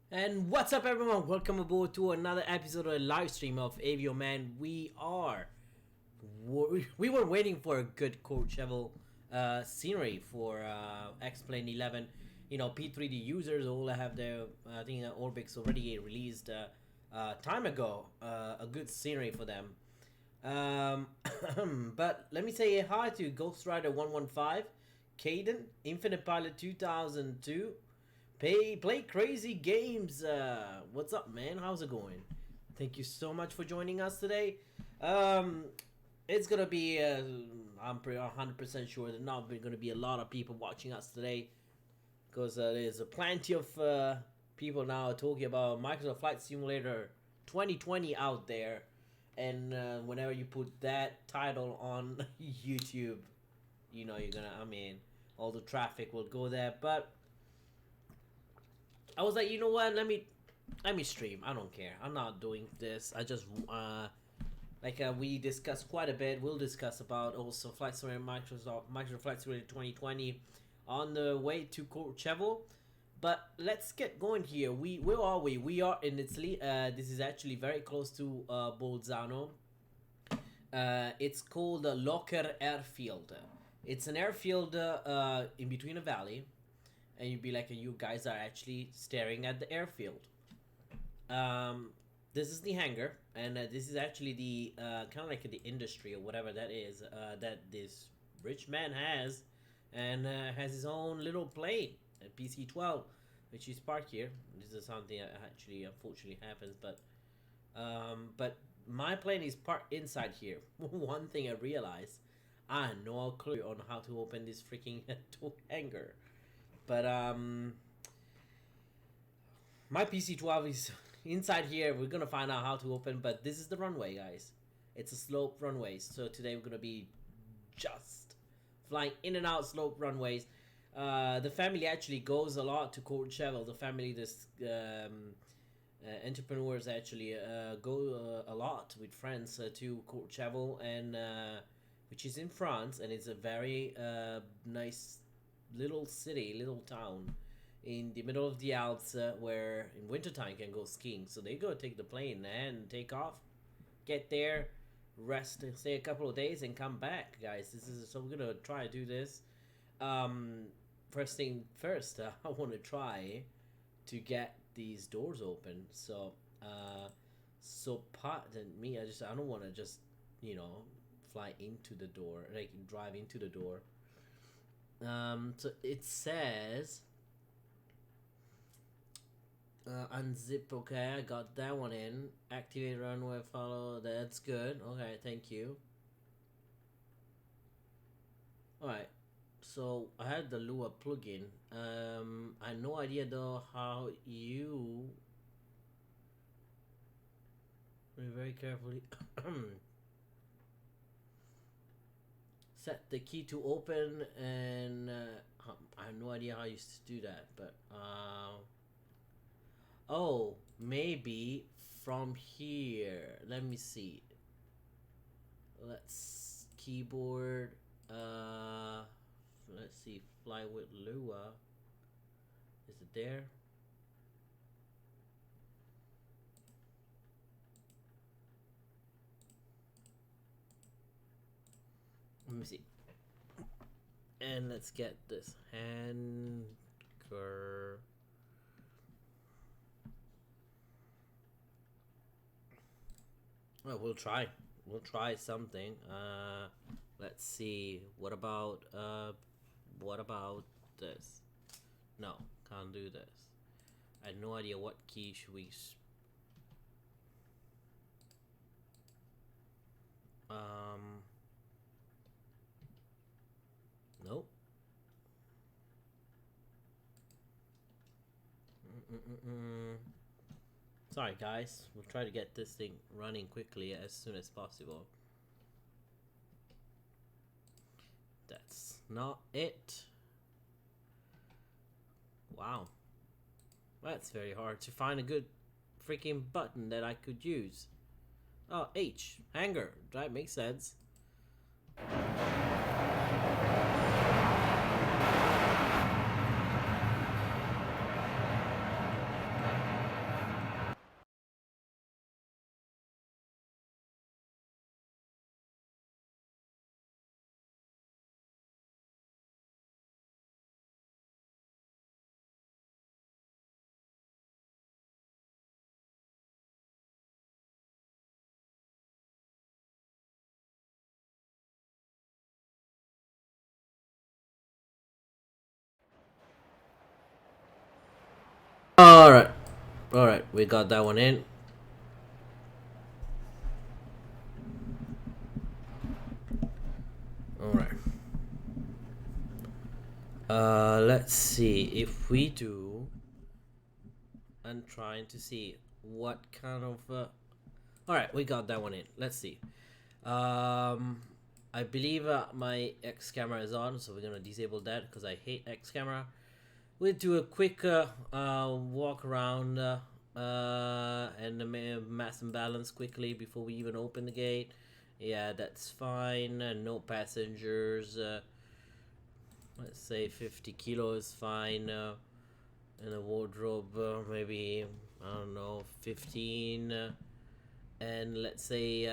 And what's up, everyone? Welcome aboard to another episode of a live stream of Avio Man. We were waiting for a good Courchevel scenery for X-Plane 11. You know, P3D users all have their I think ORBX already released time ago a good scenery for them. But let me say hi to Ghost Rider 115, Caden, Infinite Pilot 2002. Play crazy games. What's up, man? How's it going? Thank you so much for joining us today. It's gonna be. I'm pretty 100% sure that not gonna be a lot of people watching us today, because there's plenty of people now talking about Microsoft Flight Simulator 2020 out there, and whenever you put that title on YouTube, you know you're gonna. I mean, all the traffic will go there, but. I was like, you know what? Let me stream. I don't care. I'm not doing this. I just we discussed quite a bit. We'll discuss about also Flight Simulator Microsoft Flight Simulator 2020 on the way to Courchevel. But let's get going here. Where are we? We are in Italy. This is actually very close to Bolzano. It's called Locker Airfield. It's an airfield in between a valley. And you'd be like, you guys are actually staring at the airfield. This is the hangar, and this is actually the kind of like the industry or whatever that is that this rich man has, and has his own little plane, a PC12, which is parked here. This is something that actually unfortunately happens, but my plane is parked inside here. One thing I realized, I had no clue on how to open this freaking hangar. But my PC12 is inside here. We're gonna find out how to open. But this is the runway, guys. It's a slope runway. So today we're gonna be just flying in and out slope runways. The family actually goes a lot to Courchevel. The family, this entrepreneurs actually go a lot with friends to Courchevel, and which is in France, and it's a very nice little city, little town in the middle of the Alps, where in wintertime you can go skiing. So they go take the plane and take off, get there, rest, stay a couple of days, and come back, guys. So we're gonna try to do this. First thing first, I want to try to get these doors open. So pardon me. I don't want to just fly into the door, like drive into the door. So it says unzip. Okay, I got that one in. Activate runway follow. That's good. Okay, thank you. Alright, so I had the Lua plugin. I had no idea though how you very carefully set the key to open, and I have no idea how you used to do that, but oh, maybe from here. Let me see. Let's keyboard. Let's see. Fly with Lua. Is it there? me see. And let's get this anchor. Well, we'll try. We'll try something. Let's see. What about this? No, can't do this. I have no idea what key should we. Nope. Sorry guys, we'll try to get this thing running quickly as soon as possible. That's not it. Wow. That's very hard to find a good freaking button that I could use. Oh, H. Hanger. That makes sense. Alright, we got that one in. Alright. Let's see if we do. I'm trying to see what kind of. Alright, we got that one in. Let's see. I believe my X camera is on, so we're gonna disable that because I hate X camera. We'll do a quick walk around and mass and balance quickly before we even open the gate. Yeah, that's fine. No passengers. Let's say 50 kilos is fine. And a wardrobe, maybe, I don't know, 15. And let's say,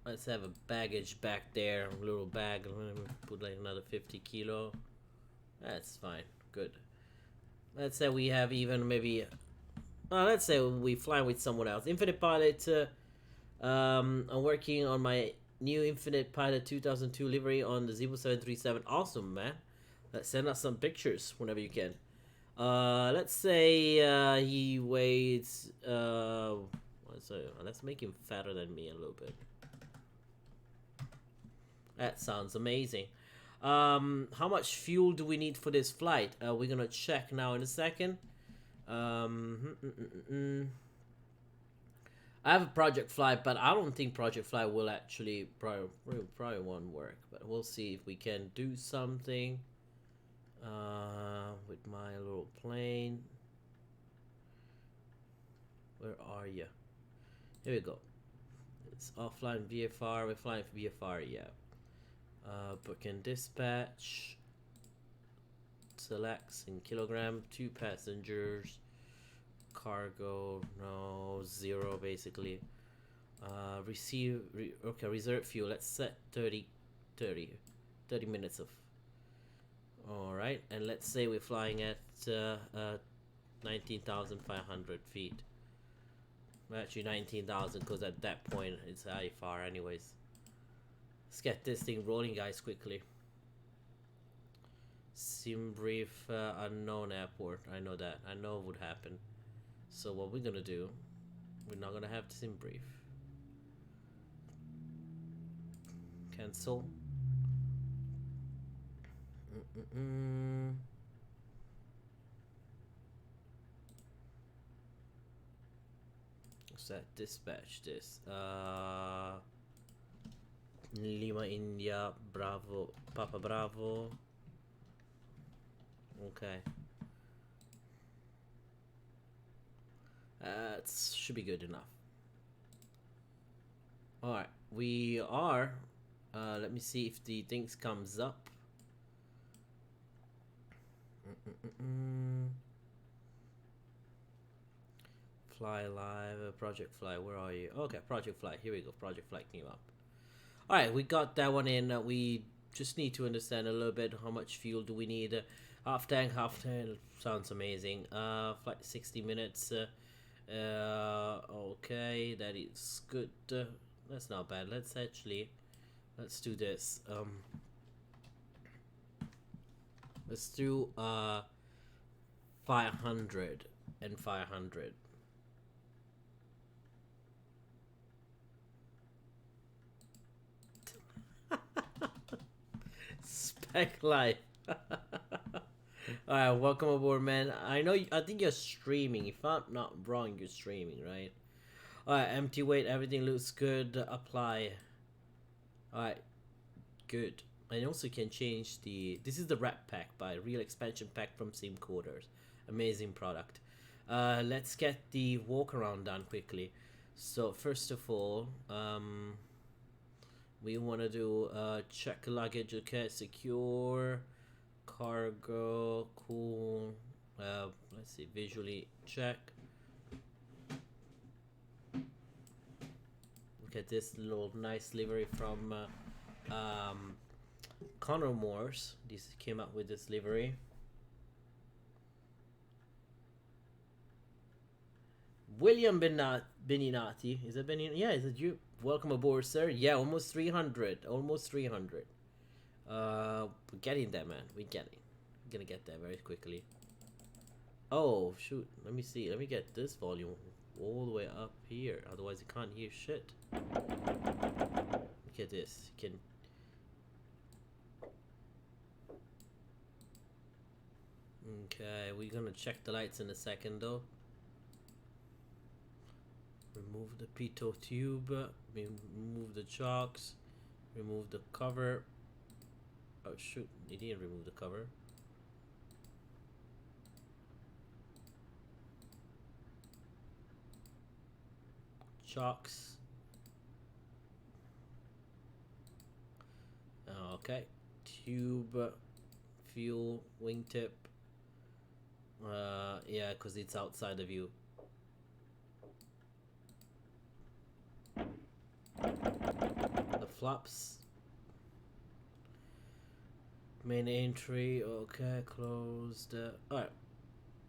let's have a baggage back there, a little bag. Put like another 50 kilo. That's fine. Good. Let's say we have even maybe. Let's say we fly with someone else. Infinite Pilot. I'm working on my new Infinite Pilot 2002 livery on the 0737. Awesome, man. Let's send us some pictures whenever you can. Let's say he weighs. Let's make him fatter than me a little bit. That sounds amazing. How much fuel do we need for this flight? We're gonna check now in a second. I have a project flight, but I don't think project flight will actually probably won't work. But we'll see if we can do something with my little plane. Where are you? Here we go. It's offline VFR. We're flying for VFR, yeah. Book and dispatch. Selects in kilogram. 2 passengers. Cargo, no, 0 basically. Okay, reserve fuel. Let's set 30 minutes of. Alright, and let's say we're flying at 19,500 feet. Actually 19,000, because at that point it's IFR anyways. Let's get this thing rolling, guys, quickly. Sim brief, unknown airport. I know that. I know it would happen. So what we're gonna do, we're not gonna have sim brief. Cancel. Set dispatch this. Lima India Bravo Papa Bravo. Okay. That should be good enough. Alright, we are. Let me see if the things comes up. Fly live, project fly. Where are you? Okay, project fly. Here we go. Project fly came up. All right, we got that one in. We just need to understand a little bit how much fuel do we need. Half tank sounds amazing. Flight 60 minutes. Okay, that is good. That's not bad. Let's do this. Let's do 500 and 500. Spec life. Alright, welcome aboard, man. I think you're streaming. If I'm not wrong, you're streaming, right? Alright, empty weight, everything looks good. Apply. Alright, good. And also can change this is the wrap pack by Real Expansion Pack from Sim Coders. Amazing product. Let's get the walk around done quickly. So first of all, we want to do check luggage. Okay, secure cargo. Cool. Let's see, visually check. Look at this little nice livery from Connor Morse. This came up with this livery. William Beninati. Is it Benin? Yeah, is it you? Welcome aboard, sir. Yeah, almost 300. Almost 300. We're getting there, man. We're gonna get there very quickly. Oh, shoot. Let me see. Let me get this volume all the way up here. Otherwise, you can't hear shit. Look at this. You can... Okay, we're gonna check the lights in a second, though. Remove the pitot tube, remove the chocks, remove the cover. Oh shoot, he didn't remove the cover. Chocks. Okay, tube, fuel, wingtip. Yeah, because it's outside the view. The flaps. Main entry. Okay, closed. Alright,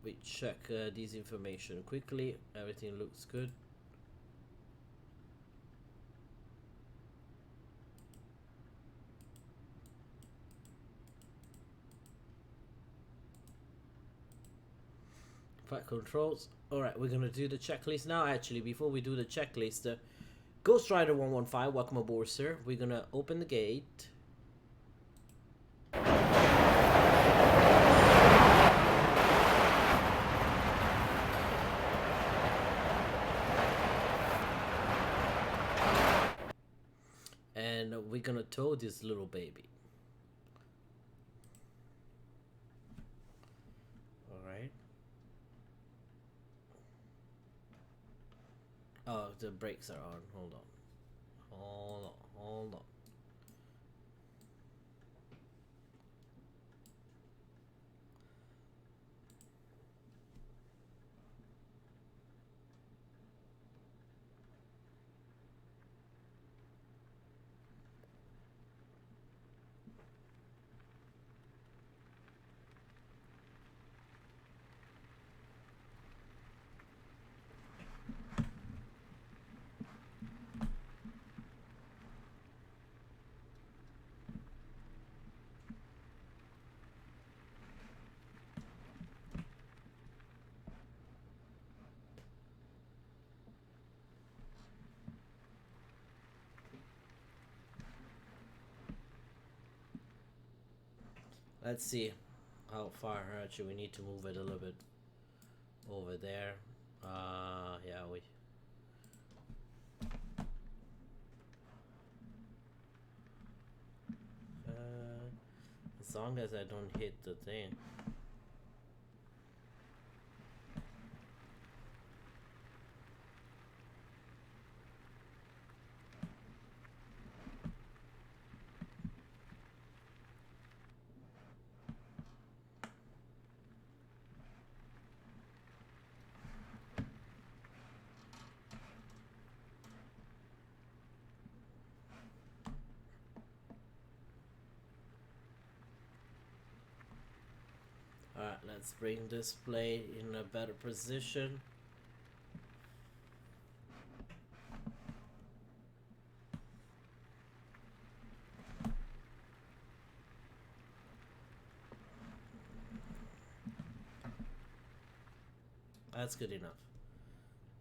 we check this information quickly. Everything looks good. Flight controls. Alright, we're gonna do the checklist now. Actually, before we do the checklist, Ghost Rider 115, welcome aboard, sir. We're gonna open the gate. And we're gonna tow this little baby. Alright. Oh, the brakes are on. Hold on. Hold on. Let's see how far actually we need to move it a little bit over there. Yeah, as long as I don't hit the thing. Let's bring display in a better position. That's good enough.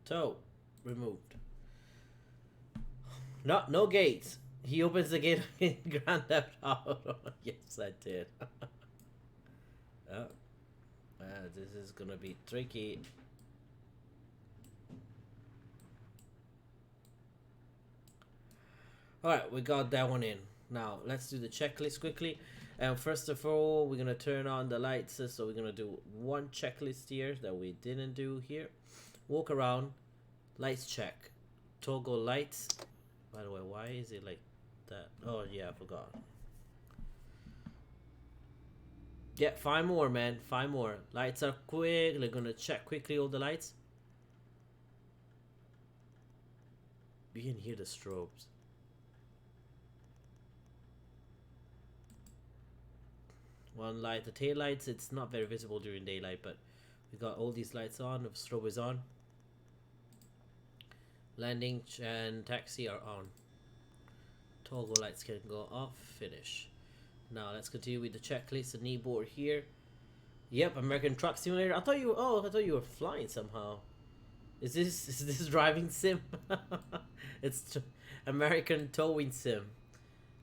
Toe removed. No gates. He opens the gate in Grand Theft Auto. Yes, I did. Oh, this is gonna be tricky. Alright, we got that one in. Now, let's do the checklist quickly. And first of all, we're gonna turn on the lights. So we're gonna do one checklist here that we didn't do here. Walk around, lights check, toggle lights. By the way, why is it like that? Oh yeah, I forgot. Yeah, 5 more, man. 5 more. Lights are quick. They're gonna check quickly all the lights. You can hear the strobes. One light, the tail lights, it's not very visible during daylight, but we got all these lights on. The strobe is on. Landing and taxi are on. Toggle lights can go off. Finish. Now let's continue with the checklist. The kneeboard here. Yep, American Truck Simulator. I thought you were flying somehow. Is this driving sim? It's American towing sim.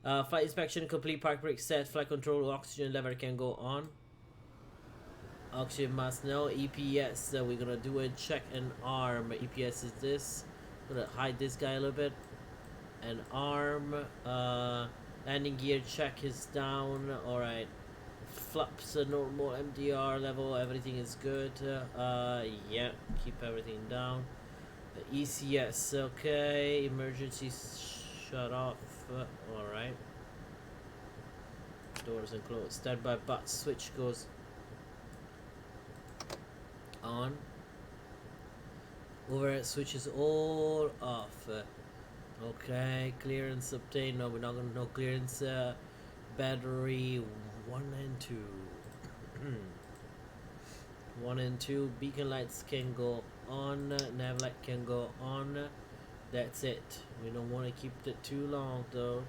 Flight inspection complete. Park brake set. Flight control. Oxygen lever can go on. Oxygen mask no. EPS. We're gonna do a check and arm. EPS is this. I'm gonna hide this guy a little bit. An arm. Landing gear check is down. All right. Flaps normal. MDR level. Everything is good. Yeah. Keep everything down. ECS. Okay. Emergency shut off. All right. Doors and closed. Standby button switch goes on. Overhead switch is all off. Okay, clearance obtained. No, we're not gonna know clearance. Battery 1 and 2. 1 and 2. Beacon lights can go on. Nav light can go on. That's it. We don't want to keep it too long though.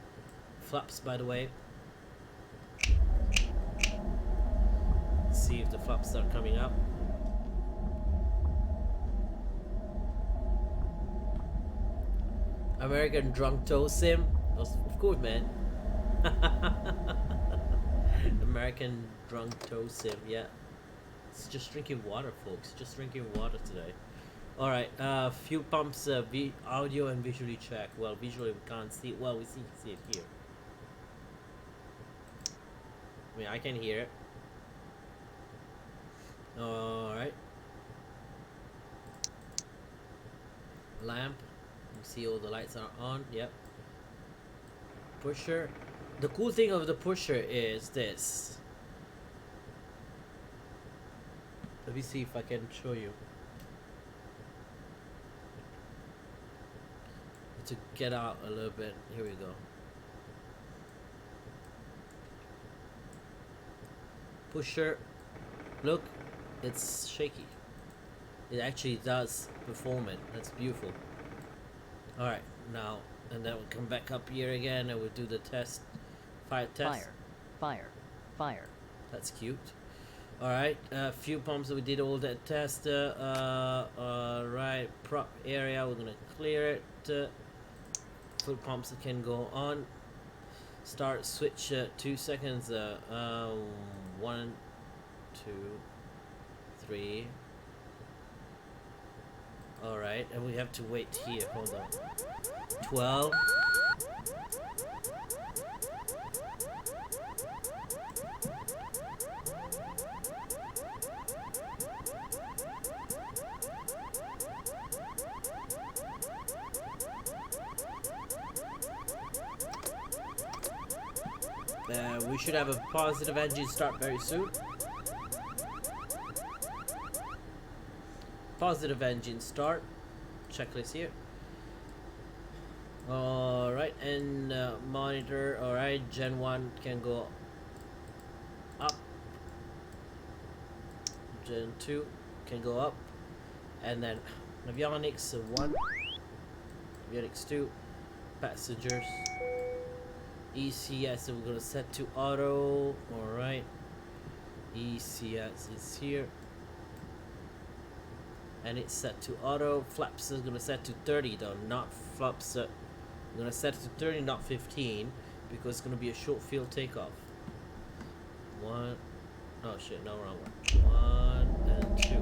Flaps, by the way. Let's see if the flaps start coming up. American drunk tow sim. Of course, man. American drunk tow sim. Yeah. It's just drinking water, folks. Just drinking water today. All right. Fuel pumps. Audio and visually check. Well, visually we can't see it. Well, we see it here. I mean, I can hear it. All right. Lamp. You see all the lights are on. Yep. Pusher. The cool thing of the pusher is this. Let me see if I can show you. To get out a little bit. Here we go. Pusher. Look, it's shaky. It actually does perform it. That's beautiful. Alright, now, and then we'll come back up here again and we'll do the test. Fire test. Fire. That's cute. Alright, fuel pumps, we did all that test. Alright, prop area, we're gonna clear it. Fuel pumps can go on. Start switch 2 seconds. 1, 2, 3. Alright, and we have to wait here. Hold on. 12. We should have a positive engine start very soon. Positive engine start. Checklist here. Alright, and monitor. Alright, Gen 1 can go up. Gen 2 can go up, and then avionics 1, avionics 2, passengers, ECS, so we're gonna set to auto. All right, ECS is here, and it's set to auto. Flaps is gonna set to 30 though, not flaps. We're gonna set it to 30, not 15, because it's gonna be a short field takeoff. One, oh shit, no, wrong one. 1 and 2.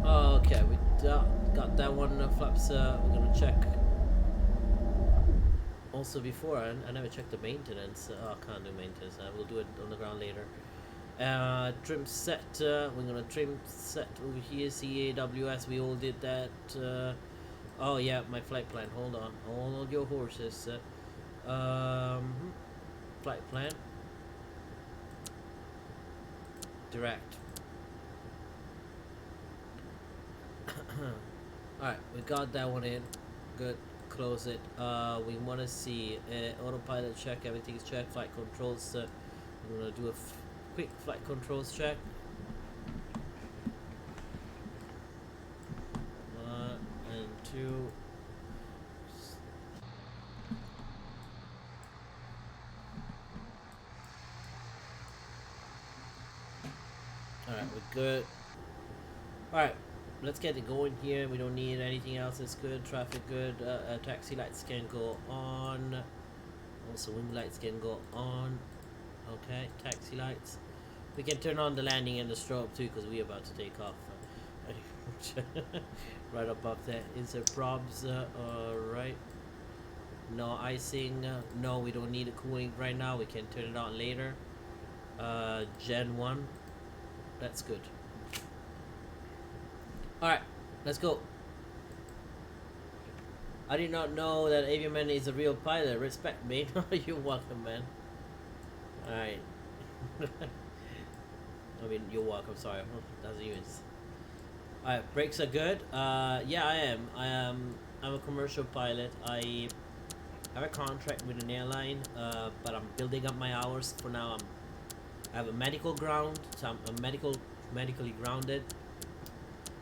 Okay, we got that one. Flaps. We're gonna check. Also, before I never checked the maintenance. Oh, I can't do maintenance. I will do it on the ground later. Trim set. We're gonna trim set over here. CAWS. We all did that. Oh yeah, my flight plan. Hold on your horses. Flight plan. Direct. Alright, we got that one in. Good. Close it. We want to see autopilot check. Everything's checked. Flight controls. We're gonna do a quick flight controls check. 1 and 2. Alright, we're good. Alright, let's get it going here. We don't need anything else. It's good. Traffic good. Taxi lights can go on. Also, wing lights can go on. Okay, taxi lights. We can turn on the landing and the strobe too, because we're about to take off. Right above there. Insert probs. Alright. No icing. No, we don't need a cooling right now. We can turn it on later. Gen 1. That's good. Alright, let's go. I did not know that Aviaman is a real pilot. Respect, mate. You're welcome, man. Alright. I mean, you're welcome. Sorry. That's even. Alright, brakes are good. Yeah, I am. I'm a commercial pilot. I have a contract with an airline, but I'm building up my hours for now. I have a medical ground, so I'm medically grounded.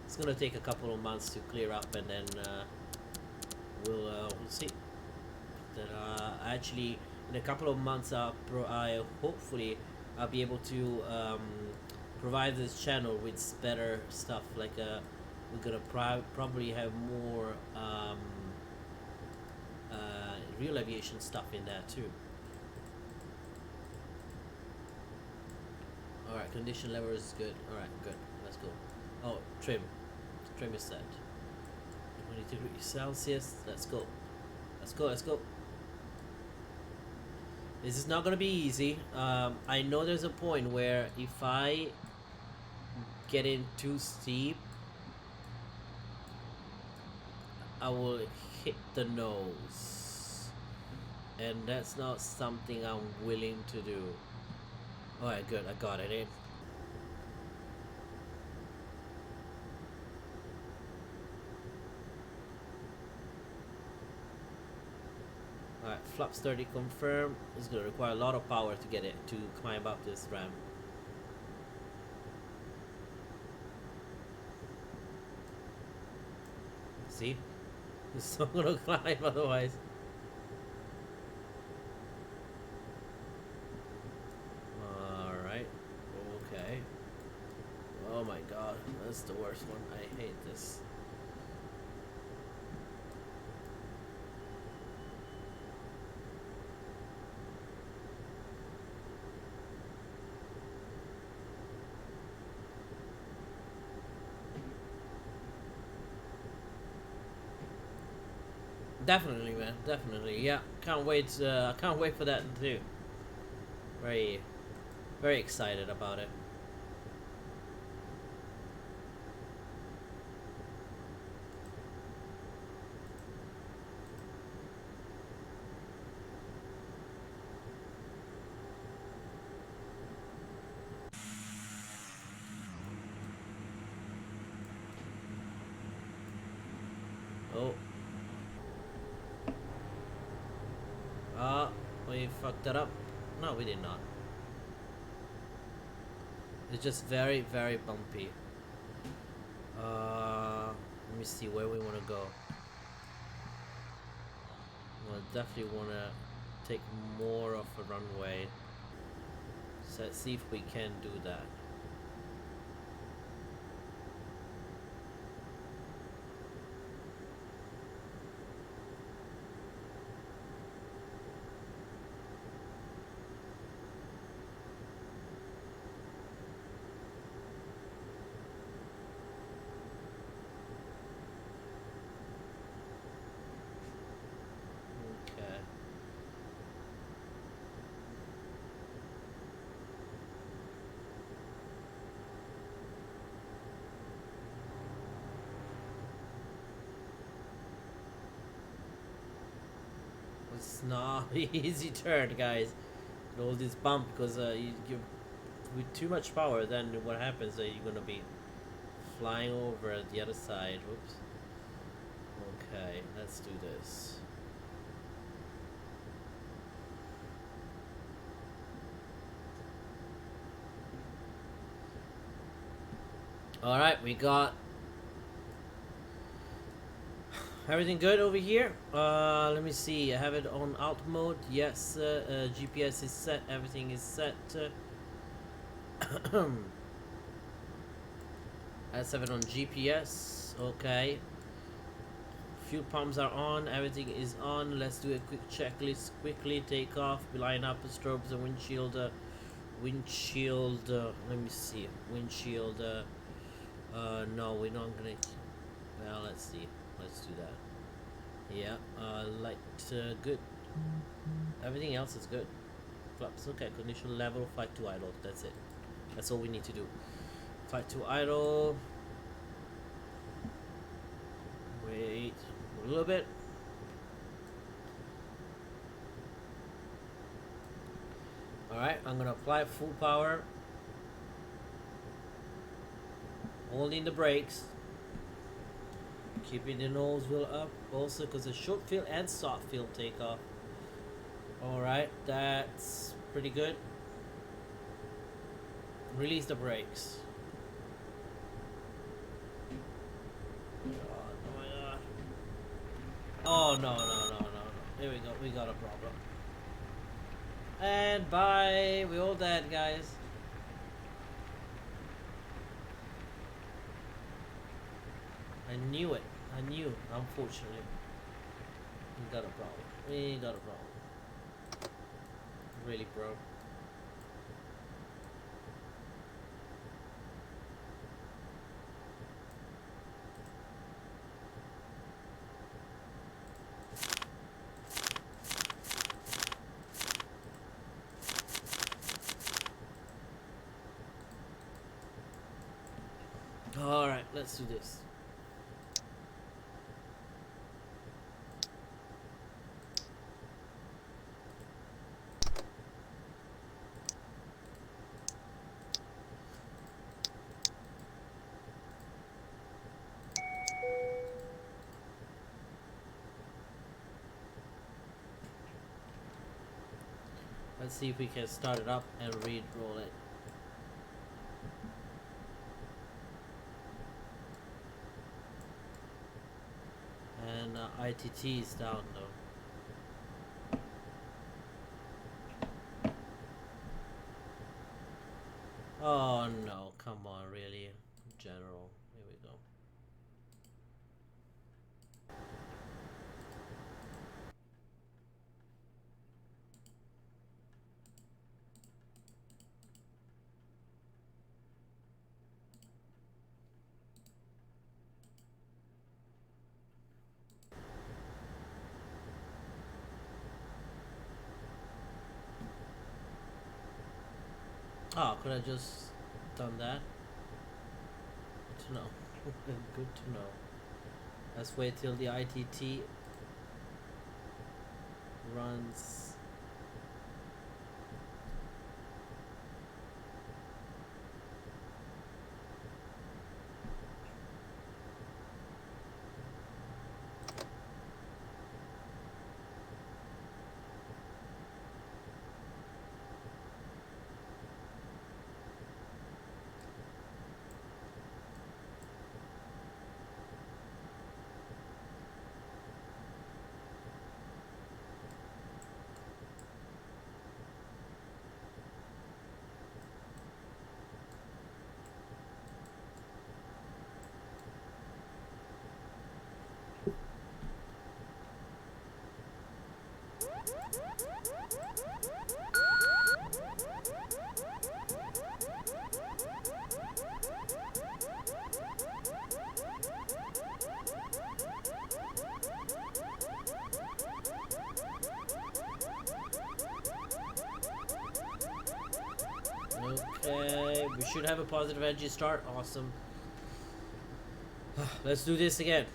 It's gonna take a couple of months to clear up, and then we'll see. Then actually, in a couple of months, hopefully I'll be able to provide this channel with better stuff. Like we're gonna probably have more real aviation stuff in there too. Alright, condition level is good. Alright, good. Let's go. Oh, trim. Trim is set. 22 degrees Celsius. Let's go. Let's go, let's go. This is not gonna be easy. I know there's a point where if I get in too steep, I will hit the nose. And that's not something I'm willing to do. Alright, good. I got it in. Alright, flaps 30 confirmed. It's gonna require a lot of power to get it to climb up this ramp. See? It's not gonna climb otherwise. Alright. Okay. Oh my god, that's the worst one. I hate this. Definitely, man. Definitely. Yeah. Can't wait. I can't wait for that too. Very, very excited about it. Oh. We fucked that up. No, we did not. It's just very, very bumpy. Let me see where we want to go. We'll definitely want to take more of a runway. So let's see if we can do that. Okay. It's not easy turn, guys. And all this bump because you with too much power. Then what happens? You're gonna be flying over at the other side. Whoops. Okay, let's do this. All right, we got everything good over here. Let me see. I have it on alt mode. Yes, GPS is set. Everything is set. Let's have it on GPS. Okay. Fuel pumps are on. Everything is on. Let's do a quick checklist. Quickly take off. We line up the strobes and windshield. Windshield. Let me see. Windshield. No, we're not gonna. Well, let's see. Let's do that. Yeah. Light. Good. Everything else is good. Flaps. Okay. Condition level. Fight to idle. That's it. That's all we need to do. Fight to idle. Wait a little bit. Alright, I'm gonna apply full power. Holding the brakes. Keeping the nose wheel up. Also, because the short field and soft field takeoff. Alright, that's pretty good. Release the brakes. Oh no. Here we go, we got a problem. And bye, we all dead, guys. I knew it. Unfortunately. We got a problem. Really, bro. Alright, let's do this. Let's see if we can start it up and re-roll it. And ITT is down though. Oh no, come on, really? General, here we go. Oh, could I just done that? Good to know. Good to know. Let's wait till the ITT runs. should have a positive energy start. Awesome. Let's do this again.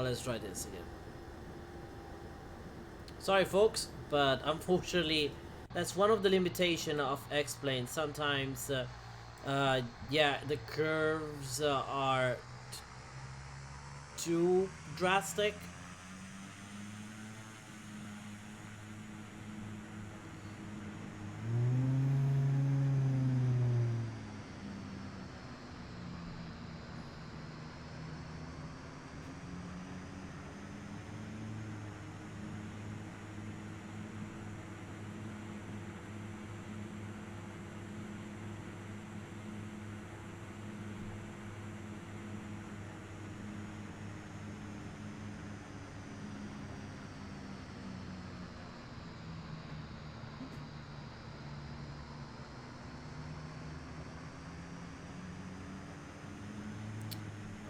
Let's try this again. Sorry folks, but unfortunately that's one of the limitation of X-Plane. Sometimes yeah, the curves are too drastic.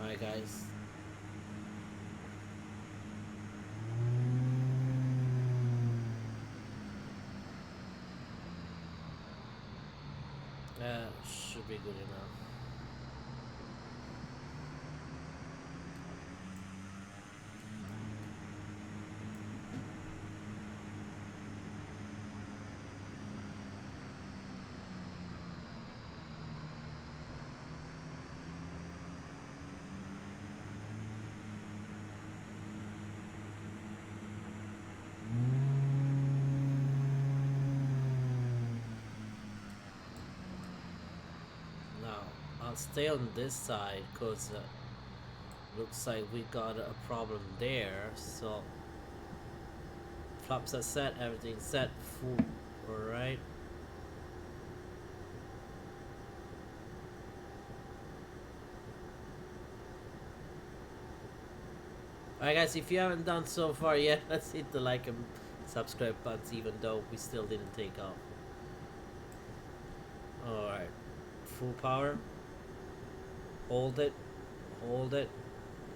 Alright guys. Should be good enough. I'll stay on this side because looks like we got a problem there. So flaps are set, everything's set, full. Alright. Alright guys, if you haven't done so far yet, let's hit the like and subscribe buttons even though we still didn't take off. Alright. Full power. Hold it, hold it,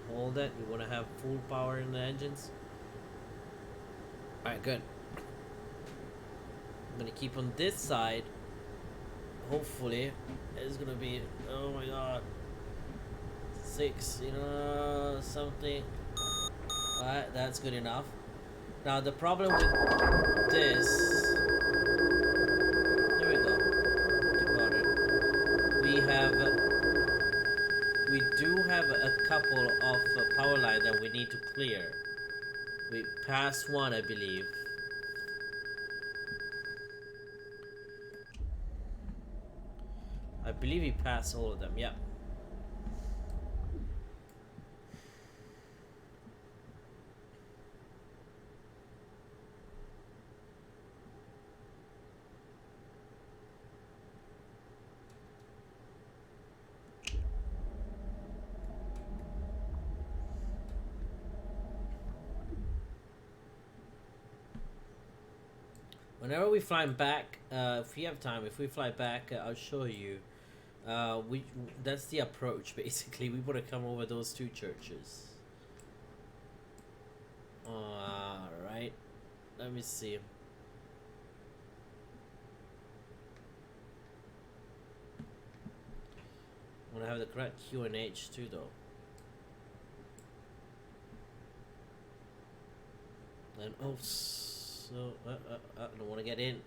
hold it. You want to have full power in the engines. Alright, good. I'm gonna keep on this side. Hopefully, it's gonna be, oh my god, 6, you know, something. Alright, that's good enough. Now, the problem with this, there we go. We do have a couple of power lines that we need to clear. We passed one, I believe. I believe we passed all of them, yeah. Whenever we fly back, if we have time, if we fly back, I'll show you. That's the approach basically. We want to come over those two churches. Alright. Let me see. I want to have the correct Q and H too though. And oh, so I don't want to get in.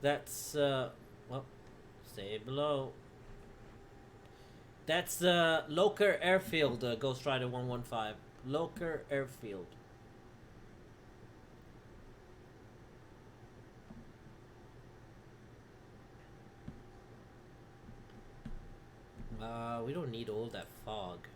That's well, stay below. That's the Loker Airfield, Ghost Rider 115. Loker Airfield. We don't need all that fog.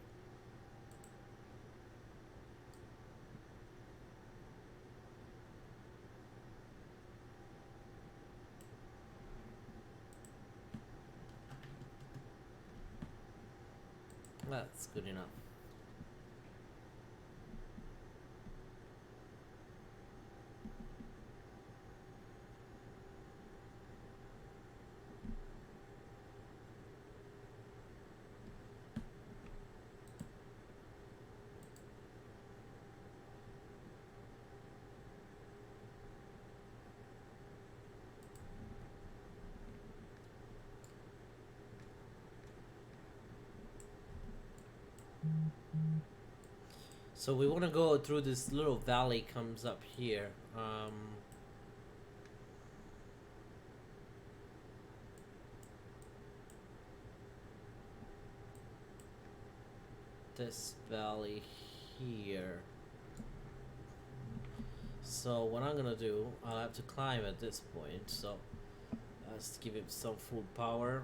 That's good enough. So we want to go through this little valley comes up here. This valley here. So what I'm gonna do, I'll have to climb at this point, so let's give him some full power.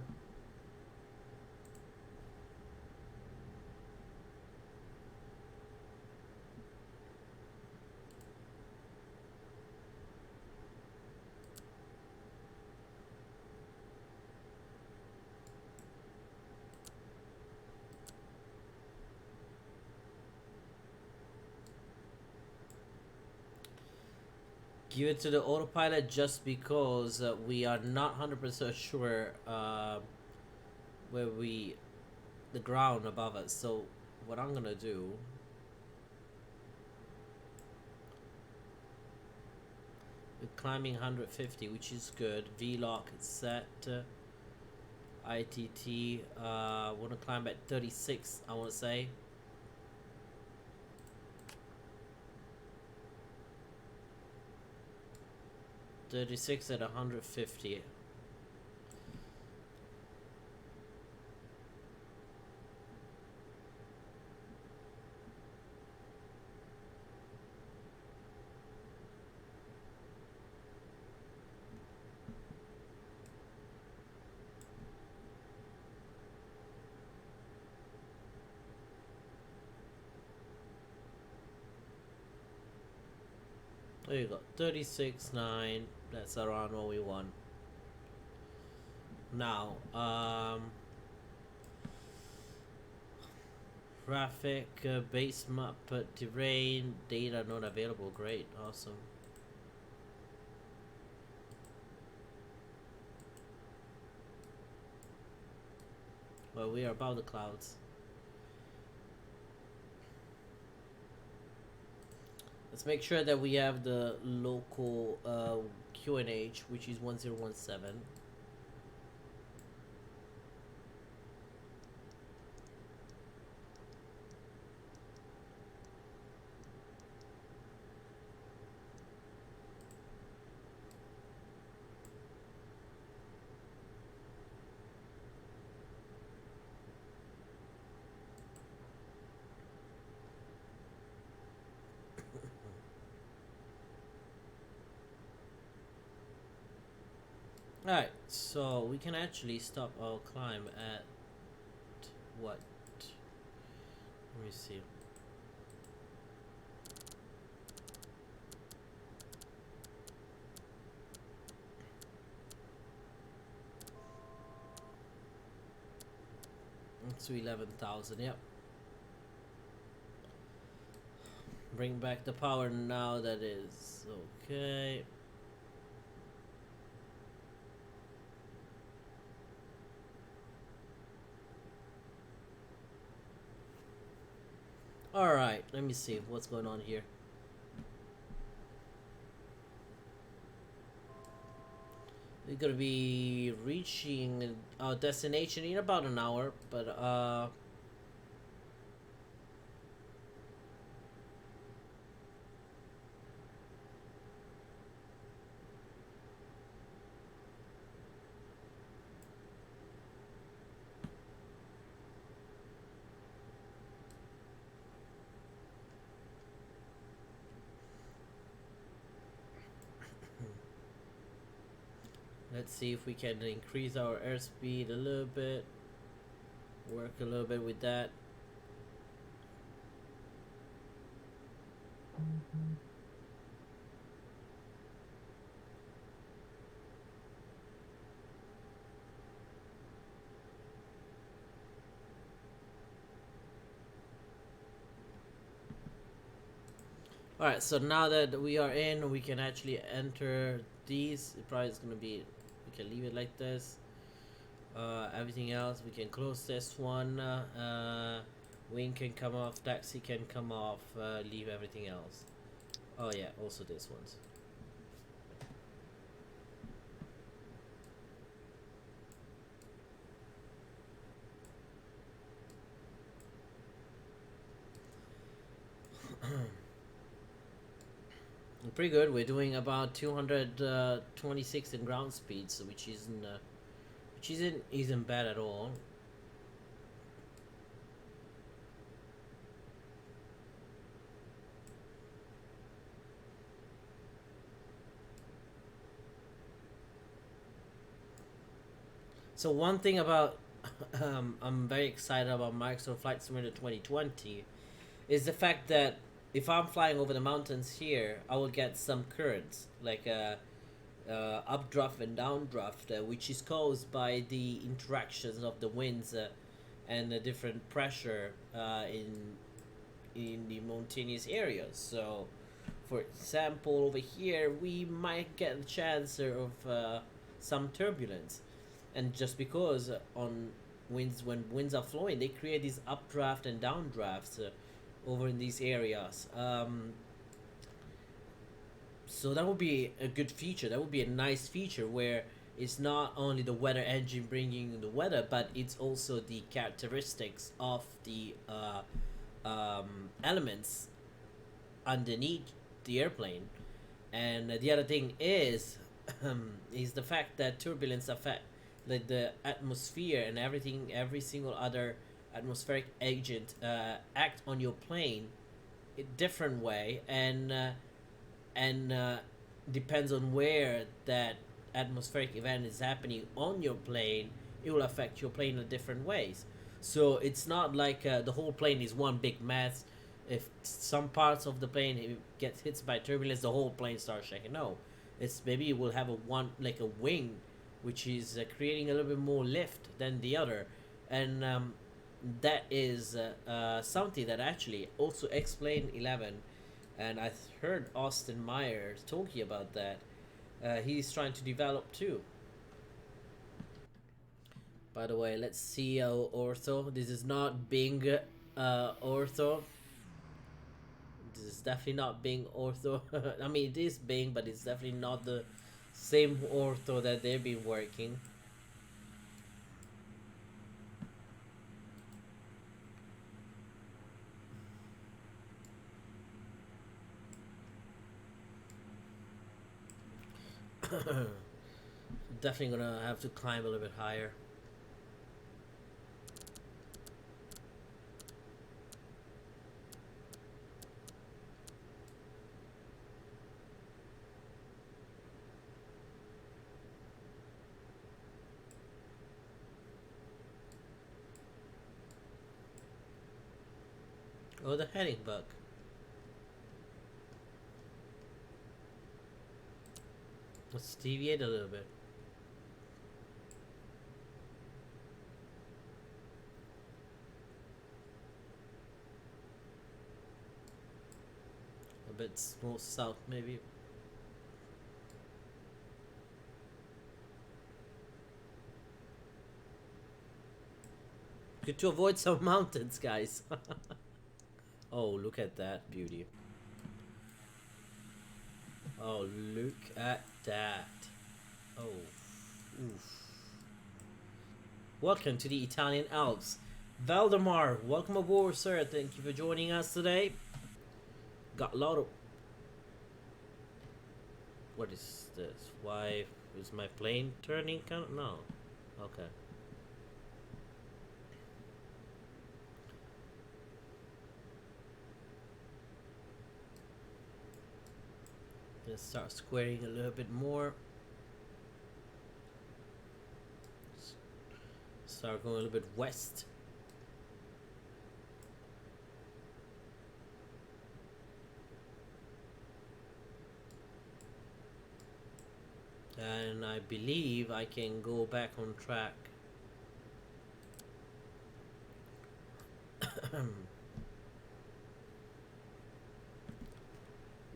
Give it to the autopilot just because we are not 100% sure where the ground above us. So what I'm gonna do, we're climbing 150, which is good. V-lock is set. ITT, want to climb at 36, I want to say. $36 at 150. There you go, 36.9. That's around what we want. Now, traffic, base map, terrain, data not available. Great, awesome. Well, we are above the clouds. Let's make sure that we have the local QNH, which is 1017. Alright, so we can actually stop our climb at what? Let me see. To 11,000, yep. Bring back the power now, that is okay. Alright, let me see what's going on here. We're gonna be reaching our destination in about an hour, but let's see if we can increase our airspeed a little bit. Work a little bit with that. Alright, so now that we are in, we can actually enter these. It probably is going to be, we can leave it like this. Everything else, we can close this one. Wing can come off, taxi can come off, leave everything else. Oh yeah, also this ones. Pretty good. We're doing about 226 in ground speed, so which isn't bad at all. So one thing about I'm very excited about Microsoft Flight Simulator 2020 is the fact that if I'm flying over the mountains here, I will get some currents like updraft and downdraft, which is caused by the interactions of the winds and the different pressure in the mountainous areas. So, for example, over here we might get a chance of some turbulence, and just because on winds when winds are flowing, they create these updraft and downdrafts over in these areas. So that would be a good feature. That would be a nice feature where it's not only the weather engine bringing the weather, but it's also the characteristics of the elements underneath the airplane. And the other thing is is the fact that turbulence affect like the atmosphere and everything, every single other atmospheric agent act on your plane a different way, and depends on where that atmospheric event is happening on your plane, it will affect your plane in different ways. So it's not like the whole plane is one big mess. If some parts of the plane gets hit by turbulence, the whole plane starts shaking. No, it's maybe it will have a one like a wing, which is creating a little bit more lift than the other, and that is something that actually also explained 11, and I heard Austin Myers talking about that. He's trying to develop too. By the way, let's see how Ortho. This is not Bing Ortho. This is definitely not Bing Ortho. I mean, it is Bing, but it's definitely not the same Ortho that they've been working. Definitely gonna have to climb a little bit higher. Oh, the heading bug. Let's deviate a little bit. A bit more south, maybe. Good to avoid some mountains, guys. Oh, look at that beauty. Oh, look at that. Oh, oof. Welcome to the Italian Alps. Valdemar, welcome aboard, sir. Thank you for joining us today. Got a lot of... What is this? Why is my plane turning? No. Okay. Let's start squaring a little bit more. Start going a little bit west. And I believe I can go back on track.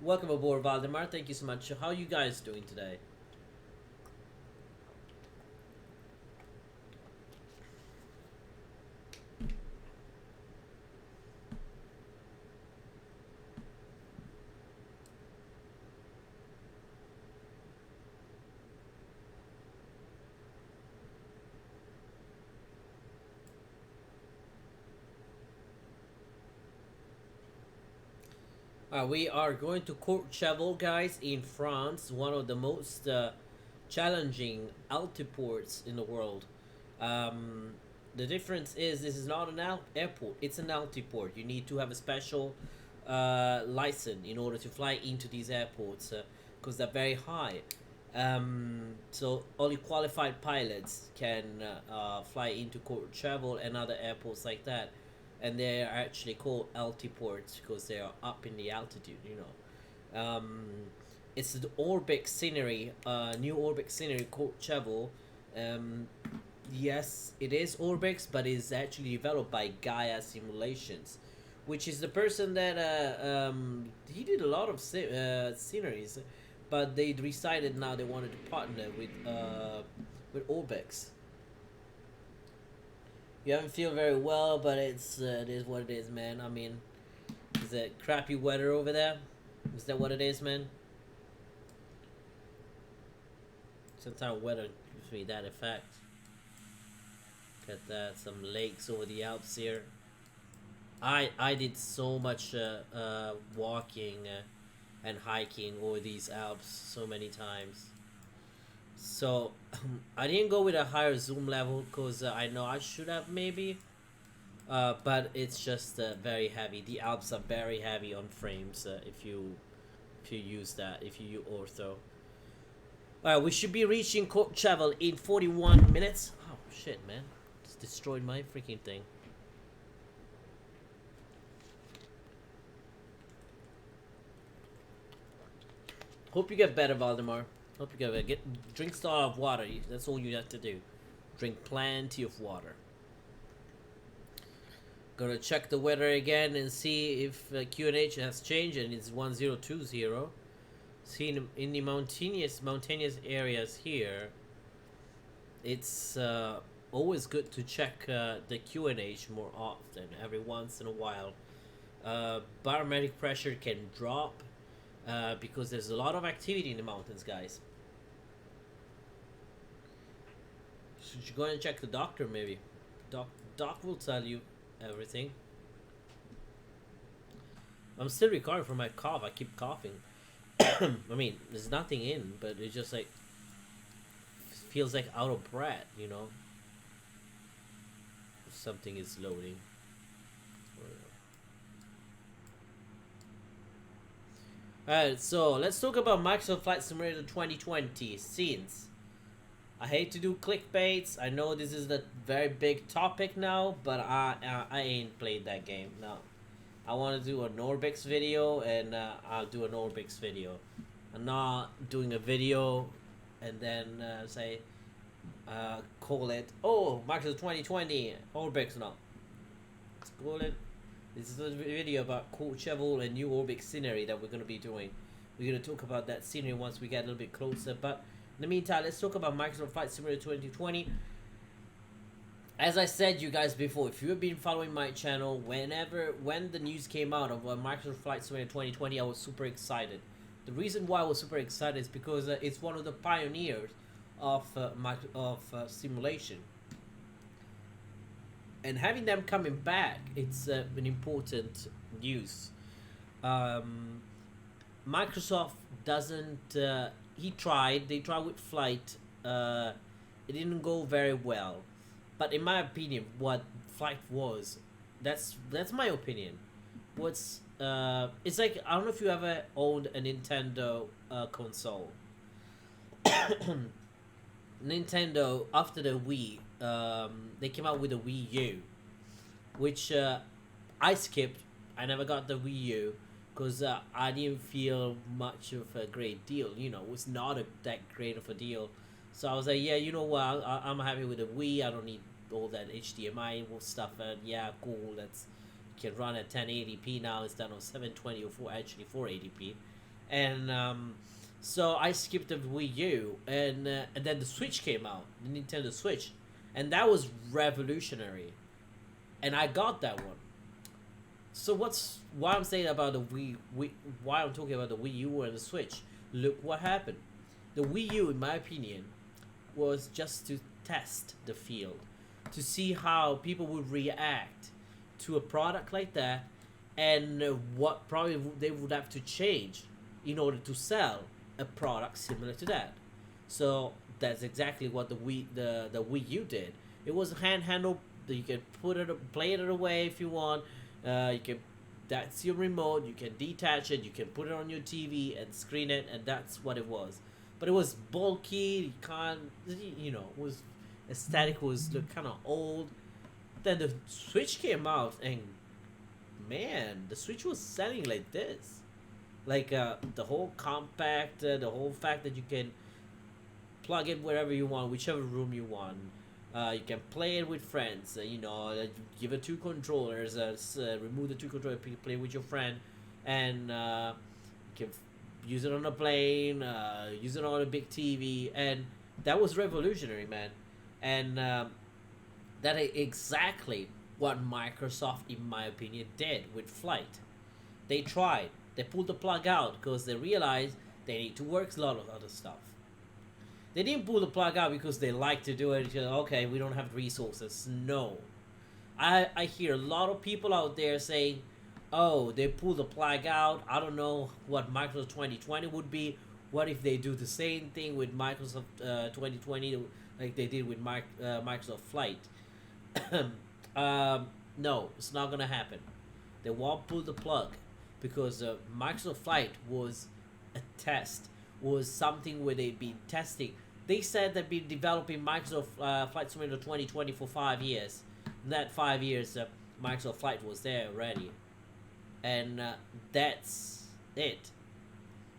Welcome aboard, Valdemar. Thank you so much. How are you guys doing today? We are going to Courchevel, guys, in France, one of the most challenging altiports in the world. Um, the difference is this is not an airport; it's an altiport. You need to have a special license in order to fly into these airports because they're very high. So only qualified pilots can fly into Courchevel and other airports like that, and they are actually called altiports because they are up in the altitude. It's the ORBX scenery, new ORBX scenery Courchevel. Um, yes, it is ORBX, but it's actually developed by Gaia Simulations, which is the person that he did a lot of sceneries, but they decided now they wanted to partner with ORBX. You haven't feel very well, but it is what it is, man. I mean, is it crappy weather over there? Is that what it is, man? Sometimes weather gives me that effect. Look at that, some lakes over the Alps here. I did so much walking and hiking over these Alps so many times. So I didn't go with a higher zoom level because I know I should have maybe, but it's just very heavy. The Alps are very heavy on frames if you use that, if you use ortho. We should be reaching Courchevel in 41 minutes. Oh shit, man! Just destroyed my freaking thing. Hope you get better, Valdemar. Hope you get better. Drink a lot of water. That's all you have to do. Drink plenty of water. Gonna check the weather again and see if QNH has changed and it's 1020. See in the mountainous areas here, it's always good to check the QNH more often, every once in a while. Barometric pressure can drop because there's a lot of activity in the mountains, guys. Should you go and check the doctor, maybe? Doc will tell you everything. I'm still recovering from my cough. I keep coughing. I mean, there's nothing in, but it's just like feels like out of breath, you know. Something is loading. Alright, so let's talk about Microsoft Flight Simulator 2020 scenes. I hate to do clickbaits. I know this is the very big topic now, but I ain't played that game. No. I want to do an ORBX video, and I'll do an ORBX video. I'm not doing a video and then say, call it, oh, Microsoft 2020, ORBX. No. Let's call it. This is a video about Courchevel and new ORBX scenery that we're going to be doing. We're going to talk about that scenery once we get a little bit closer. But in the meantime, let's talk about Microsoft Flight Simulator 2020. As I said, you guys, before, if you have been following my channel, when the news came out of Microsoft Flight Simulator 2020, I was super excited. The reason why I was super excited is because it's one of the pioneers of simulation. And having them coming back, it's an important news. Microsoft doesn't... they tried with Flight. It didn't go very well. But in my opinion, what Flight was, that's my opinion. It's like, I don't know if you ever owned a Nintendo console. Nintendo, after the Wii, they came out with a Wii U, which I skipped. I never got the Wii U because I didn't feel much of a great deal. You know, it was not that great of a deal. So I was like, yeah, you know what, I'm happy with the Wii. I don't need all that HDMI stuff. And yeah, cool, that's can run at 1080p now instead of 720 or 480p. And so I skipped the Wii U, and then the Switch came out, the Nintendo Switch, and that was revolutionary. And I got that one. So why I'm saying about the why I'm talking about the Wii U and the Switch? Look what happened. The Wii U, in my opinion, was just to test the field, to see how people would react to a product like that, and what probably they would have to change in order to sell a product similar to that. So that's exactly what the Wii U did. It was handheld. You can put it, play it away if you want. You can. That's your remote. You can detach it. You can put it on your TV and screen it, and that's what it was. But it was bulky. You can't. It was aesthetic was kind of old. Then the Switch came out, and man, the Switch was selling like this. Like the whole compact, the whole fact that you can plug it wherever you want, whichever room you want. You can play it with friends. Give it two controllers. Remove the two controllers. Play with your friend, and you can use it on a plane. Use it on a big TV, and that was revolutionary, man. And that is exactly what Microsoft, in my opinion, did with Flight. They tried. They pulled the plug out because they realized they need to work a lot of other stuff. They didn't pull the plug out because they like to do it. Okay, we don't have resources. No. I hear a lot of people out there saying, oh, they pulled the plug out. I don't know what Microsoft 2020 would be. What if they do the same thing with Microsoft 2020 like they did with Microsoft Flight? No, it's not going to happen. They won't pull the plug because Microsoft Flight was a test, was something where they've been testing. They said they've been developing Microsoft Flight Simulator 2020 for 5 years. In that 5 years, Microsoft Flight was there already. And that's it.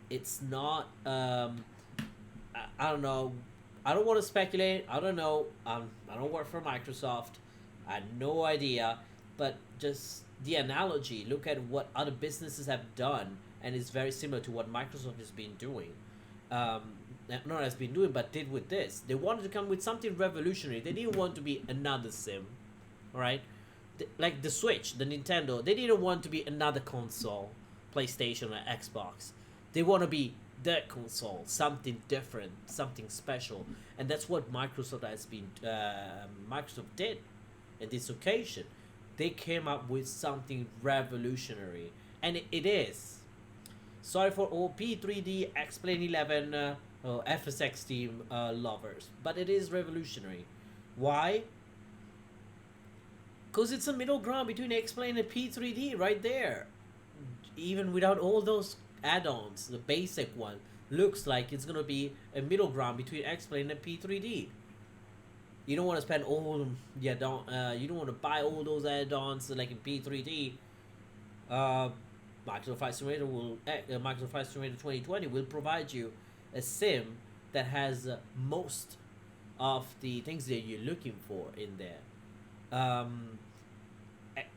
It's not, I don't know. I don't want to speculate. I don't know. I don't work for Microsoft. I had no idea. But just the analogy, look at what other businesses have done, and it's very similar to what Microsoft has been doing. Not has been doing, but did with this. They wanted to come with something revolutionary. They didn't want to be another sim, alright? Like the Switch, the Nintendo, they didn't want to be another console, PlayStation or Xbox. They want to be the console, something different, something special, and that's what Microsoft did at this occasion. They came up with something revolutionary, and it is. Sorry for all P3D, X-Plane 11, FSX team lovers, but it is revolutionary. Why? Because it's a middle ground between X-Plane and P3D right there. Even without all those add-ons, the basic one looks like it's going to be a middle ground between X-Plane and P3D. You don't want to spend all you don't want to buy all those add-ons like in P3D. Microsoft Flight Simulator 2020 will provide you a sim that has most of the things that you're looking for in there.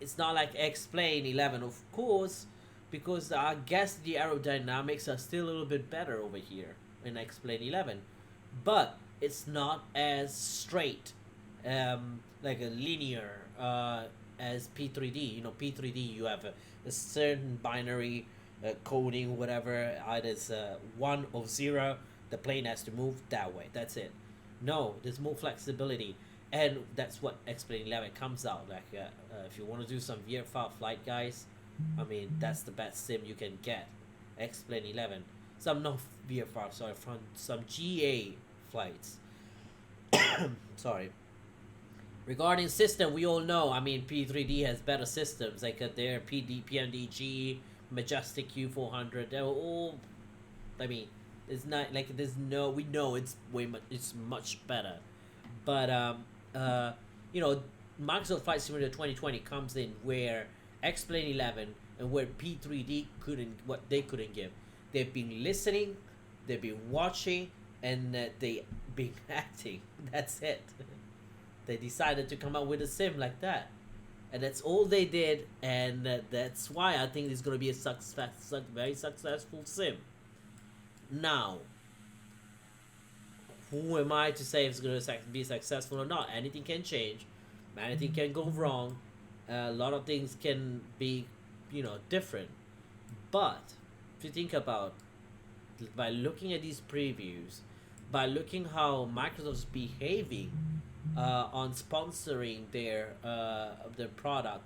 It's not like X-Plane 11, of course, because I guess the aerodynamics are still a little bit better over here in X-Plane 11, but it's not as straight, like a linear as P3D. P3D, you have a certain binary coding, whatever. Either it's 1 or 0. The plane has to move that way. That's it. No, there's more flexibility, and that's what X-Plane 11 comes out. Like, if you want to do some VFR flight, guys, I mean, that's the best sim you can get. X-Plane 11. Some not VFR, sorry, from some GA flights. Sorry. Regarding system, we all know, I mean, P3D has better systems, like their PMDG, Majestic Q400, they're all, I mean, it's not, like, we know it's it's much better. But, Microsoft Flight Simulator 2020 comes in where X-Plane 11 and where P3D couldn't give. They've been listening, they've been watching, and they've been acting. That's it. They decided to come out with a sim like that, and that's all they did, and that's why I think it's going to be a very successful sim. Now, who am I to say if it's going to be successful or not? Anything can change, anything can go wrong, a lot of things can be, different. But if you think about, by looking at these previews, by looking how Microsoft's behaving on sponsoring their product,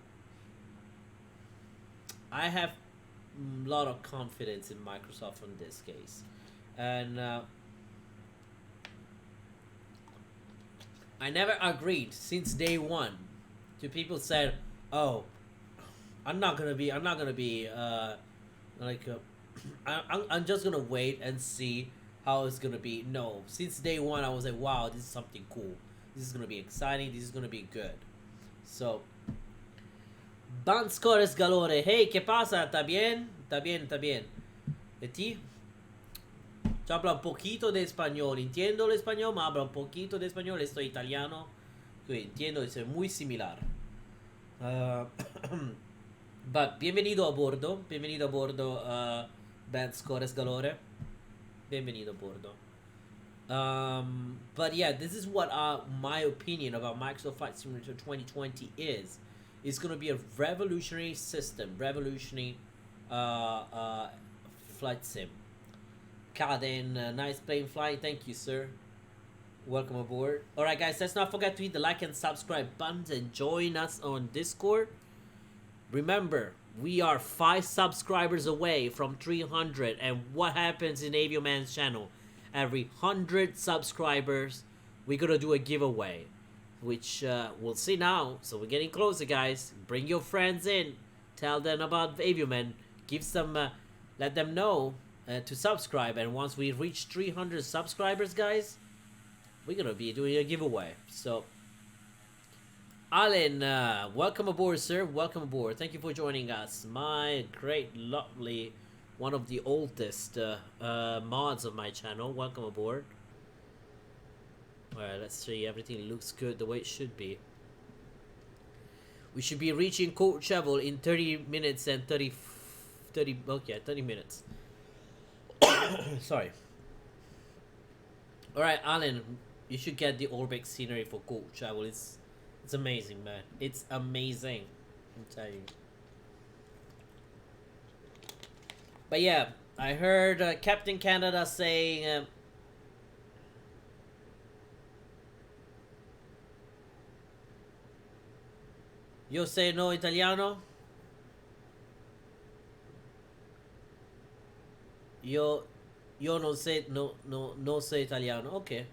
I have a lot of confidence in Microsoft in this case, and I never agreed since day one to people said, "Oh, I'm not gonna be like I'm just gonna wait and see how it's gonna be." No, since day one I was like, wow, this is something cool. This is gonna be exciting. This is gonna be good. So, Banscores Galore, hey, ¿qué pasa? ¿Está bien? ¿Está bien? ¿Está bien? ¿Y ti? Yo hablo un poquito de español. Entiendo el español, pero hablo un poquito de español. Estoy italiano. Entiendo, es muy similar. But bienvenido a bordo. Bienvenido a bordo, Banscores Galore. Bienvenido a bordo. But yeah, this is what my opinion about Microsoft Flight Simulator 2020 is. It's gonna be a revolutionary system, revolutionary flight sim. Caden, nice plane flight, thank you, sir. Welcome aboard. Alright guys, let's not forget to hit the like and subscribe buttons and join us on Discord. Remember, we are 5 subscribers away from 300, and what happens in Avioman's channel? Every 100 subscribers, we're gonna do a giveaway, which we'll see now. So we're getting closer, guys. Bring your friends in, tell them about Avioman, give some, let them know to subscribe. And once we reach 300 subscribers, guys, we're gonna be doing a giveaway. So, Alan, welcome aboard, sir. Welcome aboard. Thank you for joining us. My great, lovely, one of the oldest mods of my channel. Welcome aboard. Alright, let's see. Everything looks good the way it should be. We should be reaching Courchevel in 30 minutes and 30 minutes. Sorry. Alright, Alan, you should get the ORBX scenery for Courchevel. It's amazing, man. It's amazing. I'm telling you. But yeah, I heard Captain Canada saying... Io say no italiano? Io non say no say italiano. Okay.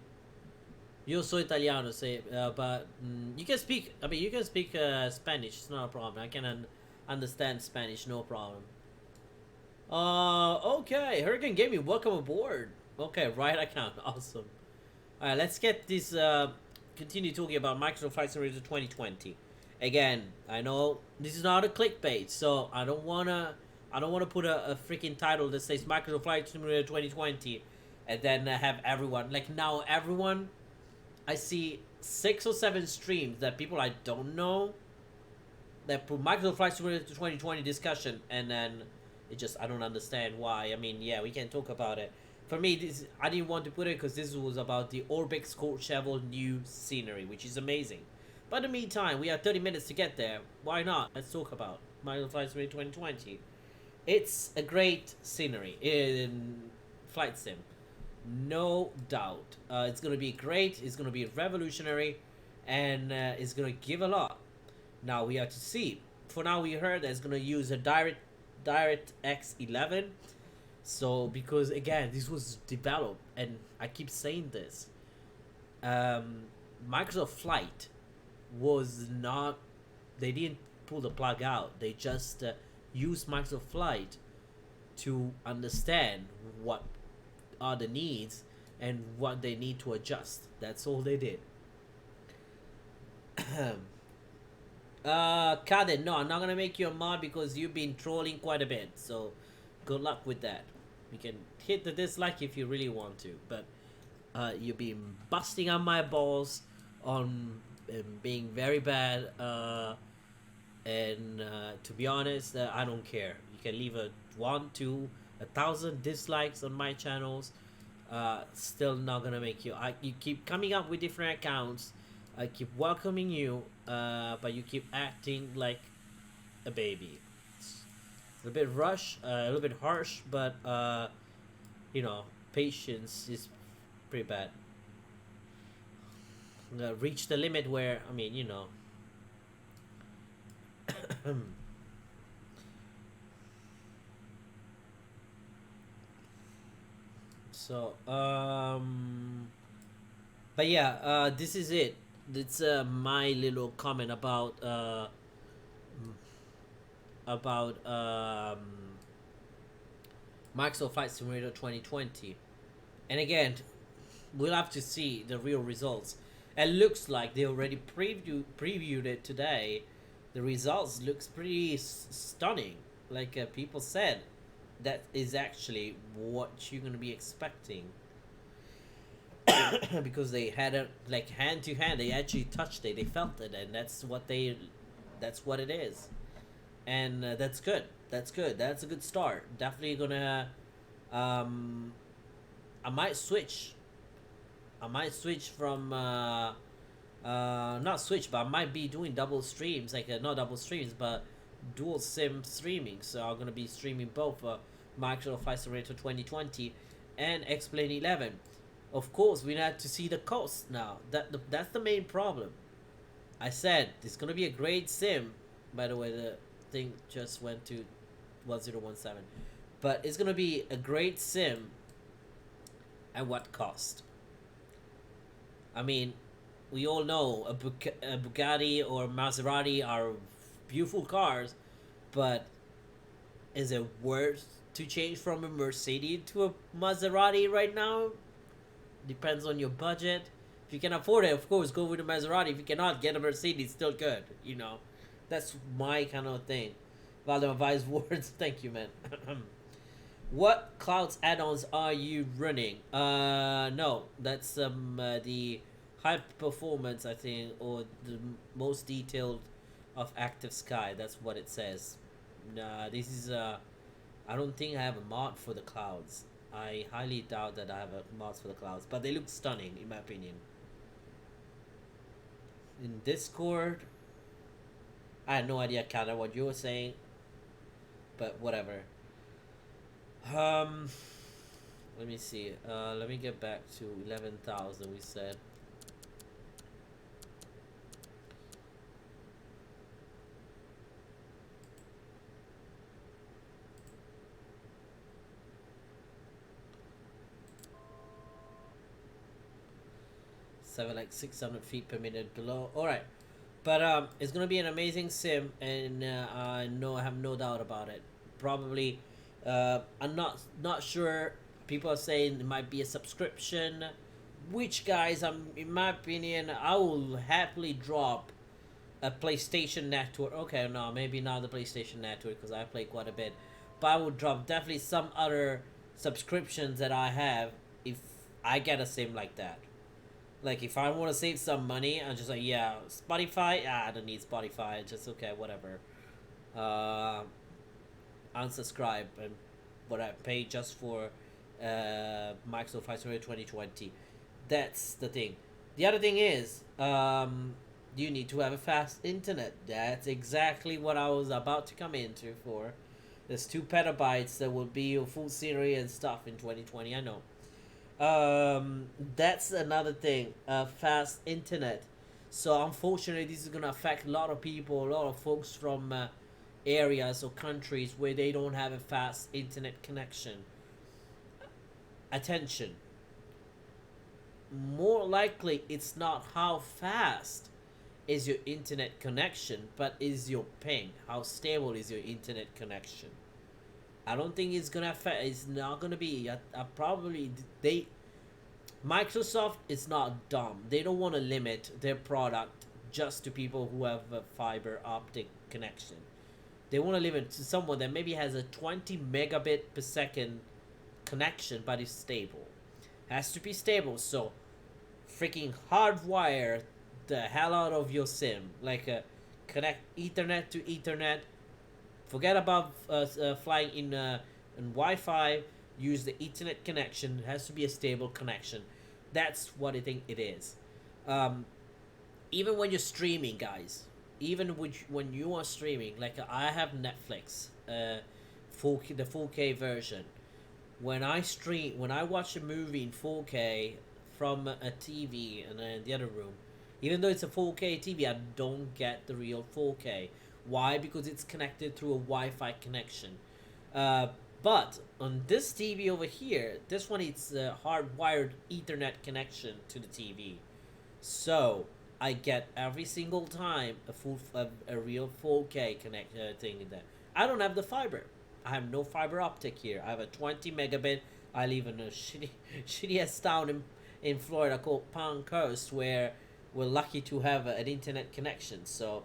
Io so italiano, say, but you can speak. I mean, you can speak Spanish. It's not a problem. I can understand Spanish, no problem. Okay, Hurricane Gaming, welcome aboard. Okay, right account, awesome. All right, let's get this. Continue talking about Microsoft Flight Simulator 2020. Again, I know this is not a clickbait, so I don't wanna put a freaking title that says Microsoft Flight Simulator 2020, and then have everyone like now everyone. I see 6 or 7 streams that people I don't know that put Microsoft Flight Simulator 2020 discussion, and then it just I don't understand why. I mean, yeah, we can talk about it. For me, this I didn't want to put it because this was about the ORBX Courchevel new scenery, which is amazing. But in the meantime, we have 30 minutes to get there. Why not? Let's talk about Microsoft Flight Simulator 2020. It's a great scenery in flight sim. No doubt. It's going to be great. It's going to be revolutionary. And it's going to give a lot. Now we have to see. For now, we heard that it's going to use a DirectX 11. So, because again, this was developed. And I keep saying this. Microsoft Flight was not... They didn't pull the plug out. They just used Microsoft Flight to understand what are the needs and what they need to adjust. That's all they did. Kaden, no, I'm not gonna make you a mod because you've been trolling quite a bit, so good luck with that. You can hit the dislike if you really want to, but you've been busting on my balls on being very bad, and to be honest, I don't care. You can leave a 1, 2, 1,000 dislikes on my channels, still not gonna make you. You keep coming up with different accounts. I keep welcoming you, but you keep acting like a baby. It's a bit a little bit harsh, but you know, patience is pretty bad. Reach the limit where, I mean, you know. So but yeah, this is it. It's my little comment about Microsoft Flight Simulator 2020. And again, we'll have to see the real results. It looks like they already previewed it today. The results looks pretty stunning. Like people said, that is actually what you're gonna be expecting. Because they had it like hand to hand. They actually touched it. They felt it, and that's what it is. And that's good. That's good. That's a good start. Definitely gonna. I might switch. I might switch from not switch, but I might be doing double streams, like not double streams, but dual sim streaming. So I'm gonna be streaming both Microsoft Flight Simulator 2020 and X-Plane 11. Of course, we have to see the cost now. That's the main problem. I said it's gonna be a great sim. By the way, the thing just went to 1017, but it's gonna be a great sim. At what cost? I mean, we all know a Bugatti or Maserati are beautiful cars, but is it worth to change from a Mercedes to a Maserati right now? Depends on your budget. If you can afford it, of course, go with a Maserati. If you cannot, get a Mercedes, still good. You know, that's my kind of thing. Valdemar wise words. Thank you, man. What clouds add-ons are you running? No, that's the high performance, I think, or the most detailed of Active Sky. That's what it says. Nah, this is I don't think I have a mod for the clouds. I highly doubt that I have a mod for the clouds, but they look stunning in my opinion. In Discord, I had no idea, Kana, what you were saying, but whatever. Let me see. Let me get back to 11,000. We said. Like 600 feet per minute below. All right, but it's gonna be an amazing sim, and I have no doubt about it. Probably, I'm not sure. People are saying it might be a subscription, which guys, in my opinion, I will happily drop a PlayStation Network. Okay, no, maybe not the PlayStation Network because I play quite a bit, but I would drop definitely some other subscriptions that I have if I get a sim like that. Like, if I want to save some money, I'm just like, yeah, Spotify? I don't need Spotify. Just, okay, whatever. Unsubscribe and what I pay just for Microsoft Flight Simulator 2020. That's the thing. The other thing is, you need to have a fast internet. That's exactly what I was about to come into for. There's 2 petabytes that will be your full series and stuff in 2020, I know. That's another thing, fast internet. So unfortunately, this is gonna affect a lot of people, a lot of folks from areas or countries where they don't have a fast internet connection. Attention. More likely, it's not how fast is your internet connection, but is your ping. How stable is your internet connection? I don't think it's gonna affect. It's not gonna be. Microsoft is not dumb. They don't want to limit their product just to people who have a fiber optic connection. They want to limit to someone that maybe has a 20 megabit per second connection, but is stable. Has to be stable. So, freaking hardwire the hell out of your sim. Like connect Ethernet to Ethernet. Forget about flying in Wi-Fi. Use the Ethernet connection. It has to be a stable connection. That's what I think it is. Even when you're streaming, guys. Even when you are streaming, like I have Netflix, the 4K version. When I watch a movie in 4K from a TV and in the other room, even though it's a 4K TV, I don't get the real 4K. Why? Because it's connected through a Wi-Fi connection. But on this TV over here, this one it's a hardwired Ethernet connection to the TV, so I get every single time a real 4K connect thing in there. I don't have the fiber. I have no fiber optic here. I have a 20 megabit. I live in a shitty ass town in Florida called Palm Coast, where we're lucky to have an internet connection. So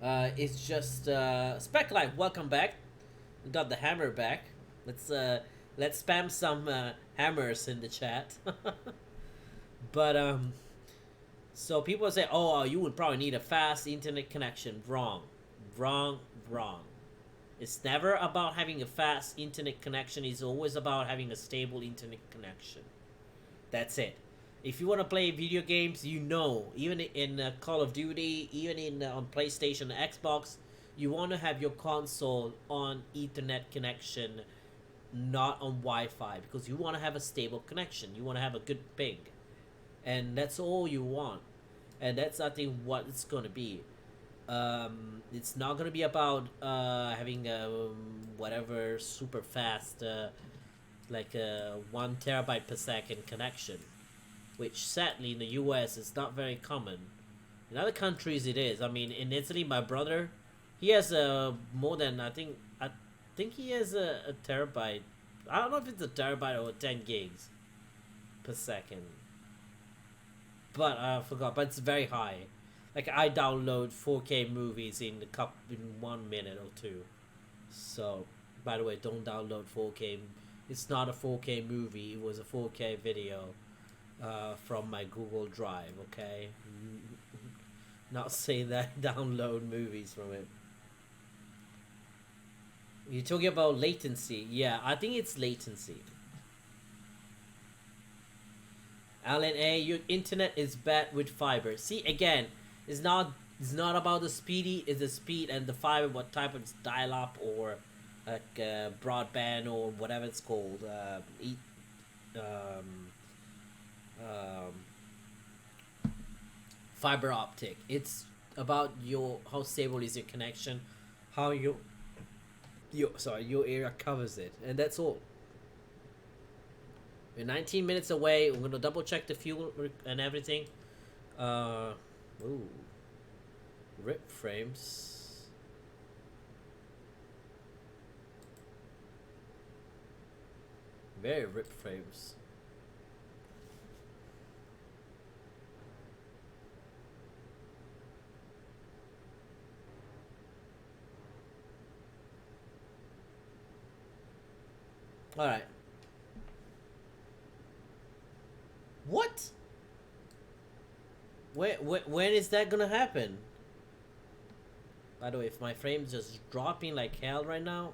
it's just Spec Life. Welcome back. We got the hammer back. Let's spam some hammers in the chat. But so people say, oh, you would probably need a fast internet connection. Wrong. It's never about having a fast internet connection. It's always about having a stable internet connection. That's it. If you want to play video games, you know, even in Call of Duty, even in on PlayStation, Xbox, you want to have your console on Ethernet connection, not on Wi-Fi, because you want to have a stable connection. You want to have a good ping, and that's all you want. And that's, I think, what it's going to be. It's not going to be about having whatever super fast, like a 1 terabyte per second connection, which sadly in the US is not very common. In other countries it is. I mean, in Italy, my brother, he has more than, I think he has a terabyte. I don't know if it's a terabyte or 10 gigs per second, but I forgot. But it's very high. Like, I download 4K movies in 1 minute or two. So, by the way, don't download 4K. It's not a 4K movie. It was a 4K video from my Google Drive, okay? Not saying that I download movies from it. You're talking about latency. Yeah, I think it's latency. Alan A, your internet is bad with fiber. See, again, it's not about the speedy, it's the speed and the fiber, what type of dial-up or like broadband or whatever it's called. Fiber optic. It's about how stable is your connection, how your area covers it, and that's all. We're 19 minutes away. We're gonna double check the fuel and everything. Ooh, rip frames. Very rip frames. All right. What? When is that gonna happen? By the way, if my frame's just dropping like hell right now.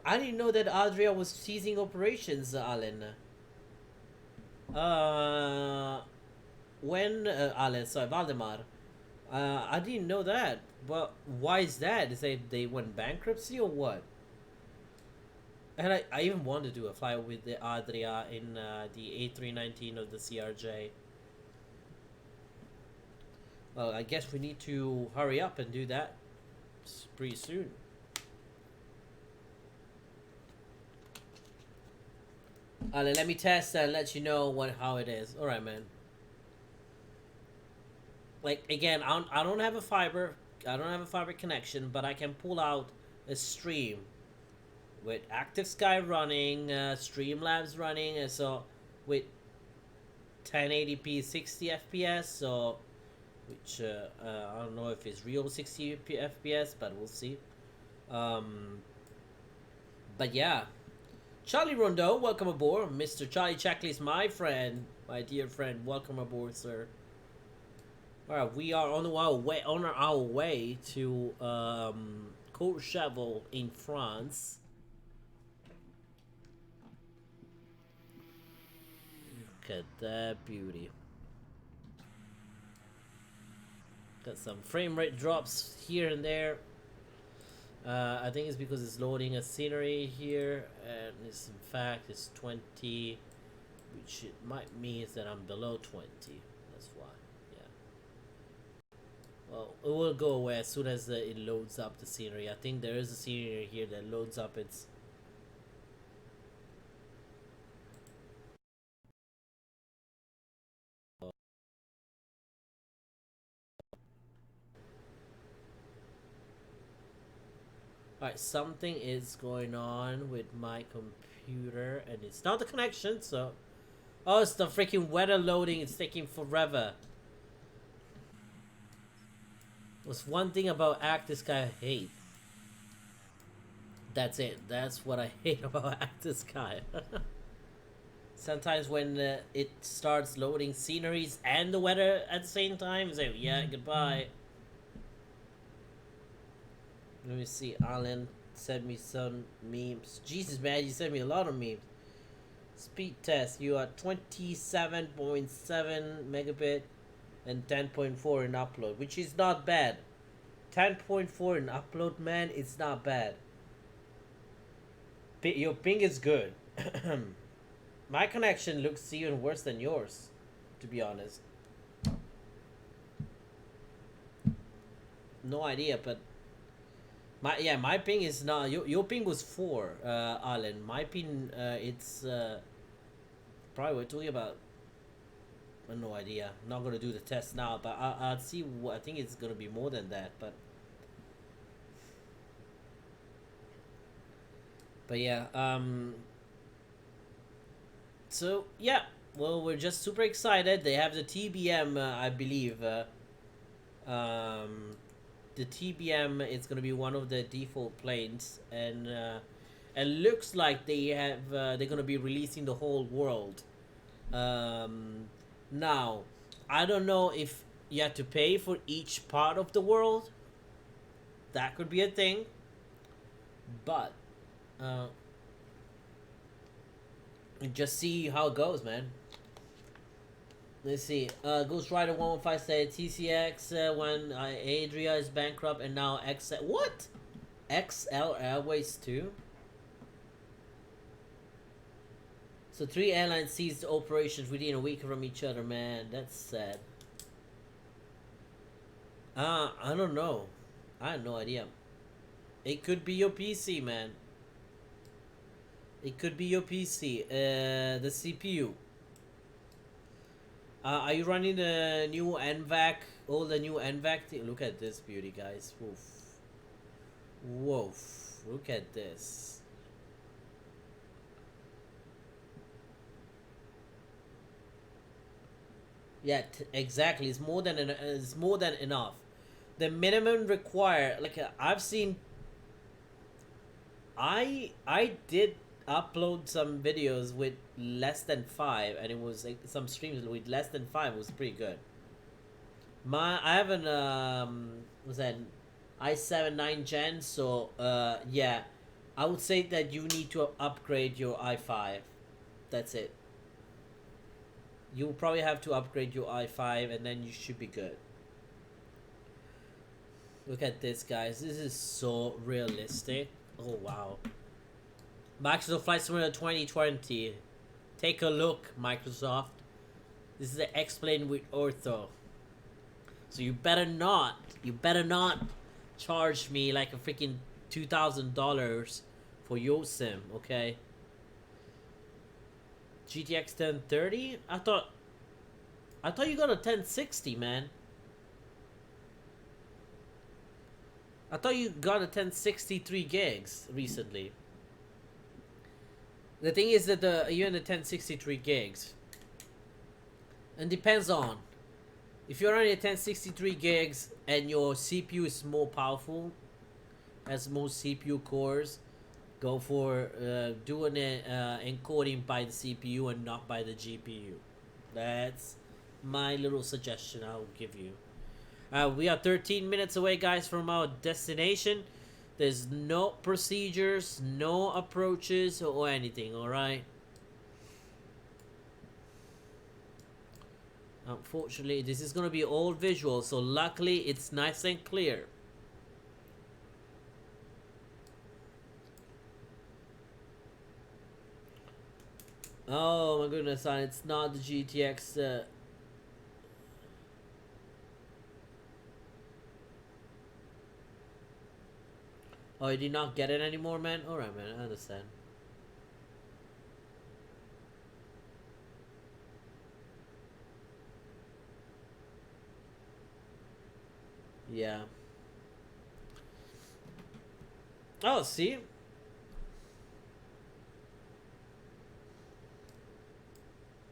I didn't know that Adria was ceasing operations, Alan. When, Alan, sorry, Valdemar. I didn't know that. But why is that? Is they went bankruptcy or what? And I even wanted to do a fly with the Adria in the A319 of the CRJ. Well, I guess we need to hurry up and do that pretty soon. Let me test and let you know how it is. All right, man. Like, again, I don't have a fiber. I don't have a fiber connection, but I can pull out a stream with Active Sky running, Streamlabs running, and so with 1080p 60 FPS, so which I don't know if it's real 60 FPS, but we'll see. But yeah, Charlie Rondeau, welcome aboard. Mr. Charlie Checklist, my friend, my dear friend, welcome aboard, sir. All right, we are on our way to Courchevel in France. Look at that beauty. Got some frame rate drops here and there. I think it's because it's loading a scenery here, and it's in fact it's 20, which it might mean that I'm below 20. That's why. Well, it will go away as soon as it loads up the scenery. I think there is a scenery here that loads up its. Alright, something is going on with my computer, and it's not the connection, so. Oh, it's the freaking weather loading. It's taking forever. There's one thing about Actus Sky I hate. That's it. That's what I hate about Actus Sky. Sometimes when it starts loading sceneries and the weather at the same time, it's like, yeah, goodbye. Let me see. Alan sent me some memes. Jesus, man, you sent me a lot of memes. Speed test. You are 27.7 megabit and 10.4 in upload, which is not bad. 10.4 in upload, man, it's not bad. Your ping is good. My connection looks even worse than yours, to be honest. No idea, but my ping is not. Your ping was 4, Alan. My ping, it's probably we're talking about. I have no idea. I'm not gonna do the test now, but I'll see. I think it's gonna be more than that, but yeah. So yeah, well, we're just super excited. They have the TBM, I believe. The TBM is gonna be one of the default planes, and it looks like they have they're gonna be releasing the whole world. Now, I don't know if you have to pay for each part of the world. That could be a thing, but just see how it goes, man. Let's see. Ghost Rider 115 said TCX when Adria is bankrupt and now XL. What? XL Airways too? So 3 airlines ceased operations within a week from each other, man. That's sad. I don't know. I have no idea. It could be your PC, man. It could be your PC. The CPU. Are you running the new NVAC? Oh, the new NVAC thing? Look at this beauty, guys. Woof. Woof. Look at this. Yeah, exactly. It's more than enough. The minimum required, like I've seen. I did upload some videos with less than 5, and it was like some streams with less than 5. It was pretty good. I have an was that i7 9 gen, so yeah, I would say that you need to upgrade your i5. That's it. You'll probably have to upgrade your i5, and then you should be good. Look at this, guys. This is so realistic. Oh wow. Microsoft Flight Simulator 2020. Take a look, Microsoft. This is the explain with Ortho. So you better not charge me like a freaking $2,000 for your sim, okay? GTX 1030? I thought you got a 1060, man. I thought you got a 1063 gigs recently. The thing is that you're in the 1063 gigs. And depends on. If you're running a 1063 gigs and your CPU is more powerful, as most CPU cores, go for doing encoding by the CPU and not by the GPU. That's my little suggestion I'll give you. We are 13 minutes away, guys, from our destination. There's no procedures, no approaches, or anything, alright? Unfortunately, this is going to be all visual, so luckily it's nice and clear. Oh my goodness, it's not the GTX. Oh, you did not get it anymore, man? Alright, man, I understand. Yeah. Oh, see?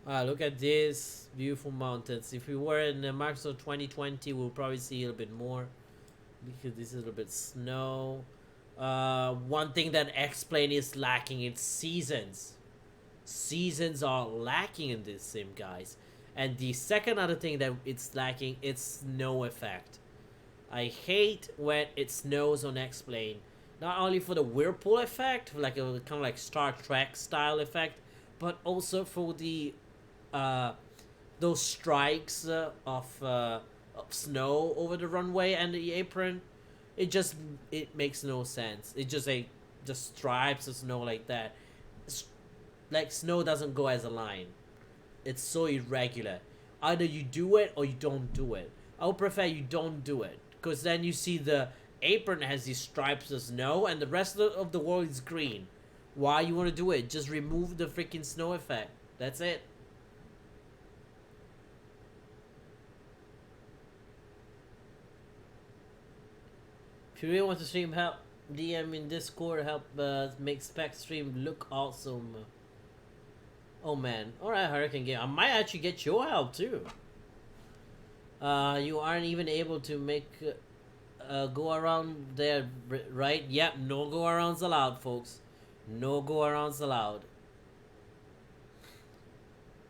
Look at this beautiful mountains. If we were in Microsoft 2020, we'll probably see a little bit more. Because this is a little bit snow. One thing that X-Plane is lacking, it's seasons. Seasons are lacking in this sim, guys. And the second other thing that it's lacking, it's snow effect. I hate when it snows on X-Plane. Not only for the whirlpool effect, like a kind of like Star Trek style effect, but also for the those strikes of snow over the runway and the apron. It makes no sense. It just stripes of snow like that. Like snow doesn't go as a line. It's so irregular. Either you do it or you don't do it. I would prefer you don't do it, because then you see the apron has these stripes of snow and the rest of the world is green. Why you want to do it? Just remove the freaking snow effect. That's it. If you really want to stream, help DM in Discord. Help make Spec stream look awesome. Oh man. Alright, Hurricane Game. I might actually get your help too. You aren't even able to make go around there, right? Yep, no go arounds allowed, folks. No go arounds allowed.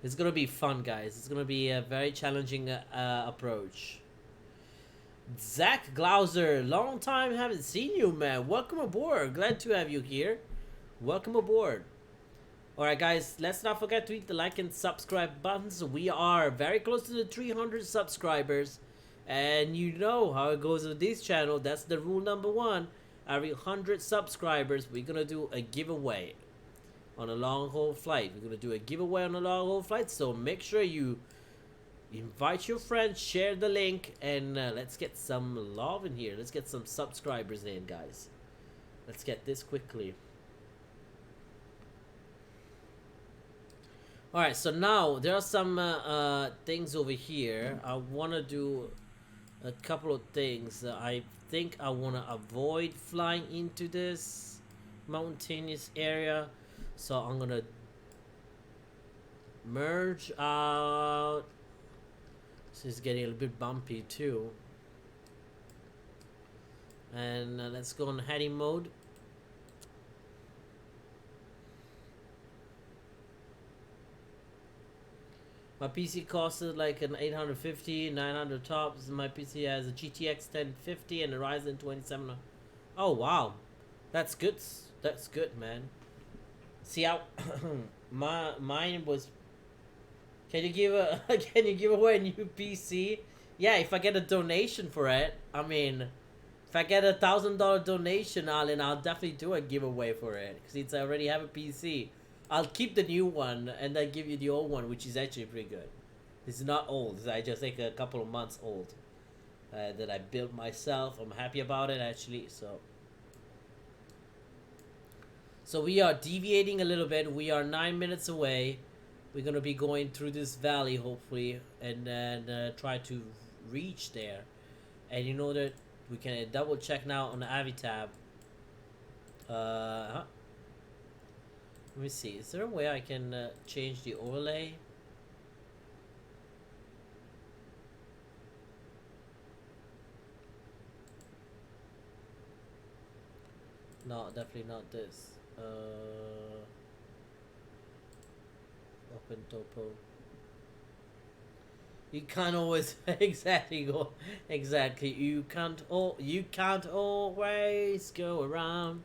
It's gonna be fun, guys. It's gonna be a very challenging approach. Zach Glauser, long time haven't seen you, man. Welcome aboard. Glad to have you here. Welcome aboard. Alright, guys, let's not forget to hit the like and subscribe buttons. We are very close to the 300 subscribers. And you know how it goes with this channel. That's the rule number one. Every 100 subscribers, we're going to do a giveaway on a long haul flight. We're going to do a giveaway on a long haul flight. So make sure you invite your friends, share the link, and let's get some love in here. Let's get some subscribers in, guys. Let's get this quickly. Alright, so now there are some things over here. I want to do a couple of things. I think I want to avoid flying into this mountainous area. So I'm going to merge out. This is getting a little bit bumpy too. And let's go on heading mode. My PC costed like an 850, 900 tops. My PC has a GTX 1050 and a Ryzen 27. Oh wow, that's good. That's good, man. See how mine was. Can you give a can you give away a new PC? Yeah, if I get a donation for it. I mean, if I get $1,000 donation, Alan, I'll definitely do a giveaway for it. Since I already have a PC. I'll keep the new one and then give you the old one, which is actually pretty good. It's not old. It's just like a couple of months old. That I built myself. I'm happy about it, actually. So we are deviating a little bit. We are 9 minutes away. We're going to be going through this valley, hopefully. And then try to reach there. And you know that we can double check now on the Avi tab. Let me see. Is there a way I can change the overlay? No, definitely not this. Open topo. You can't always exactly go. Exactly. You can't always go around.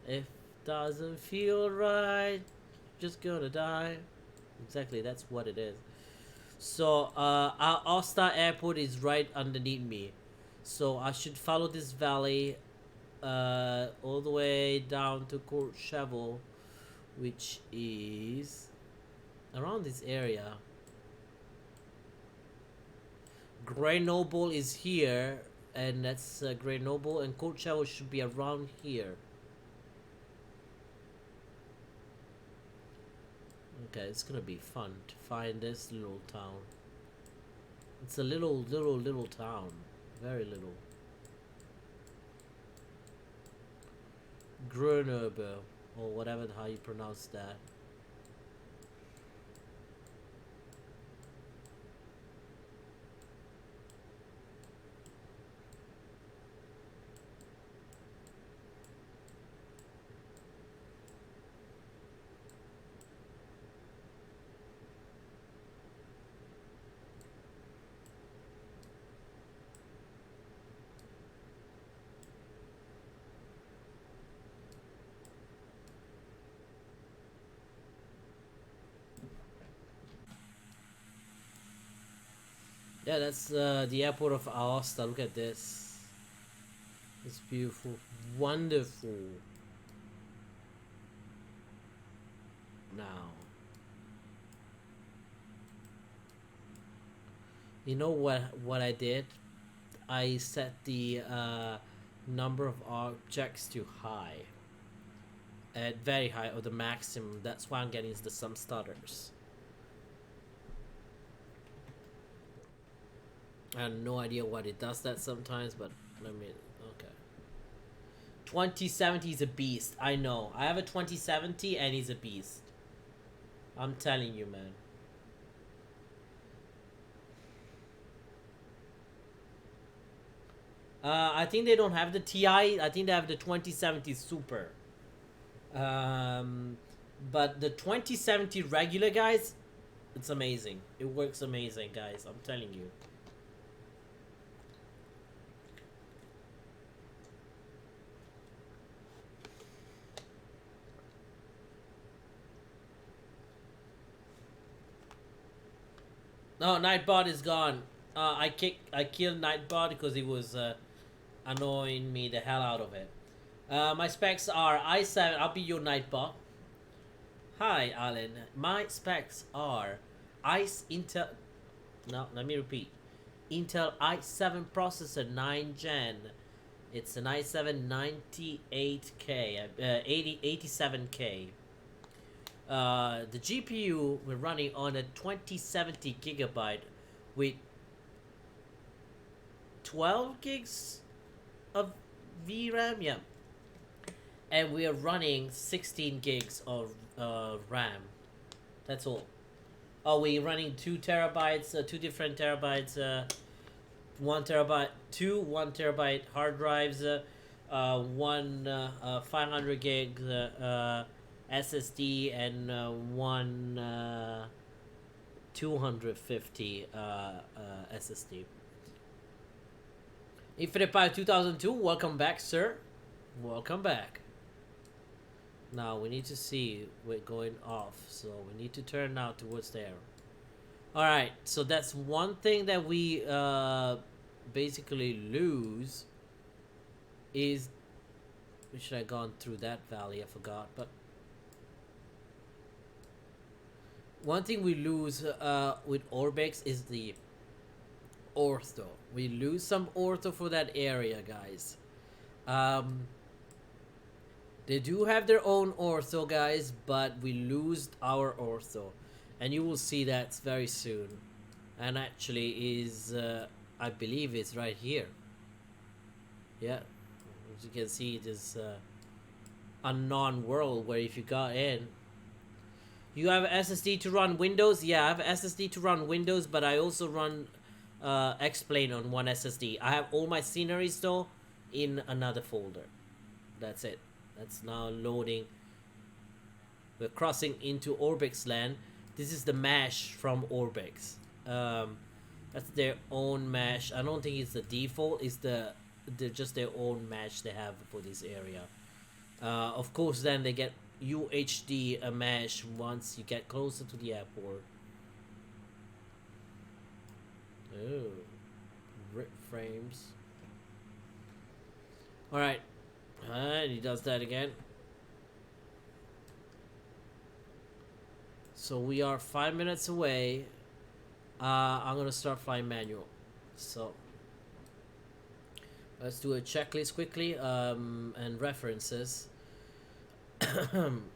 If doesn't feel right, just gonna die. Exactly, that's what it is. So our All-Star Airport is right underneath me, so I should follow this valley all the way down to Courcheveel, which is around this area. Grenoble is here, and that's Grenoble, and Courchevel should be around here. Okay, it's gonna be fun to find this little town. It's a little town, very little. Grenoble, or whatever how you pronounce that. Yeah, that's the airport of Aosta. Look at this. It's beautiful. Wonderful. Now. You know what I did? I set the number of objects to high. At very high, or the maximum. That's why I'm getting the some stutters. I have no idea what it does that sometimes, but let me. Okay. 2070 is a beast. I know. I have a 2070 and he's a beast. I'm telling you, man. I think they don't have the TI. I think they have the 2070 Super. But the 2070 regular, guys, it's amazing. It works amazing, guys. I'm telling you. No, Nightbot is gone. I killed Nightbot because he was annoying me the hell out of it. My specs are i7. I'll be your Nightbot. Hi, Alan. My specs are Intel. No, let me repeat. Intel i7 processor 9 gen. It's an i7 98K, 87K. The GPU we're running on a 2070 gigabyte with 12 gigs of VRAM, yeah, and we are running 16 gigs of RAM. That's all. Oh, we're running 2 terabytes, 2 different terabytes, 1 terabyte, 1 terabyte hard drives, one 500 gig SSD, and one 250 SSD. Infinite Pilot 2002, welcome back, sir. Welcome back. Now we need to see we're going off, so we need to turn now towards there. Alright, so that's one thing that we basically lose is, we should have gone through that valley, I forgot, but one thing we lose with ORBX is the ortho. We lose some ortho for that area, guys. They do have their own ortho, guys, but we lose our ortho, and you will see that very soon. And actually is I believe it's right here. Yeah, as you can see, it is unknown world where if you got in, you have SSD to run Windows. Yeah, I have SSD to run Windows, but I also run X-Plane on one SSD. I have all my sceneries though in another folder. That's it. That's now loading. We're crossing into ORBX land. This is the mesh from ORBX. That's their own mesh. I don't think it's the default. It's just their own mesh they have for this area. Of course, then they get UHD mesh once you get closer to the airport. Oh, rip frames. Alright, and he does that again. So we are 5 minutes away. I'm gonna start flying manual. So Let's do a checklist quickly, and references.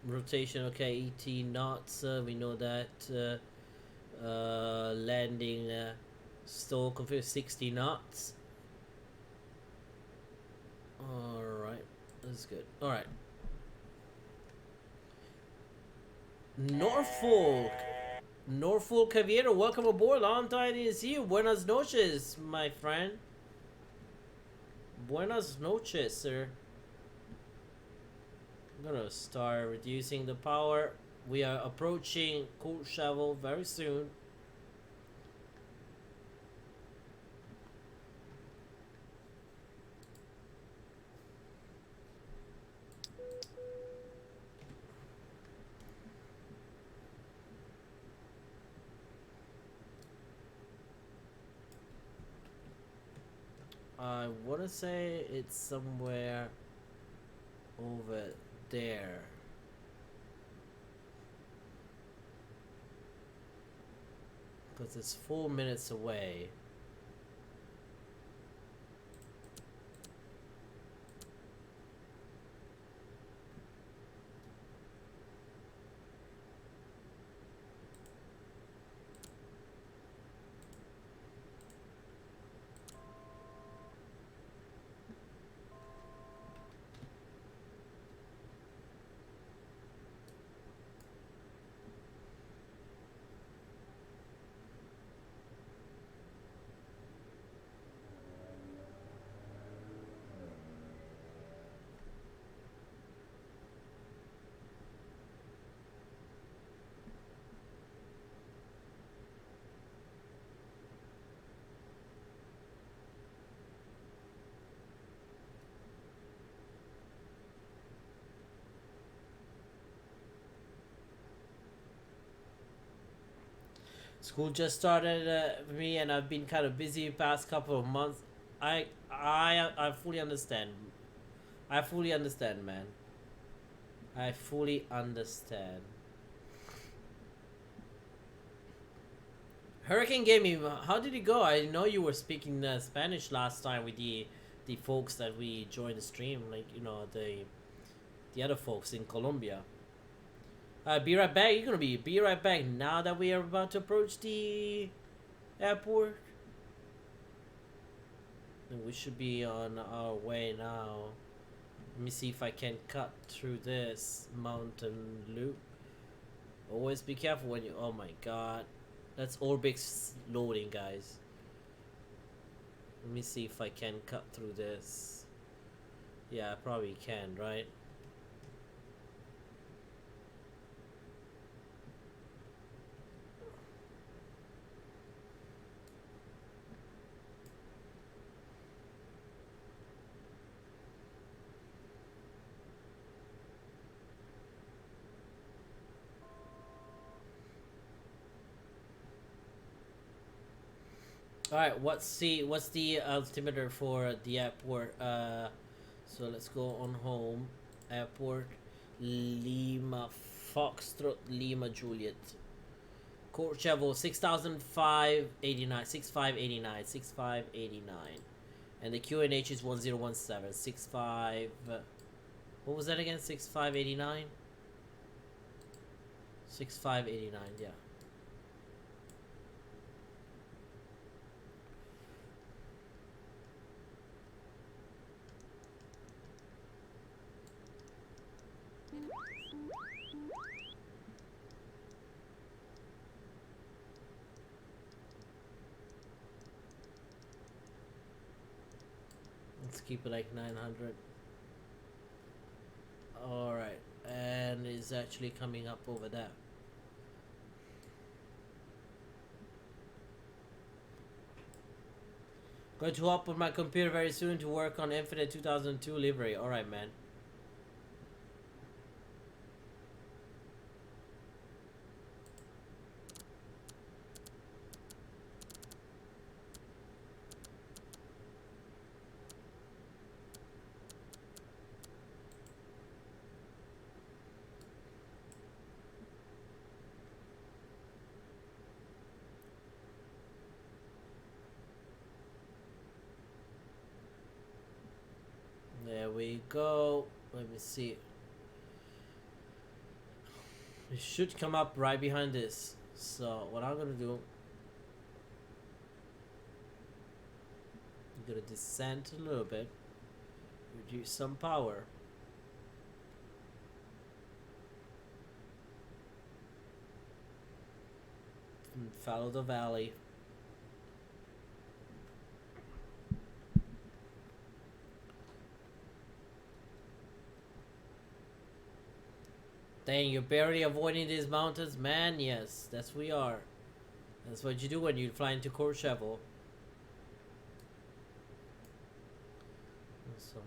Rotation, okay, 18 knots, we know that. Landing, stall configure 60 knots. Alright, that's good. Alright. Norfolk Aviator, welcome aboard. Long time to see you. Buenas noches, my friend. Buenas noches, sir. I'm gonna start reducing the power. We are approaching Courchevel very soon. I wanna say it's somewhere over there. Because it's 4 minutes away. School just started for me, and I've been kind of busy past couple of months. I fully understand. I fully understand, man. I fully understand. Hurricane Gaming, how did it go? I know you were speaking Spanish last time with the folks that we joined the stream, like you know the other folks in Colombia. Be right back. You're gonna be right back now that we are about to approach the airport. And we should be on our way now. Let me see if I can cut through this mountain loop. Always be careful when you. Oh my god, that's ORBX loading, guys. Let me see if I can cut through this. Yeah, I probably can, right? All right, what's the altimeter for the airport? So let's go on home. Airport, Lima Foxtrot Lima Juliet. Courchevel 6,589, 6,589, 6,589, and the QNH is 1017 65. What was that again? 6,589. 6,589. Yeah. Let's keep it like 900. Alright, and it's actually coming up over there. Going to hop on my computer very soon to work on Infinite 2002 livery. Alright, man. go. Let me see. It should come up right behind this. So what I'm gonna do, I'm gonna descend a little bit, reduce some power. And follow the valley. Dang, you're barely avoiding these mountains, man. Yes, that's we are. That's what you do when you fly into Courchevel. Some.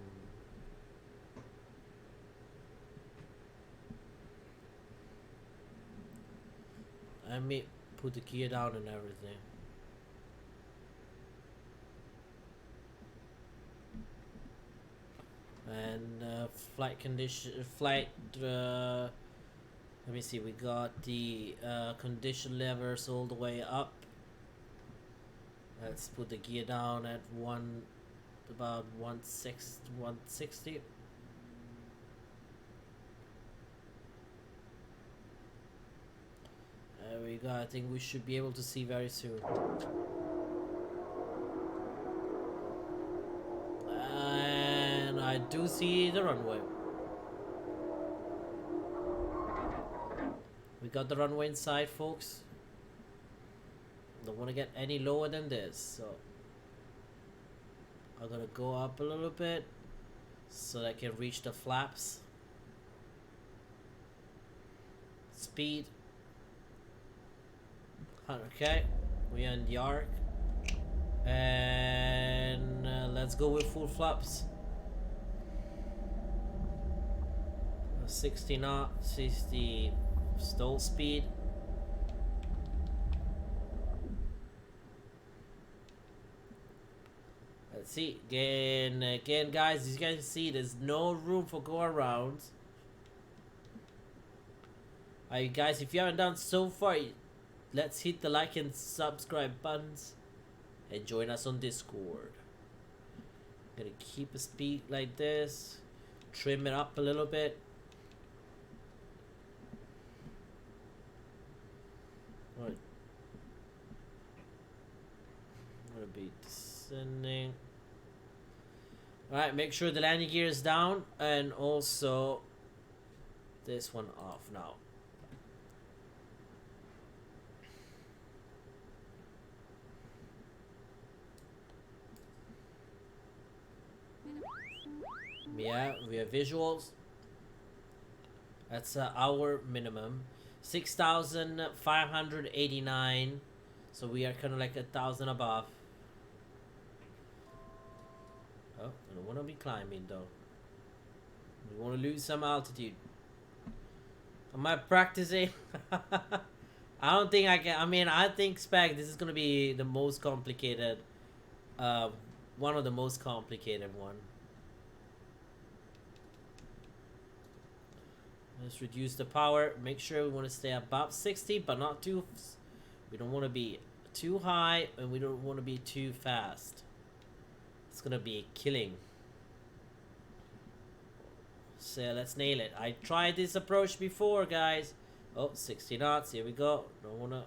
I may put the gear down and everything. And flight condition, let me see, we got the condition levers all the way up. Let's put the gear down at about 160. There we go. I think we should be able to see very soon. And I do see the runway. We got the runway inside, folks. Don't want to get any lower than this, so I'm gonna go up a little bit so that I can reach the flaps. Speed 100k. We're in the arc, and let's go with full flaps. 60 knot, 60 stall speed. Let's see again, guys. As you guys see, there's no room for go around. Alright, guys, if you haven't done so far, let's hit the like and subscribe buttons and join us on Discord. Gonna keep a speed like this, trim it up a little bit. Right. I'm gonna be descending. Alright, make sure the landing gear is down and also this one off now. Yeah, we have visuals. That's our minimum. 6,589. So we are kind of like 1,000 above. Oh, I don't want to be climbing though. We want to lose some altitude. Am I practicing? I don't think I can. I mean, I think Spec, this is going to be the most complicated. One of the most complicated one. Let's reduce the power. Make sure we want to stay above 60, but not too. We don't want to be too high, and we don't want to be too fast. It's gonna be killing. So let's nail it. I tried this approach before, guys. Oh, 60 knots. Here we go. Don't wanna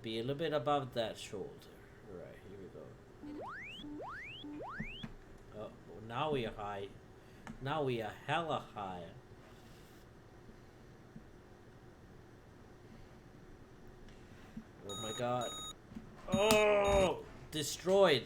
be a little bit above that shoulder. All right, here we go. Oh, now we are high. Now we are hella high. Oh my god. Oh, destroyed.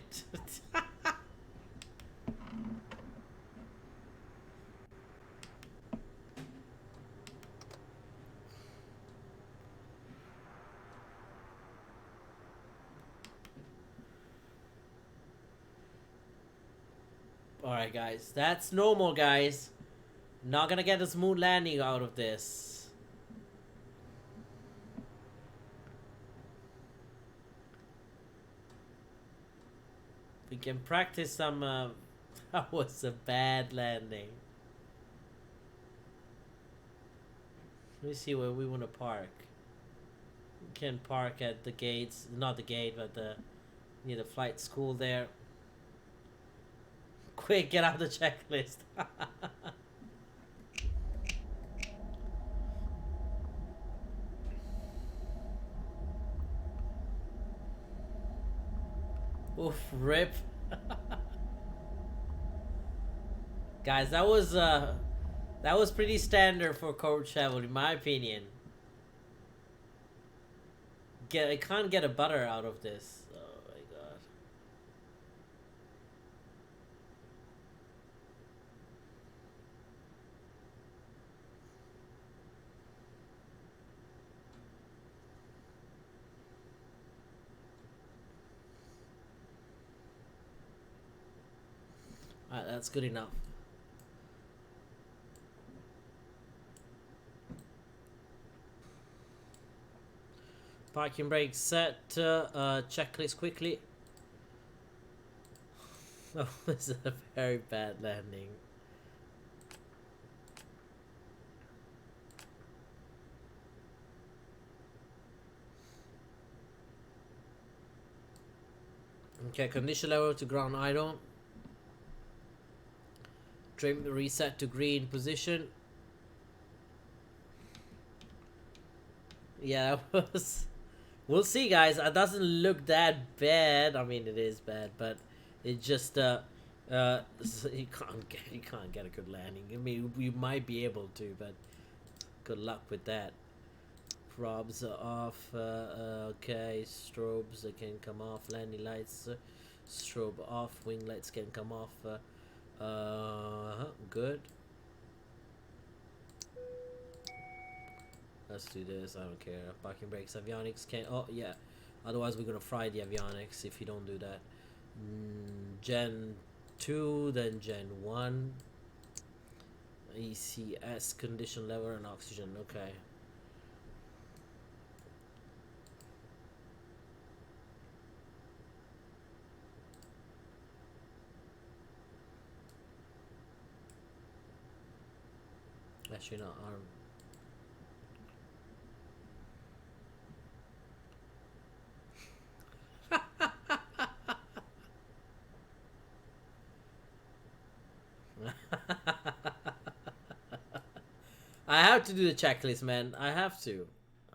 Alright, guys. That's normal, guys. Not gonna get a smooth landing out of this. We can practice some. That was a bad landing. Let me see where we want to park. We can park at the gates, not the gate, but the near the flight school there. Quick, get out the checklist. Oof, rip. Guys, that was pretty standard for Courchevel in my opinion. I can't get a butter out of this. Oh my god. Alright, that's good enough. Parking brake set. Checklist quickly. Oh, this is a very bad landing. Okay, condition level to ground idle. Trim reset to green position. Yeah, that was. We'll see, guys. It doesn't look that bad. I mean, it is bad, but it just you can't get a good landing. I mean, we might be able to, but good luck with that. Probs are off. Okay, strobes can come off. Landing lights, strobe off. Wing lights can come off. Good. Let's do this. I don't care. Parking brakes, avionics can. Oh yeah. Otherwise, we're gonna fry the avionics if you don't do that. Gen 2, then Gen 1. ECS condition level and oxygen. Okay. Actually, not arm. I have to do the checklist, man. I have to.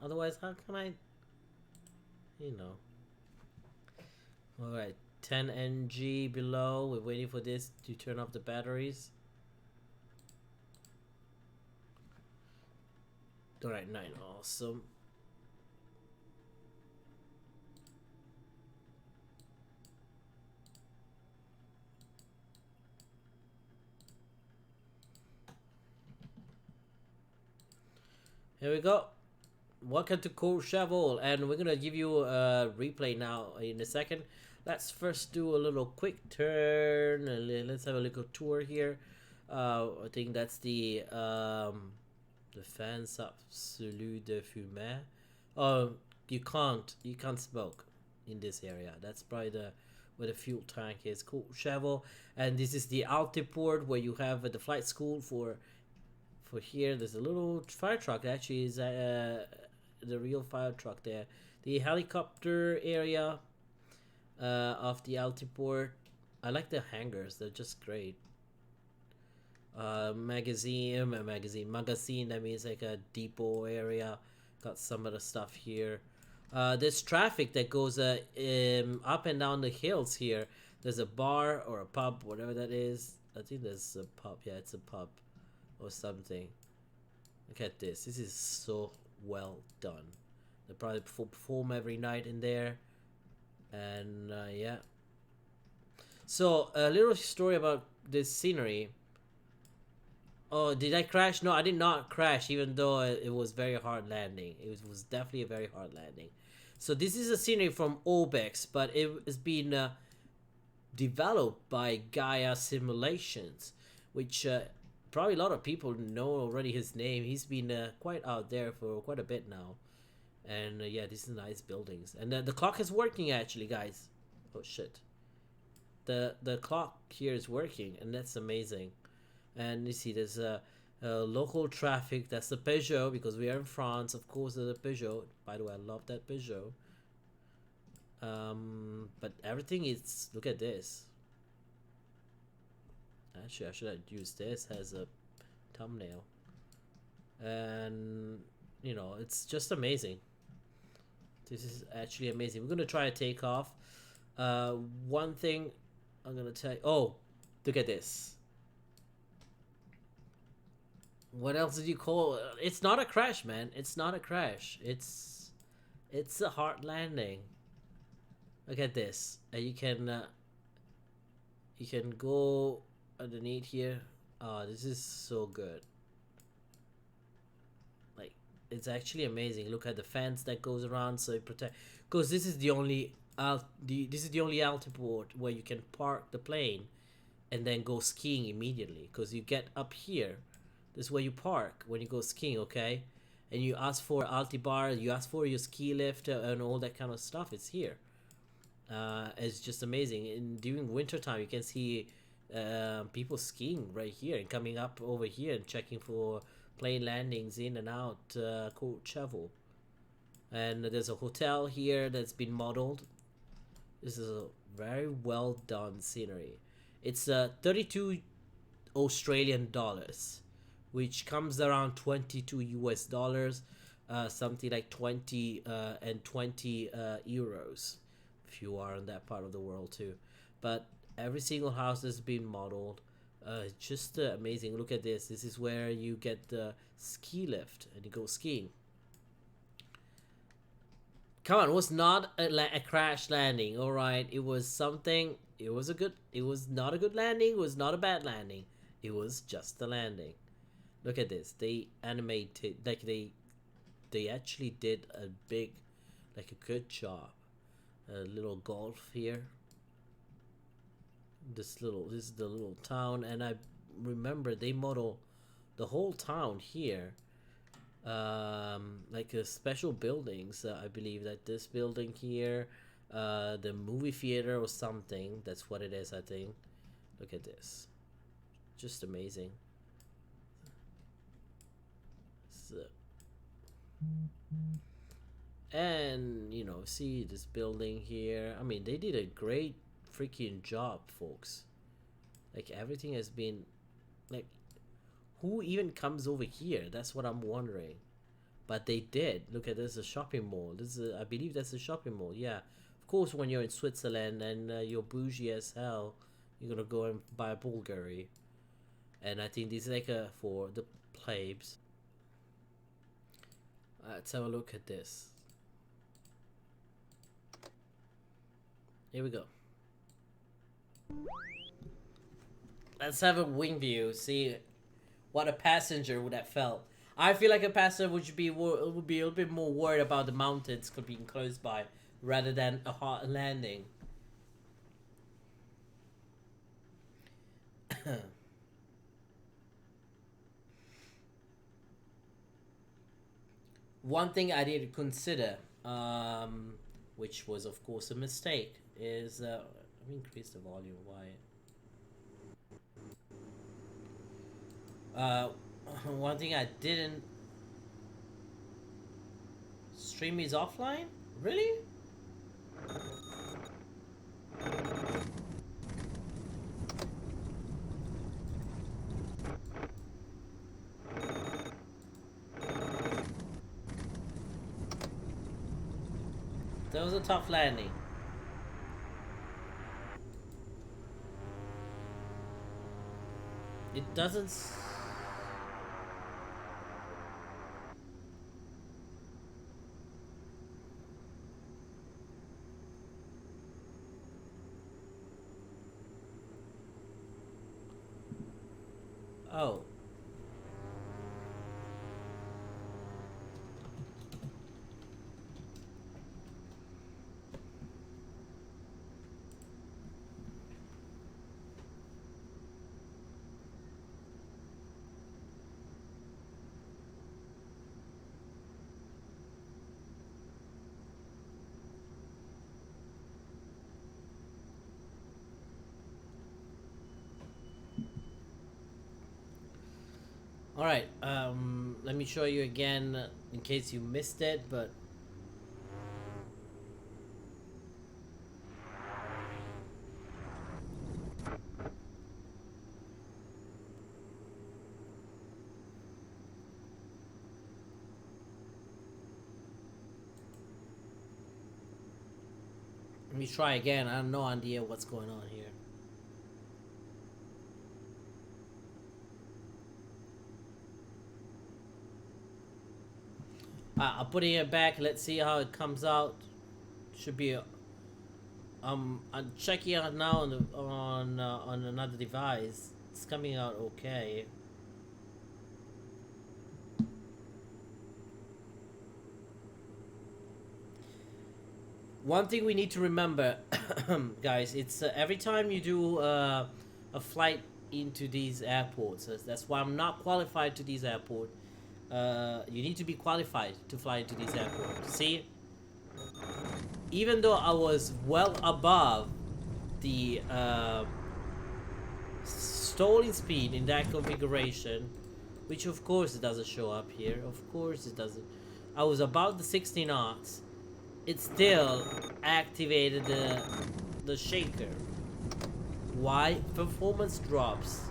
Otherwise, how can I? You know. Alright. 10 NG below. We're waiting for this to turn off the batteries. Alright, 9. Awesome. Here we go. Welcome to Courchevel, and we're gonna give you a replay now in a second. Let's first do a little quick turn. Let's have a little tour here. I think that's the Defense Absolue de Fumée. Oh, you can't smoke in this area. That's probably where the fuel tank is. Courchevel, and this is the altiport where you have the flight school for here. There's a little fire truck that actually is the real fire truck there. The helicopter area of the altiport. I like the hangars, they're just great. Magazine, that means like a depot area. Got some of the stuff here. There's traffic that goes up and down the hills here. There's a bar or a pub, whatever that is. I think there's a pub. Yeah, it's a pub or something. Look at this. This is so well done. They probably perform every night in there. And yeah. So a little story about this scenery. Oh, did I crash? No, I did not crash, even though it was very hard landing. It was definitely a very hard landing. So this is a scenery from ORBX, but it has been developed by Gaia Simulations, which probably a lot of people know already his name. He's been quite out there for quite a bit now. And yeah, these are nice buildings. And the clock is working actually, guys. Oh shit. The clock here is working, and that's amazing. And you see there's a local traffic. That's the Peugeot, because we are in France. Of course, there's a Peugeot. By the way, I love that Peugeot. But everything is, look at this. Actually, I should have used this as a thumbnail. And you know, it's just amazing. This is actually amazing. We're gonna try to take off. One thing I'm gonna tell you. Oh, look at this. What else did you call it? It's not a crash, man. It's not a crash. It's a hard landing. Look at this. You can go underneath here. Oh, this is so good. Like, it's actually amazing. Look at the fence that goes around, so it protect. Because this is the only altitude where you can park the plane, and then go skiing immediately. Because you get up here, this is where you park when you go skiing, okay? And you ask for altibar, you ask for your ski lift and all that kind of stuff. It's here. It's just amazing. And during winter time, you can see people skiing right here and coming up over here and checking for plane landings in and out Courcheveel. And there's a hotel here that's been modeled. This is a very well done scenery. It's 32 Australian dollars, which comes around 22 US dollars, something like 20 and 20 euros if you are in that part of the world too. But every single house has been modeled. Just amazing. Look at this. This is where you get the ski lift and you go skiing. Come on, it was not a crash landing. All right, it was something. It was not a good landing. It was not a bad landing. It was just a landing. Look at this. They animated, like they actually did a good job. A little golf here. This is the little town, and I remember they model the whole town here. Like special buildings. I believe that this building here, the movie theater or something. That's what it is, I think. Look at this. Just amazing. So, and you know, see this building here. I mean, they did a great freaking job, folks. Like, everything has been, like, who even comes over here? That's what I'm wondering. But they did. Look at this, a shopping mall. This is I believe that's a shopping mall. Yeah, of course, when you're in Switzerland and you're bougie as hell, you're gonna go and buy a Bulgari. And I think this is like for the plebes. Let's have a look at this. Here we go. Let's have a wing view. See what a passenger would have felt. I feel like a passenger would be a little bit more worried about the mountains being close by rather than a hard landing. One thing I did consider, which was of course a mistake, is let me increase the volume. Why? One thing I didn't. Stream is offline? Really? That was a tough landing. It doesn't. Oh. Alright, let me show you again in case you missed it, but Let me try again. I have no idea what's going on here. I'm putting it back. Let's see how it comes out. Should be. I'm checking out now on the, on another device. It's coming out okay. One thing we need to remember, guys, it's every time you do a flight into these airports. That's why I'm not qualified to these airports. You need to be qualified to fly into these airports. See, even though I was well above the stalling speed in that configuration, which of course it doesn't show up here. Of course it doesn't. I was about the 60 knots. It still activated the shaker. Why? Performance drops.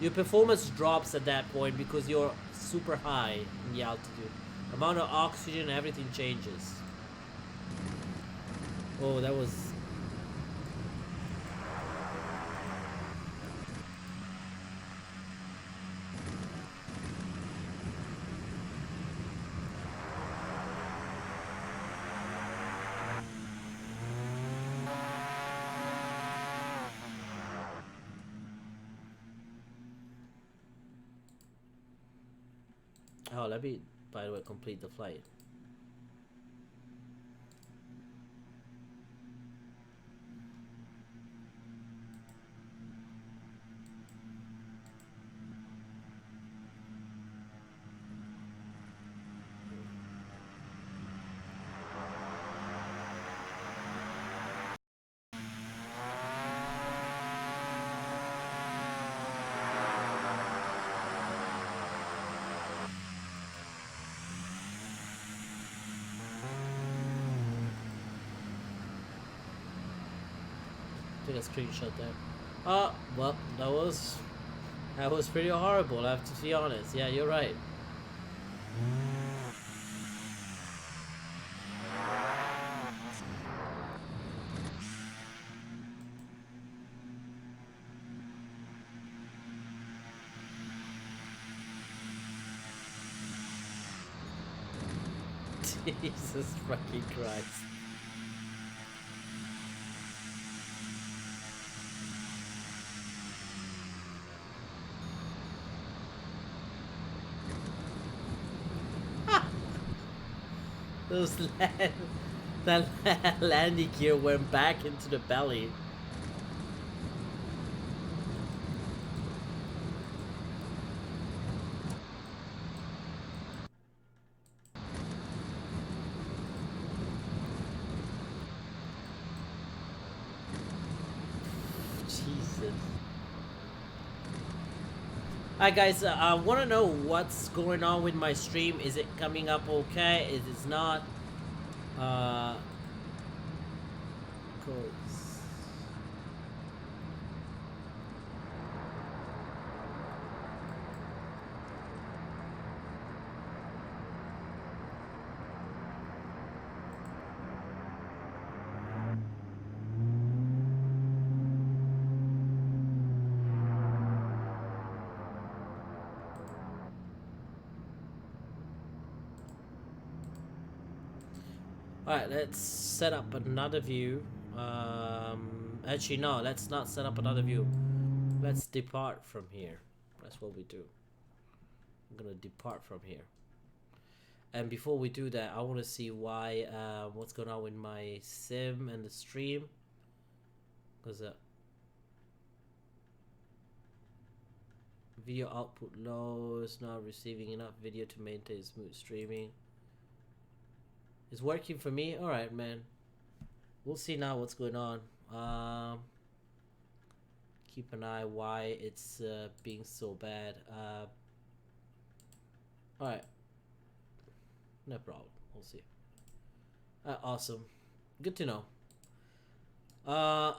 Your performance drops at that point because you're super high in the altitude. Amount of oxygen, everything changes. Oh, that was... Oh, let me, by the way, complete the flight. Take a screenshot there. Well, that was pretty horrible, I have to be honest. Yeah, you're right. Jesus fucking Christ. Those that landing gear went back into the belly. Jesus. Alright guys, I want to know what's going on with my stream. Is it coming up okay? Is it not? Cause... Alright, let's set up another view. Actually, no, let's not set up another view. Let's depart from here. That's what we do. I'm gonna depart from here. And before we do that, I want to see why, what's going on with my sim and the stream. Because video output low, is not receiving enough video to maintain smooth streaming. It's working for me. All right, man. We'll see now what's going on. Keep an eye why it's being so bad. All right. No problem. We'll see. Awesome. Good to know. All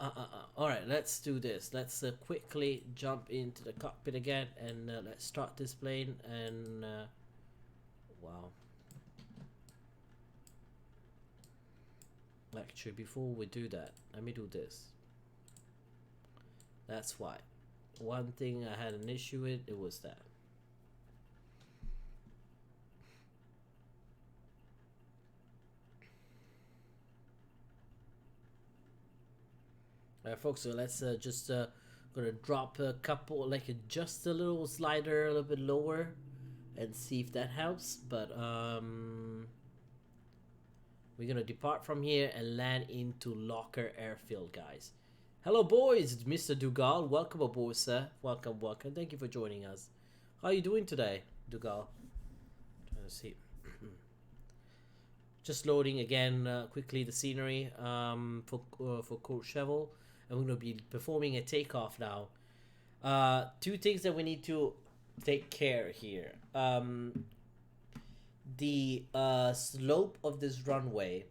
right. Let's do this. Let's quickly jump into the cockpit again and let's start this plane. And wow. Actually, before we do that, let me do this. That's why. One thing I had an issue with, it was that. Alright folks, so let's just gonna drop a couple, like just a little slider a little bit lower and see if that helps. But we're gonna depart from here and land into Locker Airfield, guys. Hello boys, it's Mr. Dougal. Welcome aboard, sir. Welcome, welcome. Thank you for joining us. How are you doing today, Dougal? Trying to see. Just loading again quickly the scenery for Courchevel, and we're going to be performing a takeoff now. Two things that we need to take care here. The slope of this runway,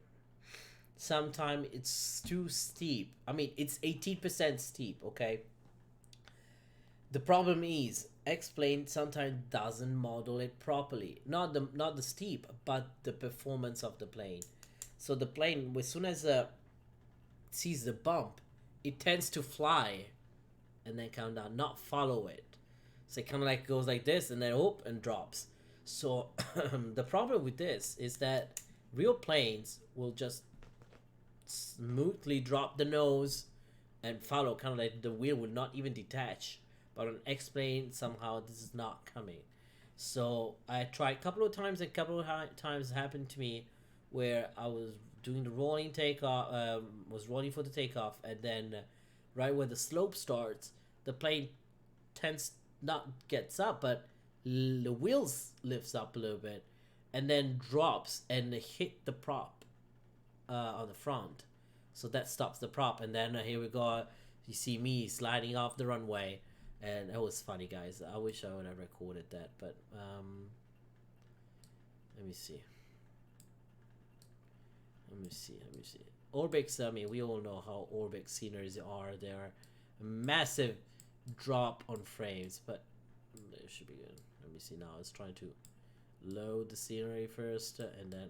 sometimes it's too steep. I mean, it's 18% steep, okay? The problem is X-Plane sometimes doesn't model it properly. Not the steep, but the performance of the plane. So the plane, as soon as it sees the bump, it tends to fly and then come down, not follow it. So it kind of like goes like this and then up and drops. So the problem with this is that real planes will just smoothly drop the nose and follow, kind of like the wheel will not even detach. But on X-Plane, somehow this is not coming. So I tried a couple of times, and a couple of times happened to me where I was doing the rolling takeoff, was rolling for the takeoff, and then right where the slope starts, the plane tends not gets up, but the wheels lifts up a little bit, and then drops and hit the prop on the front. So that stops the prop, and then here we go. You see me sliding off the runway. And that was funny, guys. I wish I would have recorded that, but let me see. ORBX, I mean, we all know how ORBX sceneries are. They're a massive drop on frames, but it should be good. Let me see now. It's trying to load the scenery first, and then.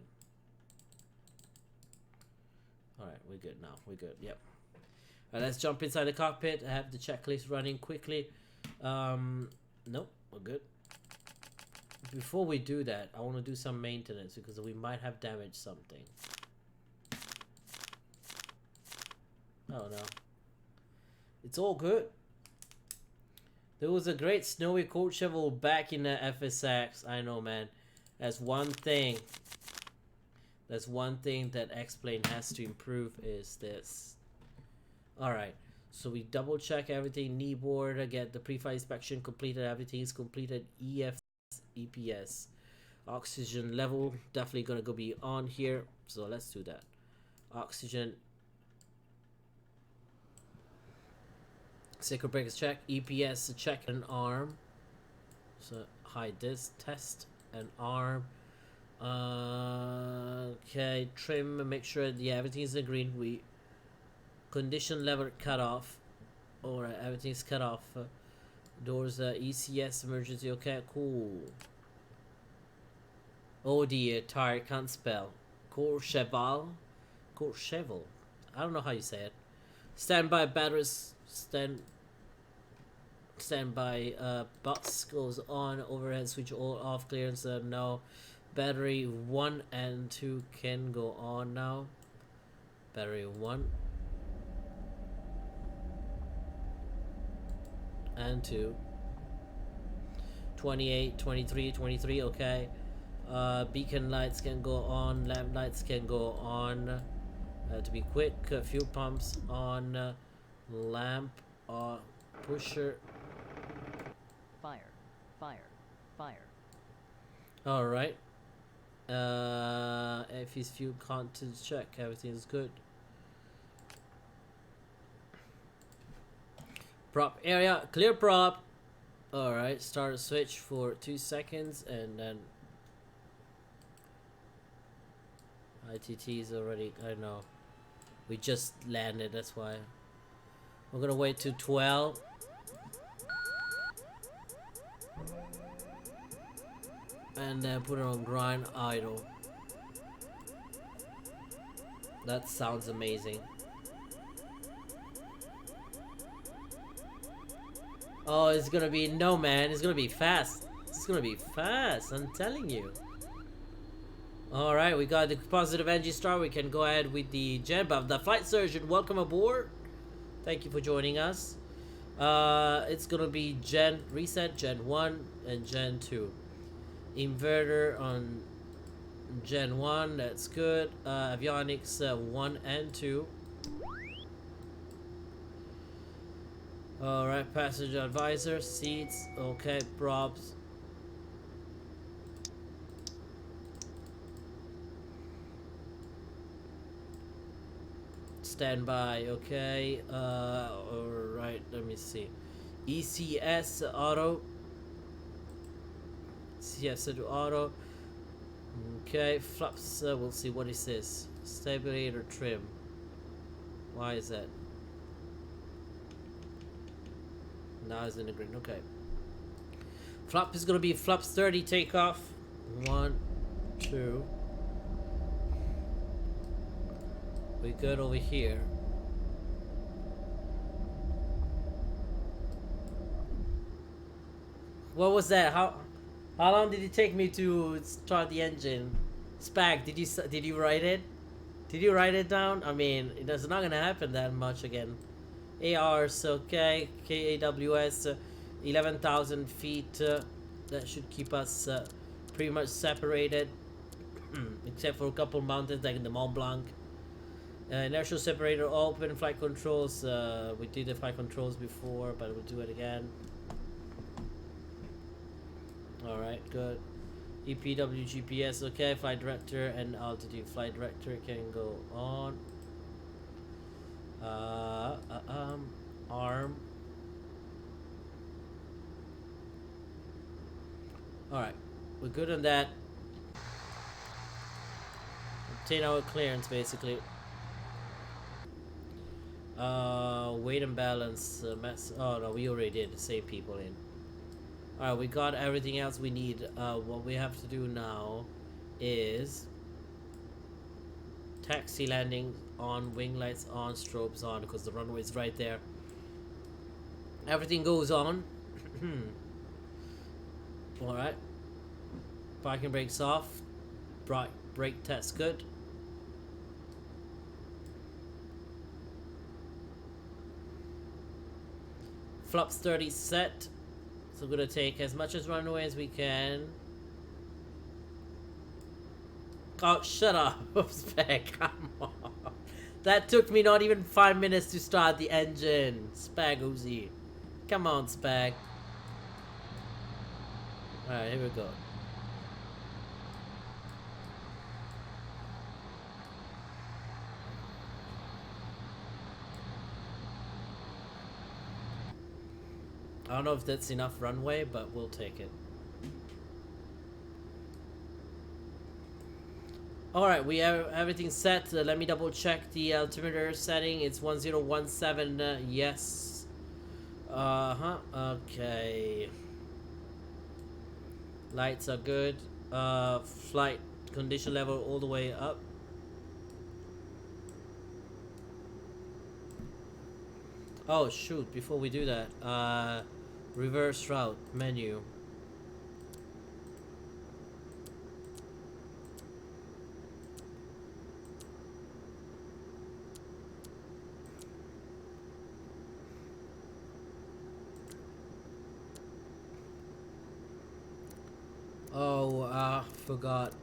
Alright, we're good now. We're good. Yep. Alright, let's jump inside the cockpit. I have the checklist running quickly. Nope, we're good. Before we do that, I want to do some maintenance because we might have damaged something. Oh no. It's all good. There was a great snowy Courchevel back in the FSX. I know, man. That's one thing. That's one thing that X-Plane has to improve is this. Alright. So we double check everything, knee board, get the pre-flight inspection completed, everything is completed, EPS. Oxygen level, definitely gonna go be on here, so let's do that. Oxygen. Circuit breakers check, EPS check, and arm. So hide this, test, and arm. Okay, trim, make sure everything is in green. We condition lever cut off. Alright, everything's cut off. Doors, ECS emergency. Okay, cool. Oh dear, tired, can't spell. Courchevel. I don't know how you say it. Standby batteries. Standby bus goes on. Overhead switch all off. Clearance no. Battery 1 and 2 can go on now. Battery 1 and 2. 28, 23, 23, okay. Beacon lights can go on, lamp lights can go on. To be quick, fuel pumps on, lamp, pusher. Fire. Alright. If his fuel content check, everything is good. Prop area, clear prop. Alright, start a switch for 2 seconds and then ITT is already, I don't know. We just landed, that's why. We're gonna wait to 12. And then put it on grind idle. That sounds amazing. Oh, it's gonna be, no man, it's gonna be fast. It's gonna be fast, I'm telling you. Alright, we got the positive energy star. We can go ahead with the gen buff. The flight surgeon, welcome aboard. Thank you for joining us. It's gonna be gen reset, gen 1 and gen 2. Inverter on gen 1, that's good. Avionics 1 and 2. Alright, passenger advisor, seats, okay, props. Standby, okay. Alright, let me see. ECS auto. CS to auto. Okay, flaps, we'll see what is this. Stabilizer trim. Why is that? Now it's in the green, okay. Flap is gonna be flaps 30 takeoff. 1, 2. We good over here. What was that? How long did it take me to start the engine? Spag, did you write it? Did you write it down? I mean, it's not gonna happen that much again. ARs, okay. KAWS, 11,000 feet. That should keep us pretty much separated, except for a couple mountains like in the Mont Blanc. Inertial separator open, flight controls. We did the flight controls before, but we'll do it again. Alright, good. EPW GPS, okay. Flight director and altitude. Flight director can go on. Arm. Alright, we're good on that. Obtain our clearance basically. Weight and balance, oh no, we already did, save people in. Alright, we got everything else we need. What we have to do now is taxi landing on, wing lights on, strobes on, because the runway is right there. Everything goes on. Alright. Parking brakes off. Brake test good. Flaps 30 set. So we're gonna take as much as runway as we can. Oh, shut up, Spec. Come on. That took me not even 5 minutes to start the engine. Spag Uzi. Come on, Spag. Alright, here we go. I don't know if that's enough runway, but we'll take it. Alright, we have everything set. Let me double check the altimeter setting. It's 1017, yes. Okay. Lights are good. Flight condition level all the way up. Oh shoot, before we do that, reverse route menu. Oh, forgot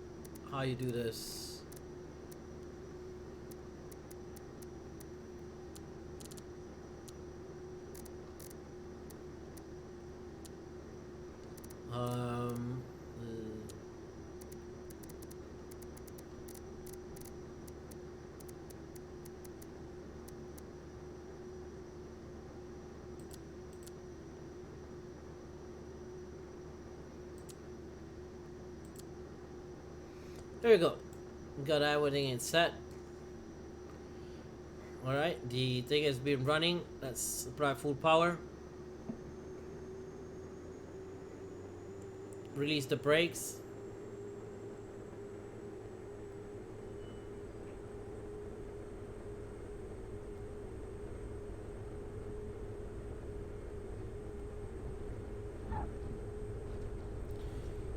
how you do this. There we go. Got everything set. Alright, the thing has been running. Let's apply full power. Release the brakes.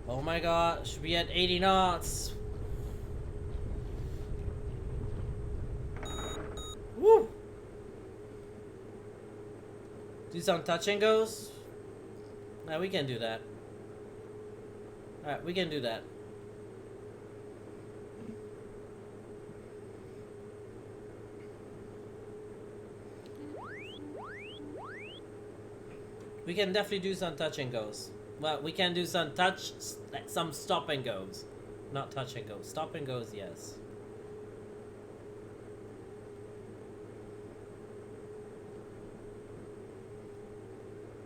Oh my god, should be at 80 knots. Woo! Do some touch and goes? Nah, we can do that. Alright, we can do that. We can definitely do some touch and goes. Well, we can do some some stop and goes. Not touch and goes. Stop and goes, yes.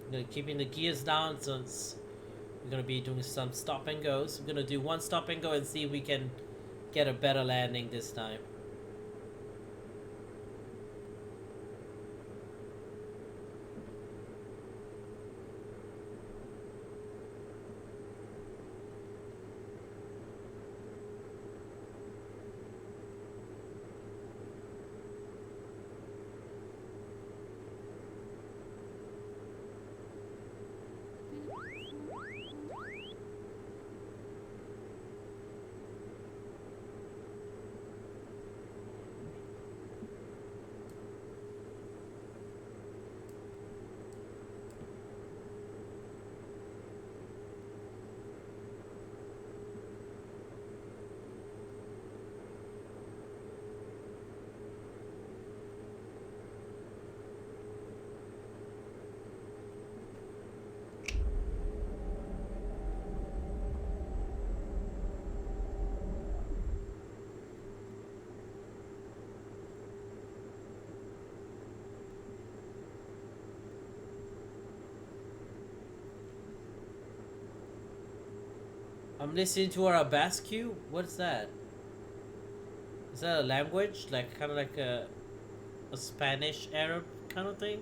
I'm gonna keeping the gears down since we're gonna be doing some stop and goes. We're gonna do one stop and go and see if we can get a better landing this time. I'm listening to our Basque. What's that? Is that a language? Like kind of like a Spanish Arab kind of thing?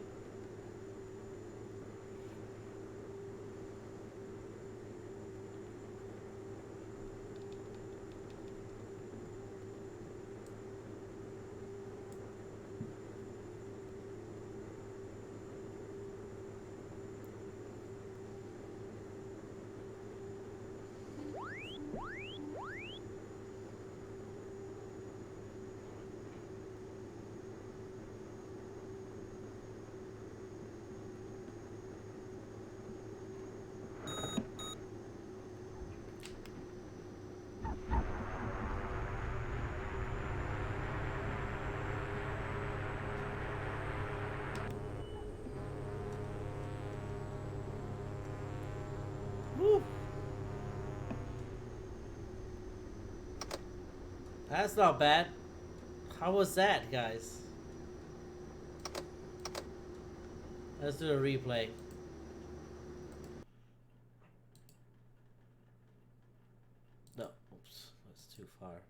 Woo. That's not bad. How was that, guys? Let's do a replay. No, oops, that's too far.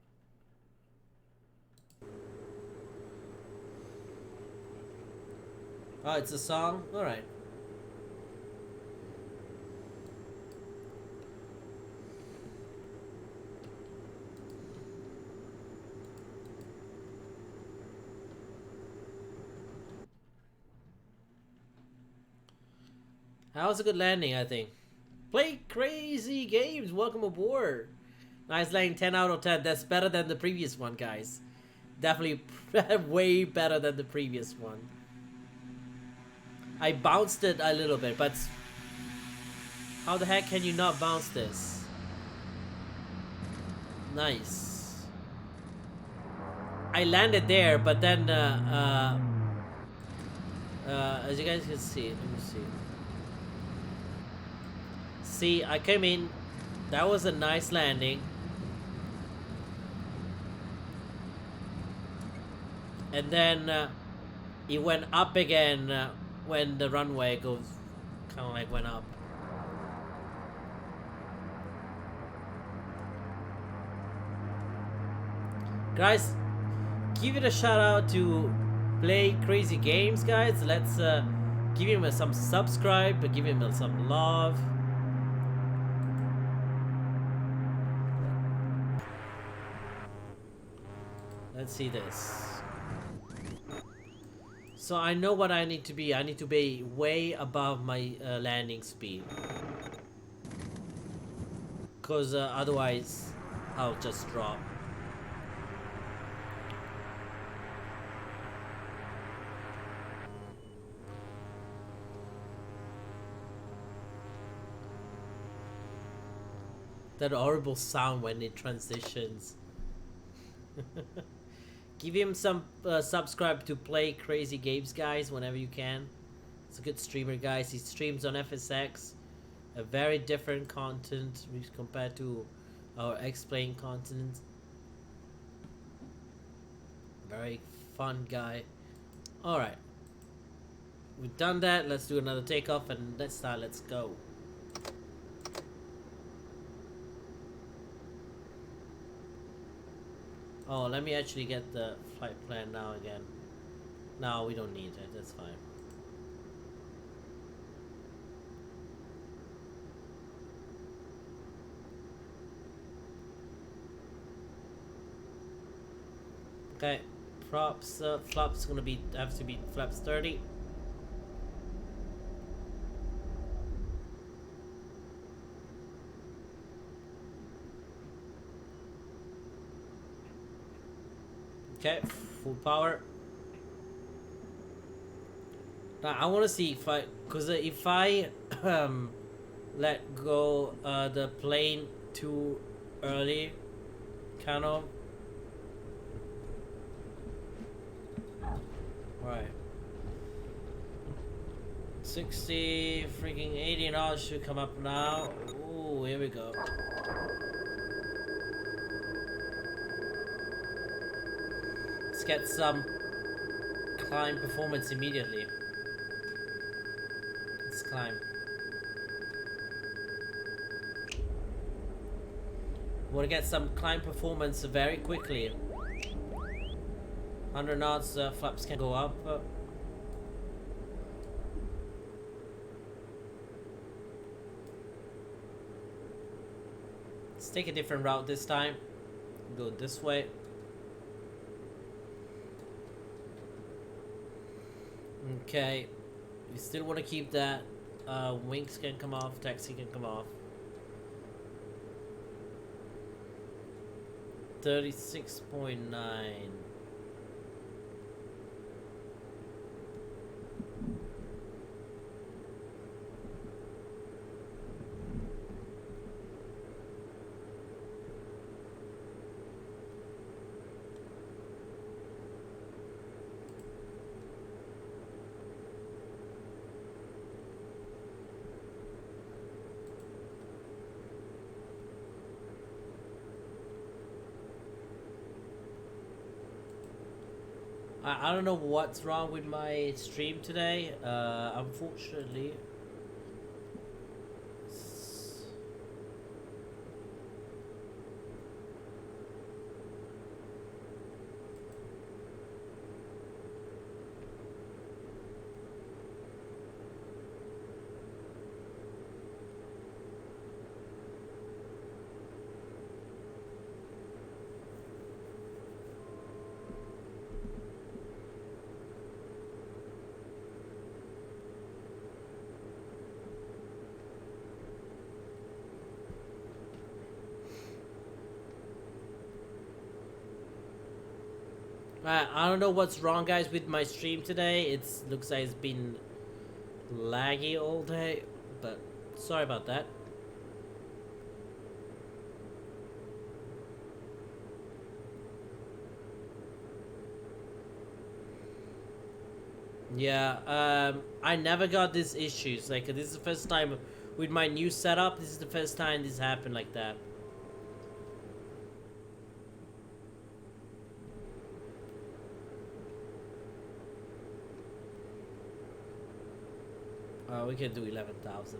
Oh, it's a song? Alright. That was a good landing, I think. Play crazy games. Welcome aboard. Nice landing, 10 out of 10. That's better than the previous one, guys. Definitely way better than the previous one. I bounced it a little bit, but how the heck can you not bounce this? Nice. I landed there, but then as you guys can see, let me see. See, I came in. That was a nice landing. And then it went up again when the runway goes, kind of like went up. Guys, give it a shout out to Play Crazy Games, guys. Let's give him some subscribe, give him some love. Let's see this. So I know what I need to be. I need to be way above my landing speed. Because otherwise I'll just drop. That horrible sound when it transitions. Give him some subscribe to Play Crazy Games, guys, whenever you can. It's a good streamer, guys. He streams on FSX. A very different content compared to our X-Plane content. Very fun guy. Alright. We've done that. Let's do another takeoff and let's start. Let's go. Oh, let me actually get the flight plan now again. No, we don't need it. That's fine. Okay, props, flaps gonna be have to be flaps 30. Okay, full power. Now I want to see if if I let go the plane too early, kind of. Right. 60 freaking 80 knots should come up now. Ooh, here we go. Let's get some climb performance immediately. Let's climb. Want to get some climb performance very quickly. 100 knots, flaps can go up. Let's take a different route this time. Go this way. Okay, we still want to keep that. Wings can come off, taxi can come off. 36.9. I don't know what's wrong with my stream today. Unfortunately. I don't know what's wrong, guys, with my stream today. It looks like it's been laggy all day, but sorry about that. Yeah, I never got these issues. Like, this is the first time with my new setup. This is the first time this happened like that. We can do 11,000.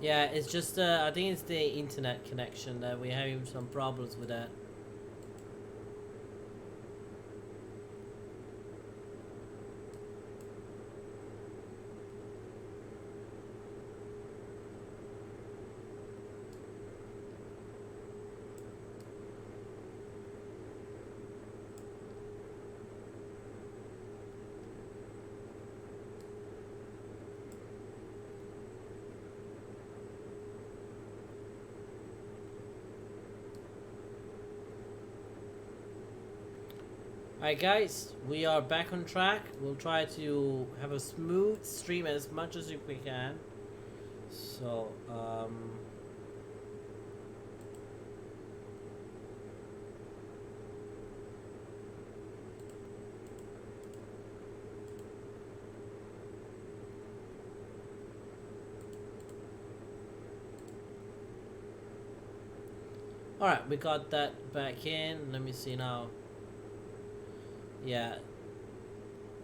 Yeah, it's just I think it's the internet connection that we're having some problems with that. Alright guys, we are back on track. We'll try to have a smooth stream as much as we can. So, alright, we got that back in. Let me see now. Yeah,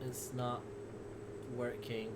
it's not working.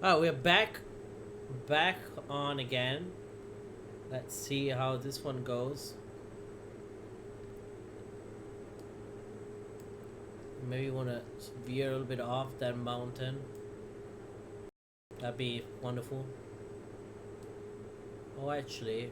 Oh, we're back on again. Let's see how this one goes. Maybe want to veer a little bit off that mountain. That'd be wonderful. Oh, actually,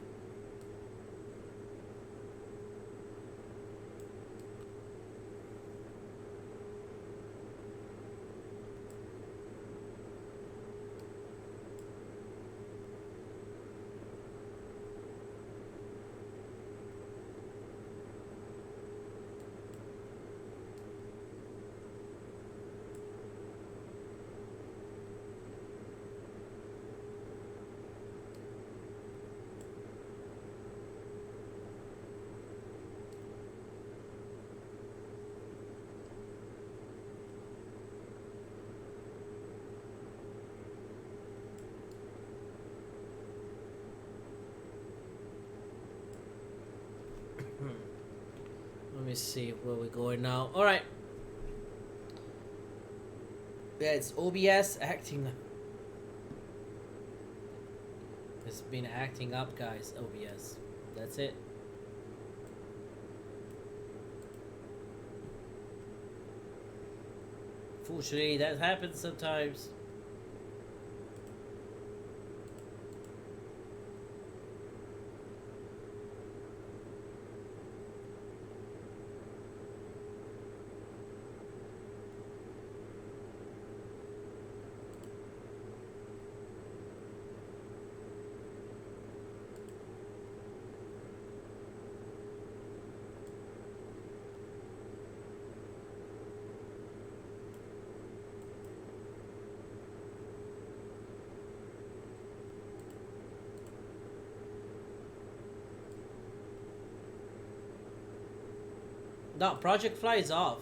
let me see where we're going now. All right. Yeah, it's OBS acting. It's been acting up, guys. OBS. That's it. Fortunately, that happens sometimes. No, Project Fly is off.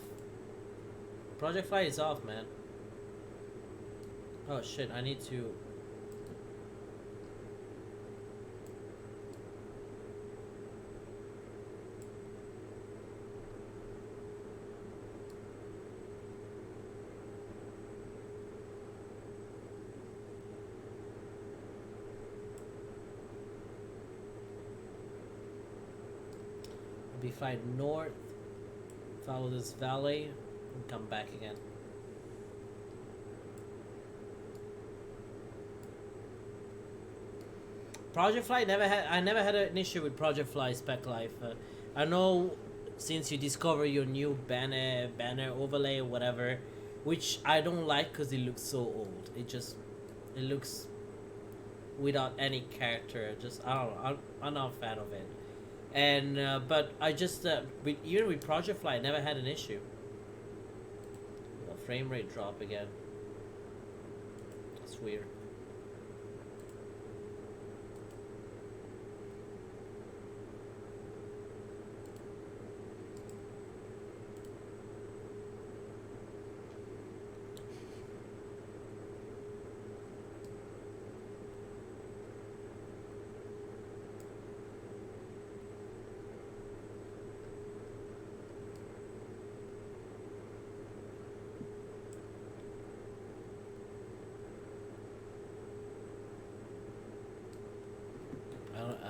Project Fly is off, man. Oh shit, I need to... I'll be flying north, follow this valley, and come back again. Project Fly I never had an issue with Project Fly Spec Life. I know since you discover your new banner overlay or whatever, which I don't like because it looks so old. It looks without any character. Just I don't know. I'm not a fan of it. And but I just even with Project Fly, I never had an issue. A frame rate drop again. That's weird.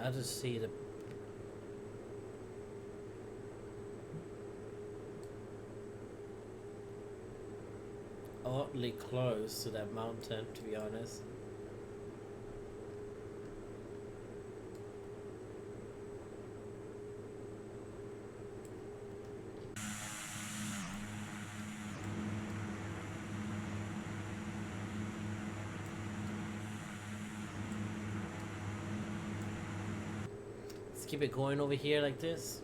I just see the oddly close to that mountain, to be honest. Let's keep it going over here like this.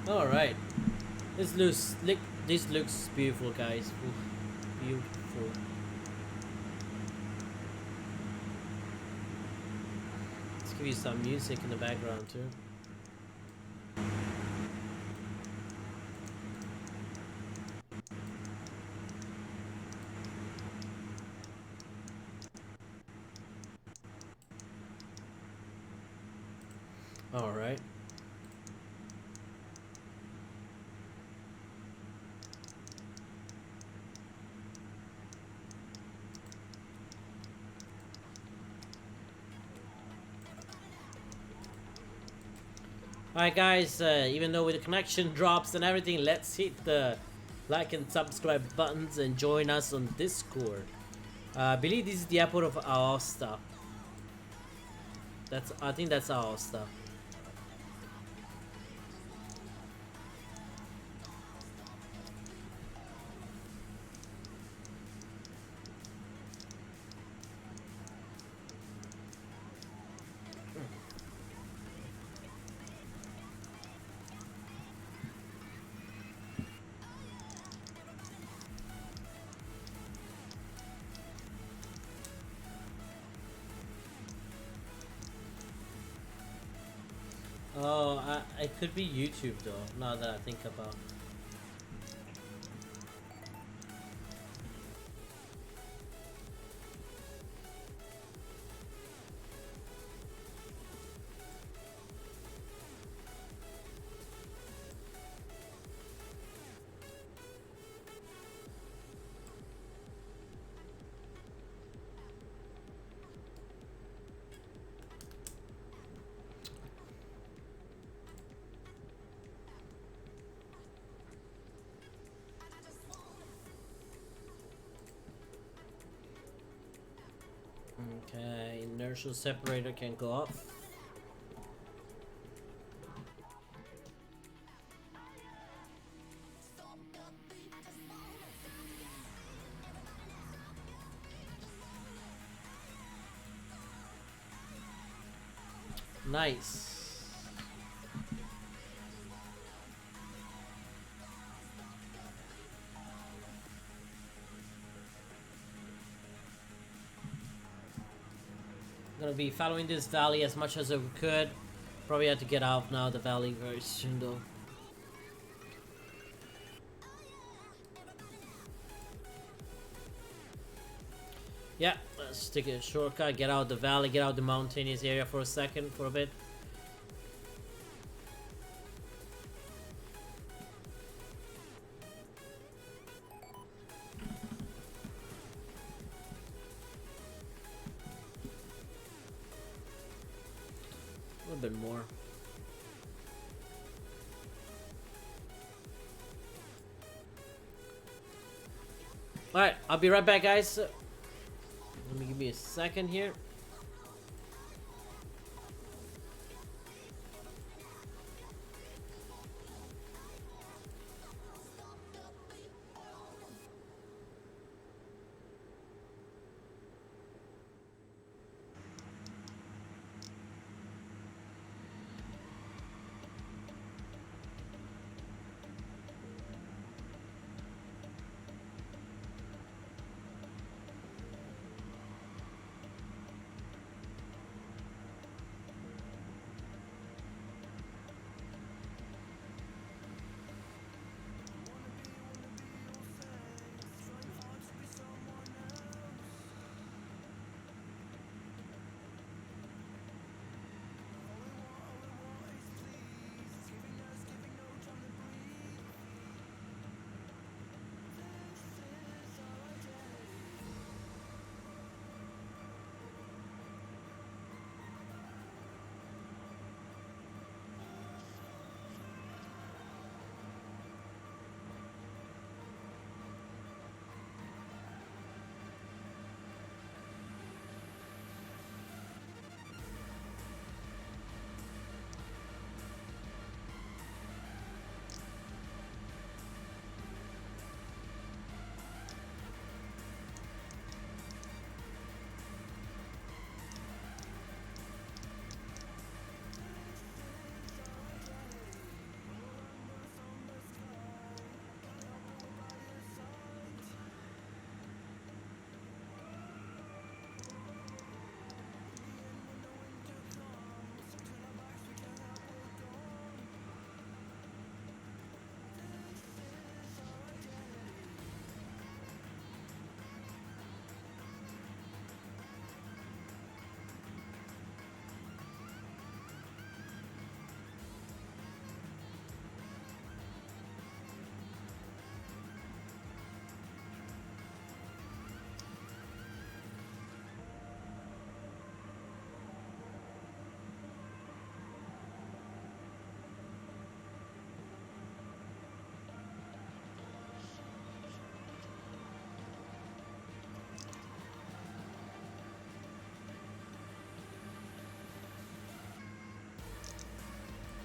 All right, this looks beautiful, guys. Ooh, beautiful. Let's give you some music in the background too. All right. Alright guys, even though with the connection drops and everything, let's hit the like and subscribe buttons and join us on Discord. I believe this is the airport of Aosta. I think that's Aosta. Oh, it could be YouTube though, now that I think about it. Okay, inertial separator can go up. Nice. Gonna be following this valley as much as I could. Probably have to get out now the valley very soon though. Let's take a shortcut, get out the valley, get out the mountainous area for a second, for a bit. A little bit more. Alright, I'll be right back, guys. Let me give me a second here.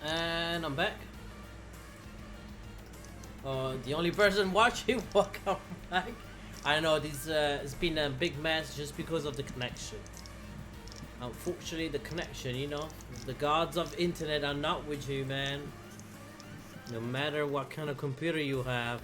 And I'm back. The only person watching, welcome back. I know this it's been a big mess just because of the connection. Unfortunately, the connection, you know, the gods of internet are not with you, man. No matter what kind of computer you have.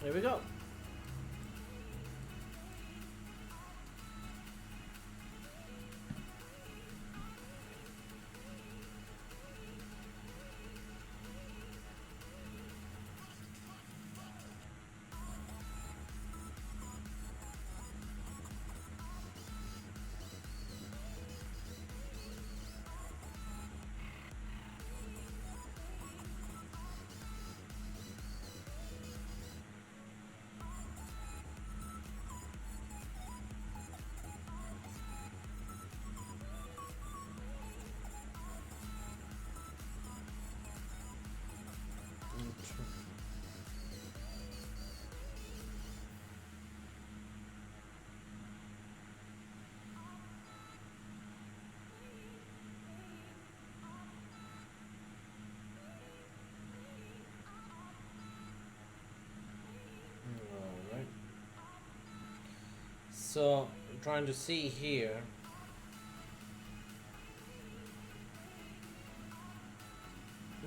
There we go. So I'm trying to see here.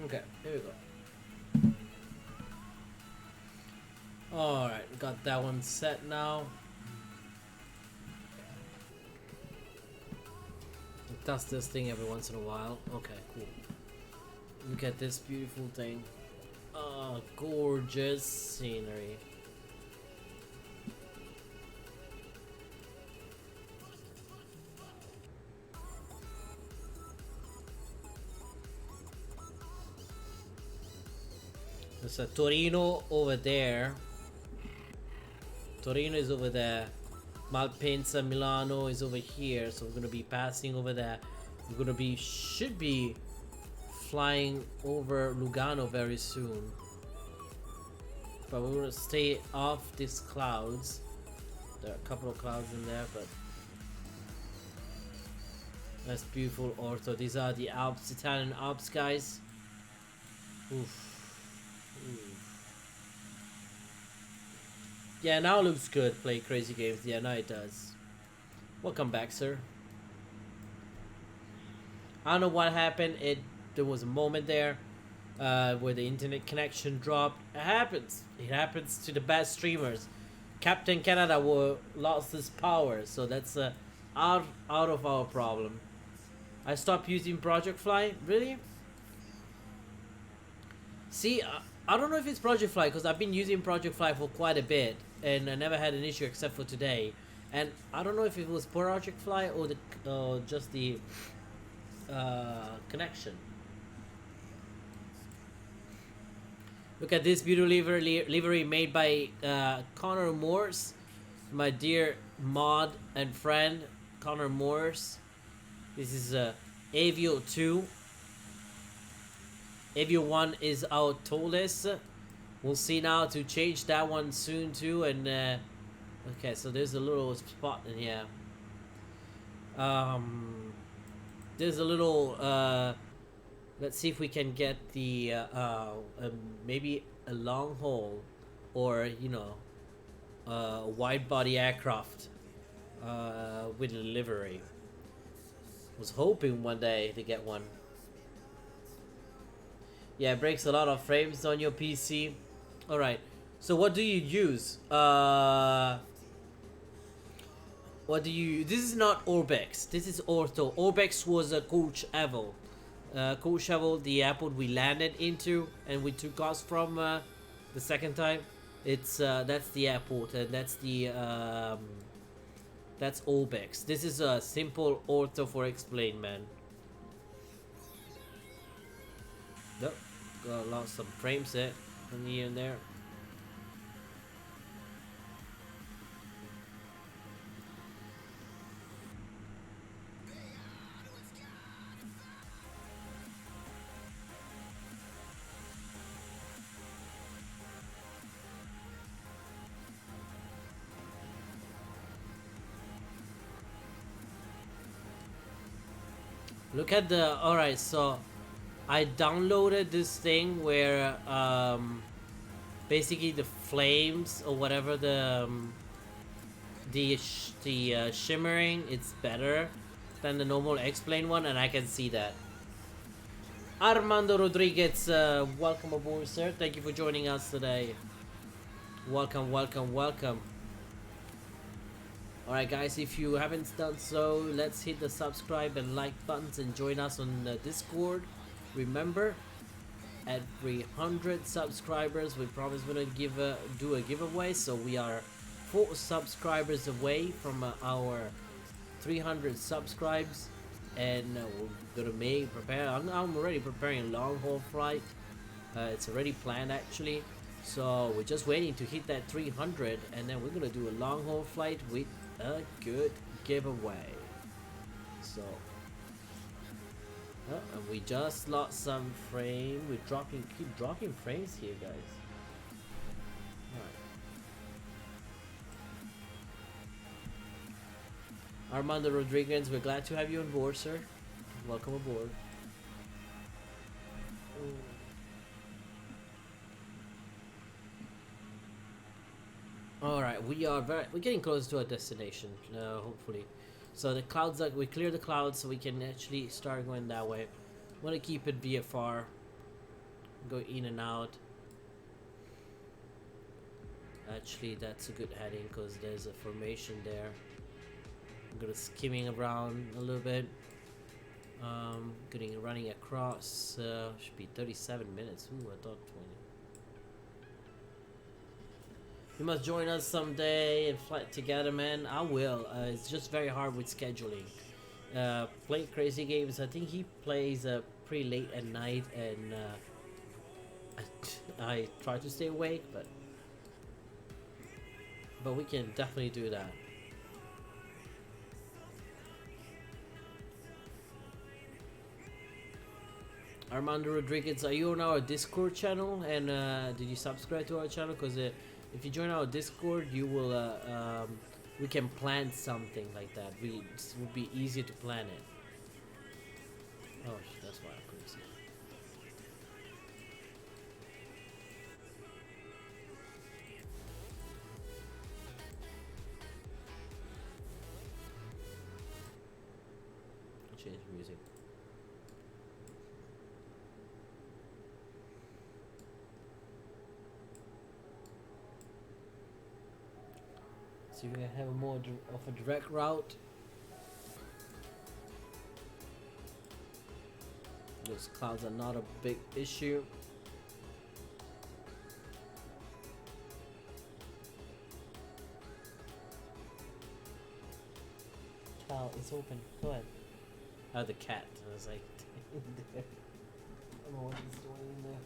Okay, here we go. Alright, got that one set now. Test this thing every once in a while. Okay, cool. Look at this beautiful thing. Oh, gorgeous scenery. There's a Torino over there. Torino is over there. Malpensa, Milano is over here. So we're gonna be passing over there. We're gonna be, should be flying over Lugano very soon. But we're gonna stay off these clouds. There are a couple of clouds in there, but that's beautiful ortho. These are the Alps, Italian Alps, guys. Oof. Yeah, now it looks good. Play crazy games. Yeah, now it does. Welcome back, sir. I don't know what happened. There was a moment there where the internet connection dropped. It happens. It happens to the best streamers. Captain Canada lost his power, so that's out of our problem. I stopped using Project Fly. Really? See, I don't know if it's Project Fly because I've been using Project Fly for quite a bit and I never had an issue except for today. And I don't know if it was Project Fly or just the connection. Look at this beautiful livery made by Connor Morse, my dear mod and friend Connor Morse. This is Avio 2. Avio 1 is our tallest. We'll see now to change that one soon too. And okay, so there's a little spot in here. There's a little let's see if we can get the maybe a long haul or you know a wide body aircraft with a livery. Was hoping one day to get one. Yeah, it breaks a lot of frames on your PC. Alright, so what do you use? This is not ORBX, this is Ortho. ORBX was a COURCHEVEL. COURCHEVEL, the airport we landed into and we took off from the second time. It's that's the airport and that's the that's ORBX. This is a simple Ortho4XP, man. Nope, lost some frames there from here and there. Look at the, alright, so I downloaded this thing where basically the flames or whatever the shimmering, it's better than the normal X-Plane one, and I can see that. Armando Rodriguez, welcome aboard, sir. Thank you for joining us today. Welcome, welcome, welcome. Alright guys, if you haven't done so, let's hit the subscribe and like buttons and join us on Discord. Remember, at 300 subscribers, we promise we're gonna do a giveaway. So we are 4 subscribers away from our 300 subscribes, and we're gonna prepare. I'm already preparing a long haul flight. It's already planned actually. So we're just waiting to hit that 300, and then we're gonna do a long haul flight with a good giveaway. So and we just lost some frame. We're keep dropping frames here, guys. Alright. Armando Rodriguez, we're glad to have you on board, sir. Welcome aboard. Ooh. All right, we're getting close to our destination. Hopefully, so the clouds we clear the clouds so we can actually start going that way. Want to keep it VFR, go in and out. Actually, that's a good heading because there's a formation there. I'm gonna skimming around a little bit. Running across. Should be 37 minutes. Ooh, I thought 20. You must join us someday and fly together, man. I will. It's just very hard with scheduling. Play crazy games. I think he plays pretty late at night, and I try to stay awake, but we can definitely do that. Armando Rodriguez, are you on our Discord channel? And did you subscribe to our channel? Because if you join our Discord, you will we can plan something like that. It would be easier to plan it. Oh, that's why I couldn't see it. Change music. See if we can have more of a direct route. Those clouds are not a big issue. Cal, it's open. Go ahead. Oh, the cat. I was like, I don't know what he's doing in there.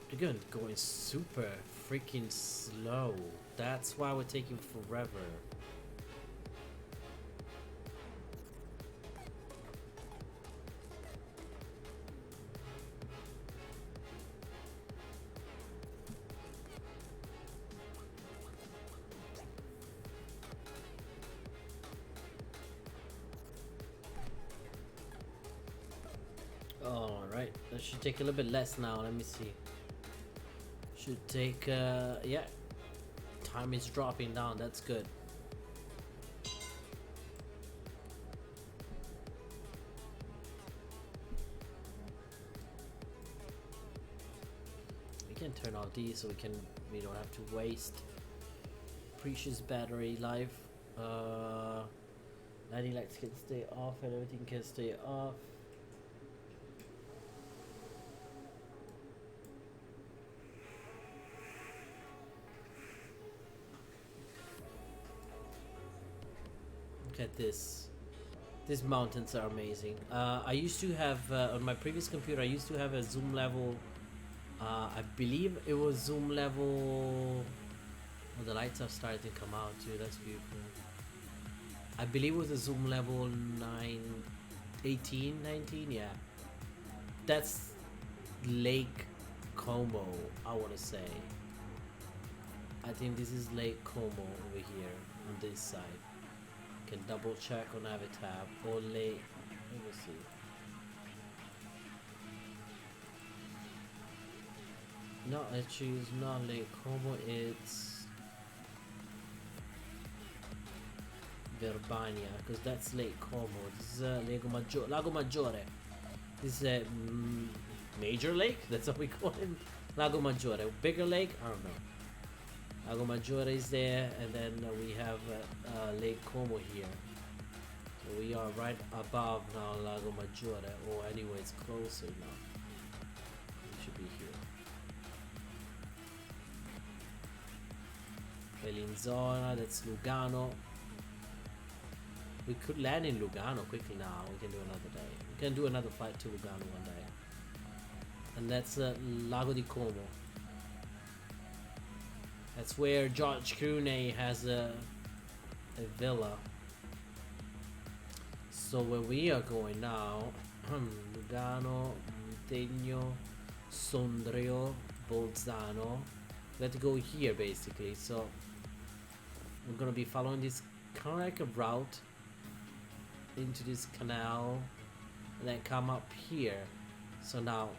You're going super freaking slow. That's why we're taking forever. Alright, that should take a little bit less now. Let me see. Should take, yeah. Time is dropping down. That's good. We can turn off these so we don't have to waste precious battery life. Lighting lights can stay off and everything can stay off. Look at this. These mountains are amazing. I used to have on my previous computer. I used to have a zoom level. I believe it was zoom level. Oh, the lights are starting to come out too. That's beautiful. I believe it was a zoom level 18, 19. Yeah, that's Lake Como. I want to say. I think this is Lake Como over here on this side. Can double check on Avatab or Lake. Let me see. No, actually it's not Lake Como, it's Verbania, because that's Lake Como. This is Lago Maggiore. This is a major lake, that's what we call it. Lago Maggiore. Bigger lake? I don't know. Lago Maggiore is there, and then we have Lake Como here. So we are right above now Lago Maggiore, or anyway, it's closer now. We should be here. Bellinzona, that's Lugano. We could land in Lugano quickly now. We can do another day. We can do another flight to Lugano one day. And that's Lago di Como. That's where George Clooney has a villa. So where we are going now, Lugano, Montegno, Sondrio, Bolzano. We have to go here basically. So we're gonna be following this kind of like a route into this canal and then come up here. So now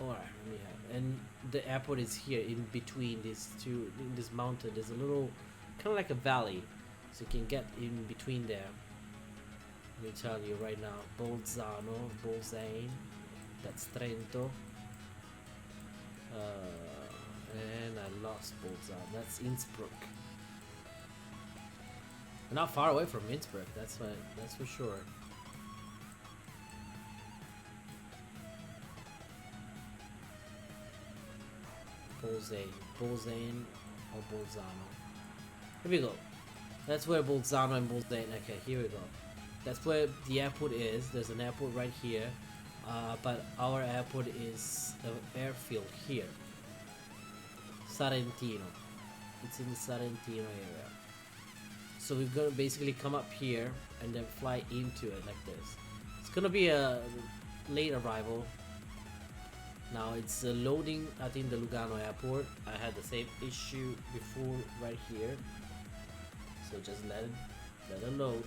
Alright, let me have. And the airport is here in between these two. In this mountain, there's a little, kind of like a valley, so you can get in between there. Let me tell you right now, Bolzane, that's Trento. And I lost Bolzano, that's Innsbruck. We're not far away from Innsbruck, that's for sure. Bolzane or Bolzano. Here we go. That's where Bolzano and Bolzane. Okay, here we go. That's where the airport is. There's an airport right here, but our airport is the airfield here. Sarentino. It's in the Sarentino area. So we're gonna basically come up here and then fly into it like this. It's gonna be a late arrival. Now it's loading, I think, the Lugano airport. I had the same issue before right here. So just let it load.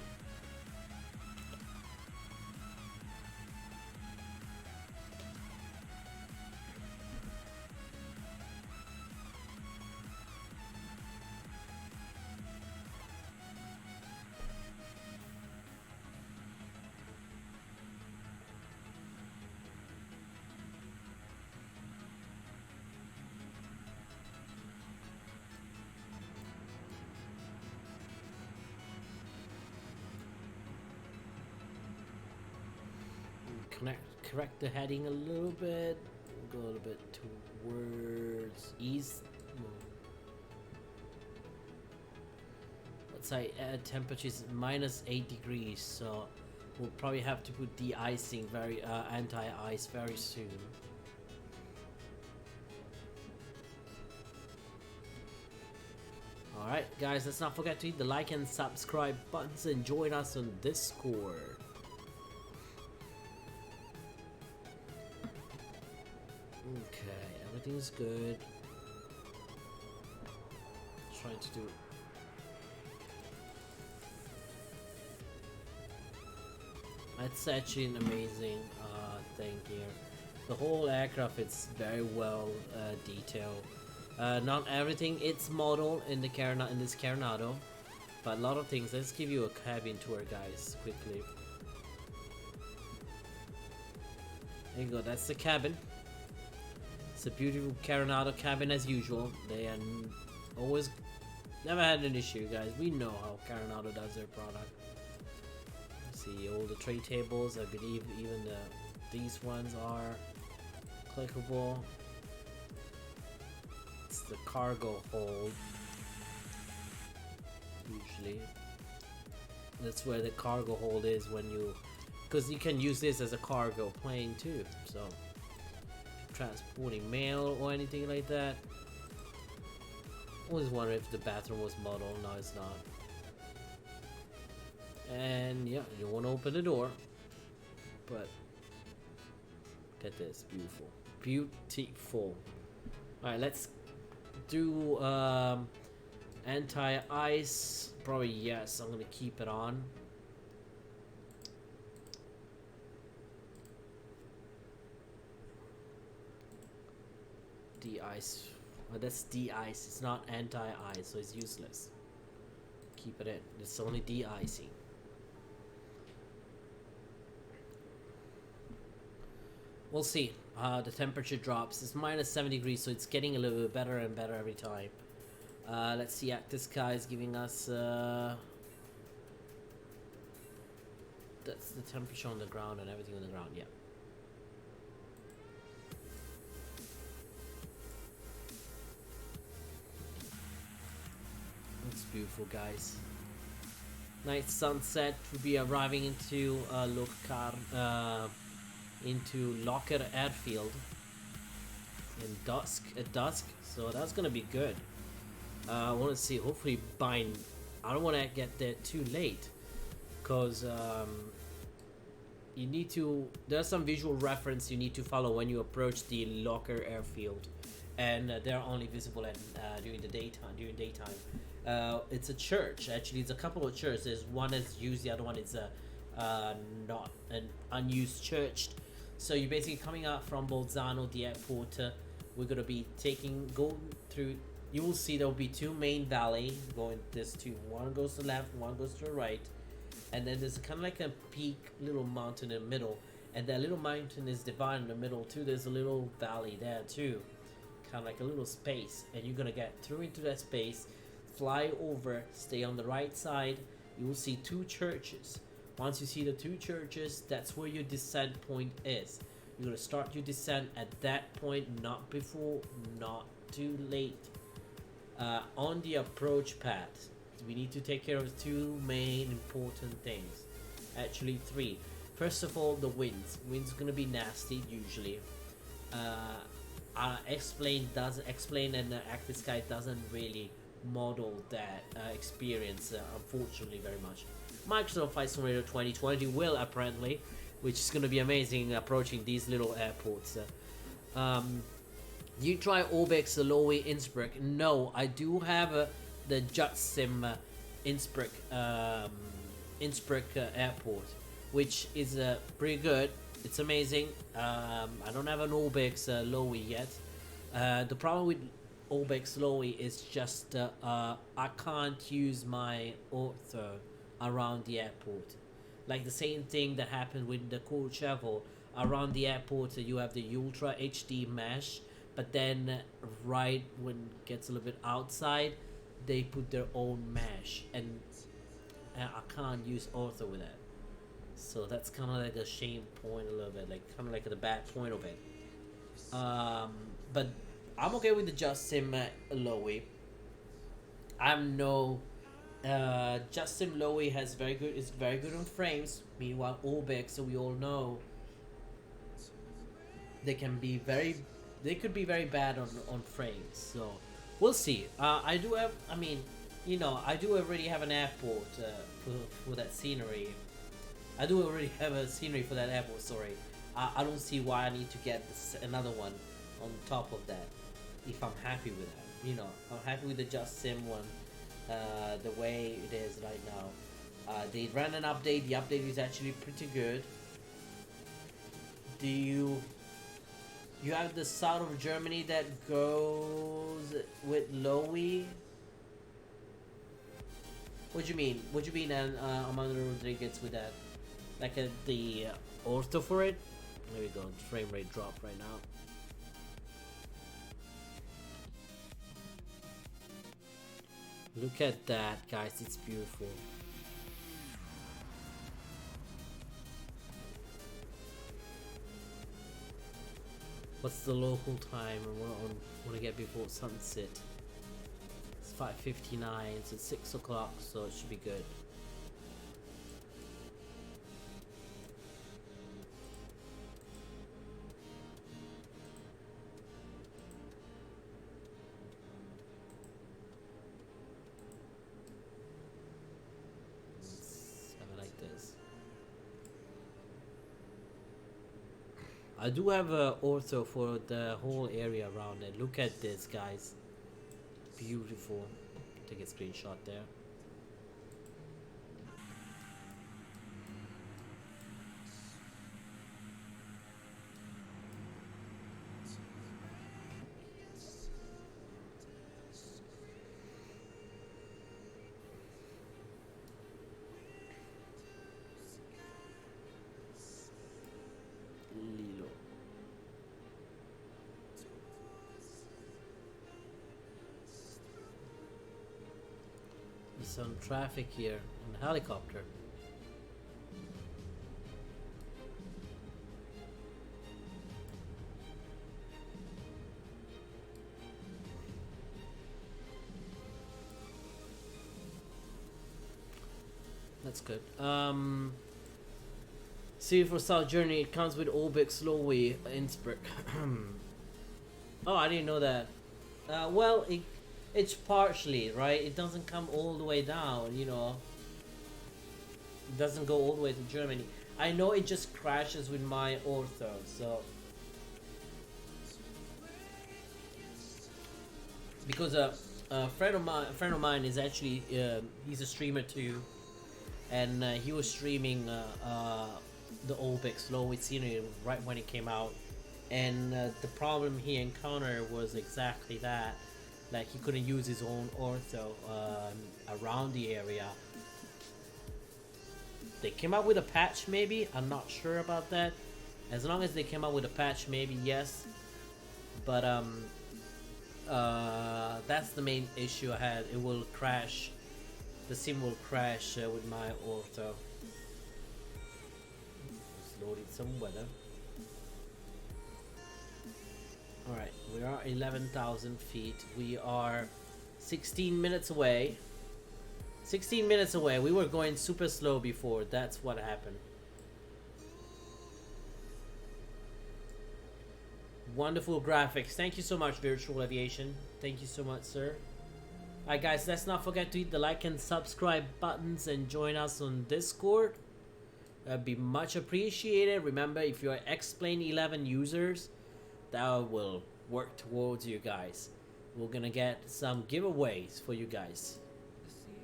Correct the heading a little bit. Go a little bit towards east. Let's say temperature is -8 degrees, so we'll probably have to put de-icing anti-ice very soon. Alright guys, let's not forget to hit the like and subscribe buttons and join us on Discord. Okay, everything's good. Trying to do it. That's actually an amazing thing here. The whole aircraft is very well detailed. Not everything it's modeled in the in this Carenado, but a lot of things. Let's give you a cabin tour, guys, quickly. There you go. That's the cabin. It's a beautiful Carenado cabin as usual. They always never had an issue, guys. We know how Carenado does their product. See all the tray tables. I believe even these ones are clickable. It's the cargo hold. Usually, that's where the cargo hold is when you, because you can use this as a cargo plane too. So. Transporting mail or anything like that. Always wonder if the bathroom was modeled. No, it's not. And yeah, you want to open the door, but look at this, beautiful, beautiful. All right, let's do anti-ice. Probably yes. I'm gonna keep it on. De-ice. Well, that's de-ice. It's not anti-ice, so it's useless. Keep it in. It's only de-icing. We'll see. The temperature drops. It's -7 degrees, so it's getting a little bit better and better every time. Let's see. Active Sky is giving us. That's the temperature on the ground and everything on the ground. Yeah. It's beautiful, guys. Night sunset. We'll be arriving into Locker Airfield at dusk. So that's gonna be good. I want to see. Hopefully, I don't want to get there too late, cause you need to. There's some visual reference you need to follow when you approach the Locker Airfield, and they're only visible during daytime. It's a church. Actually, it's a couple of churches. There's one that's used, the other one is not an unused church. So you're basically coming out from Bolzano, the airport. We're gonna be going through. You will see there will be two main valley going. There's two. One goes to the left, one goes to the right, and then there's kind of like a peak, little mountain in the middle. And that little mountain is divided in the middle too. There's a little valley there too, kind of like a little space. And you're gonna get through into that space, fly over, stay on the right side. You will see two churches. Once you see the two churches, that's where your descent point is. You're gonna start your descent at that point, not before, not too late. On the approach path, we need to take care of two main important things. Actually, three. First of all, the winds. Wind's gonna be nasty usually. Explain and Active Sky doesn't really model that experience, unfortunately, very much. Microsoft Flight Simulator 2020 will apparently, which is gonna be amazing approaching these little airports. You try ORBX Lowy Innsbruck? No, I do have the JetSim Innsbruck airport, which is pretty good. It's amazing. I don't have an ORBX Lowy yet. The problem with ORBX Lowy is just I can't use my Ortho around the airport. Like the same thing that happened with the COURCHEVEL. Around the airport you have the Ultra HD mesh, but then right when it gets a little bit outside, they put their own mesh, and I can't use Ortho with that. So that's kind of like a shame point a little bit, like kind of like the bad point of it. But I'm okay with the JetSim Lowy. I'm no JetSim Lowy is very good on frames. Meanwhile, ORBX, so we all know, they could be very bad on frames. So we'll see. I do already have an airport for that scenery. I do already have a scenery for that airport. Sorry, I don't see why I need to get another one on top of that. If I'm happy with that, I'm happy with the JetSim one. The way it is right now. They ran an update. The update is actually pretty good. Do you have the south of Germany that goes with Lowy? What do you mean? Amanda Rodriguez with that? Like the Ortho for it? There we go. Frame rate drop right now. Look at that, guys. It's beautiful. What's the local time? I want to get before sunset. It's 5:59. It's at 6 o'clock, so it should be good. I do have a Ortho for the whole area around it. Look at this, guys. Beautiful. Take a screenshot there. Some traffic here on the helicopter. That's good. See, for South Journey, it comes with ORBX Lowy Innsbruck. Oh, I didn't know that. Well, it's partially, right? It doesn't come all the way down, It doesn't go all the way to Germany. I know it just crashes with my Ortho, so... Because a friend of mine is actually, he's a streamer too. And he was streaming the ORBX low with scenery right when it came out, and the problem he encountered was exactly that, like he couldn't use his own ortho around the area. They came out with a patch, maybe. I'm not sure about that. As long as they came out with a patch, maybe yes. But that's the main issue I had. It will crash. The sim will crash with my ortho. Just loading some weather. Alright, we are 11,000 feet. We are 16 minutes away. 16 minutes away. We were going super slow before. That's what happened. Wonderful graphics. Thank you so much, Virtual Aviation. Thank you so much, sir. Alright, guys, let's not forget to hit the like and subscribe buttons and join us on Discord. That'd be much appreciated. Remember, if you're X-Plane 11 users, that will work towards you guys. We're gonna get some giveaways for you guys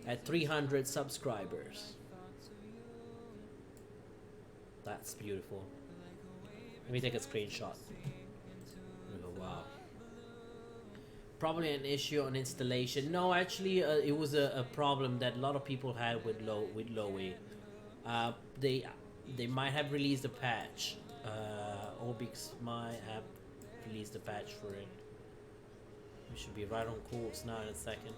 at 300 subscribers. That's beautiful. Let me take a screenshot. Oh, wow. Probably an issue on installation. No, actually, it was a problem that a lot of people had with Lowy. They might have released a patch. ORBX might have released a patch for it. We should be right on course now in a second.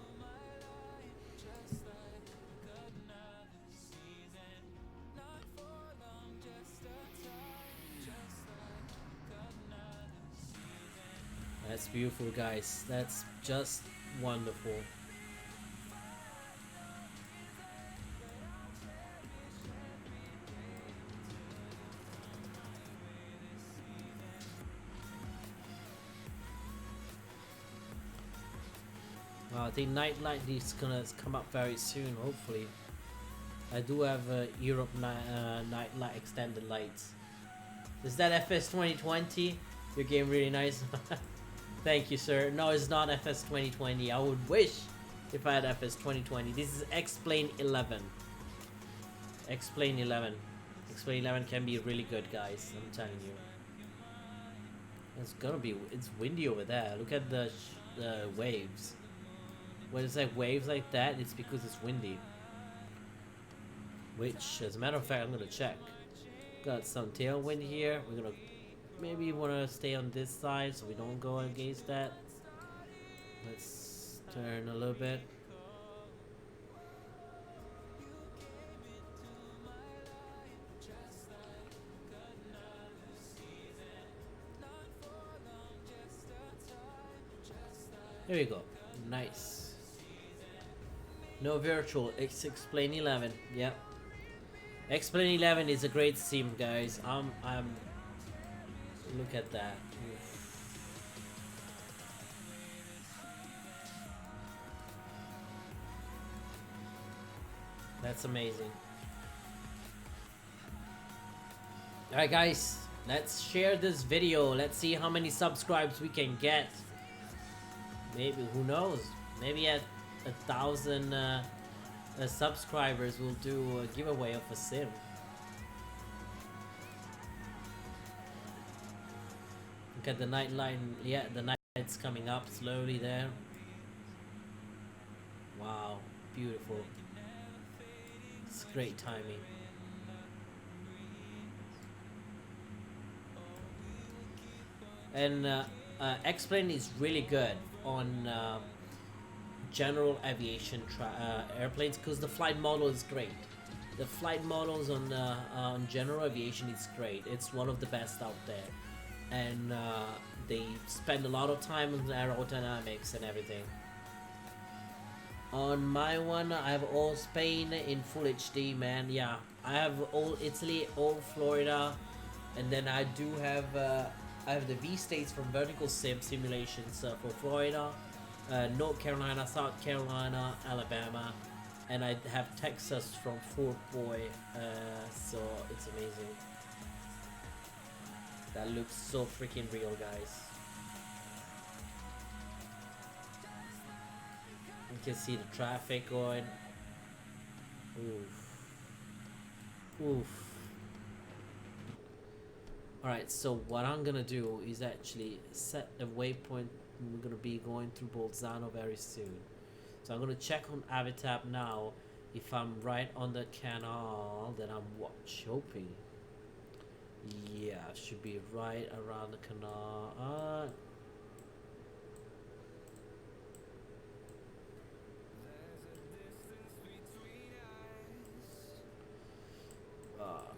That's beautiful, guys. That's just wonderful. I think Nightlight is gonna come up very soon, hopefully. I do have Europe Nightlight extended lights. Is that FS 2020? Your game really nice. Thank you, sir. No, it's not FS 2020. I would wish if I had FS 2020. This is X-Plane 11. X-Plane 11. X-Plane 11 can be really good, guys. I'm telling you. It's gonna be. It's windy over there. Look at the waves. When it's like waves like that, it's because it's windy. Which, as a matter of fact, I'm gonna check. Got some tailwind here. We're gonna maybe want to stay on this side so we don't go against that. Let's turn a little bit. There we go. Nice. No virtual. It's X-Plane 11. Yep. X-Plane 11 is a great sim, guys. Look at that. Oof. That's amazing. Alright, guys. Let's share this video. Let's see how many subscribes we can get. Maybe, who knows? Maybe at 1,000 subscribers we'll do a giveaway of a sim. Look at the night line. Yeah, the night's coming up slowly there. Wow, beautiful. It's great timing. And X-Plane is really good on general aviation airplanes because the flight model is great. The flight models on general aviation is great. It's one of the best out there. And they spend a lot of time on aerodynamics and everything. On my one, I have all Spain in full HD, man. Yeah, I have all Italy, all Florida, and then I do have I have the V states from Vertical Simulations for Florida, North Carolina, South Carolina, Alabama, and I have Texas from Fort Boy. So it's amazing. That looks so freaking real, guys. You can see the traffic going. Oof. Oof. Alright, so what I'm gonna do is actually set a waypoint. We're gonna be going through Bolzano very soon. So I'm gonna check on Avitab now. If I'm right on the canal, then I'm hoping. Yeah, should be right around the canal.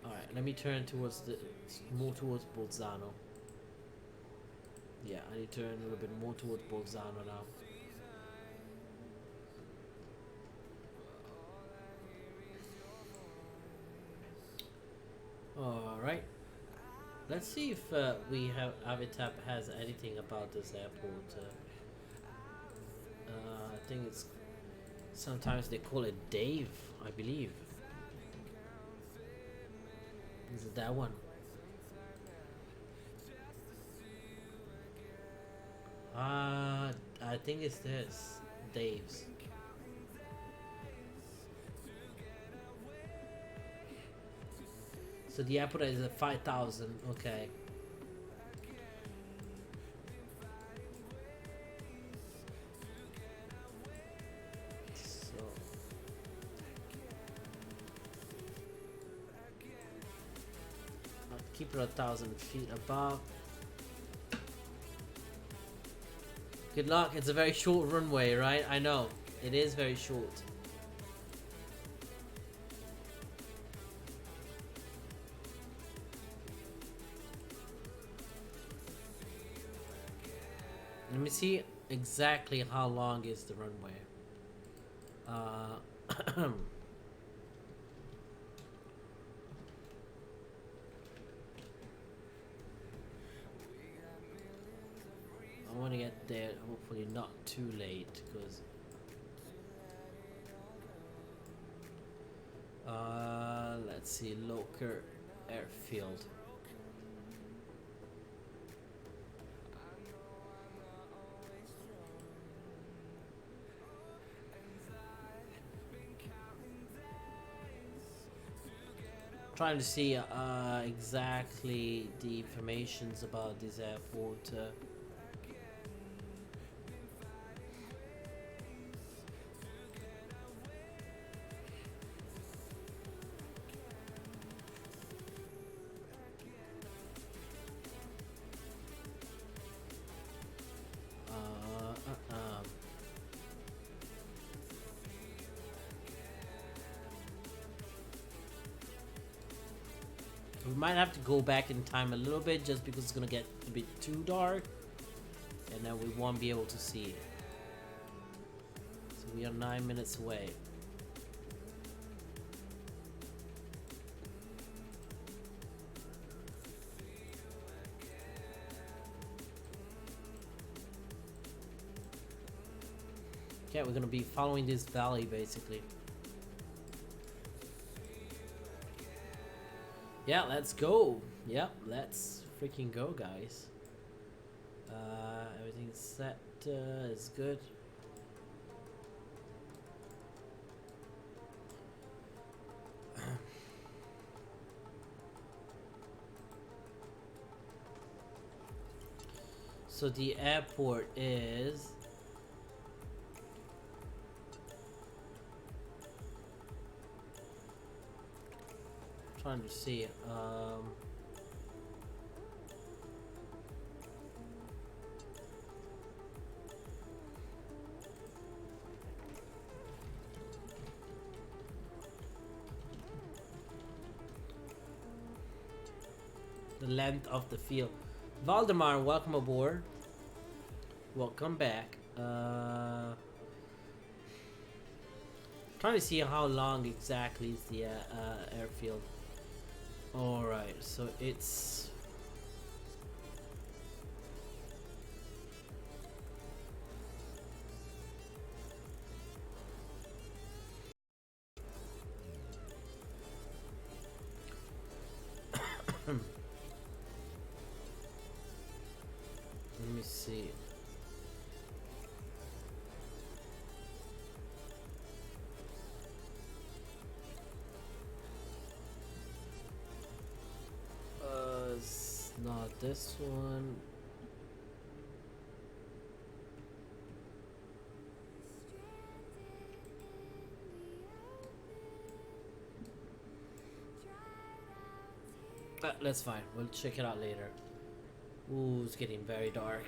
Alright, let me turn towards more towards Bolzano. Yeah, I need to turn a little bit more towards Bolzano now. Alright. Let's see if Avitab has anything about this airport. I think it's sometimes they call it Dave, I believe. Is it that one? I think it's this, Dave's. So the airport is at 5,000. Okay. So I'll keep it 1,000 feet above. Good luck. It's a very short runway, right? I know. It is very short. Let me see exactly how long is the runway. I want to get there, hopefully not too late, because let's see, local airfield. Trying to see exactly the informations about this airport. We might have to go back in time a little bit just because it's gonna get a bit too dark and then we won't be able to see it. So we are 9 minutes away. Okay, we're gonna be following this valley basically. Yeah, let's go. Yep, let's freaking go, guys. Everything's set. Is good. So the airport is trying to see. The length of the field. Valdemar, welcome aboard. Welcome back. Trying to see how long exactly is the airfield. Alright, so it's let me see. this one. That's fine. We'll check it out later. Ooh, it's getting very dark.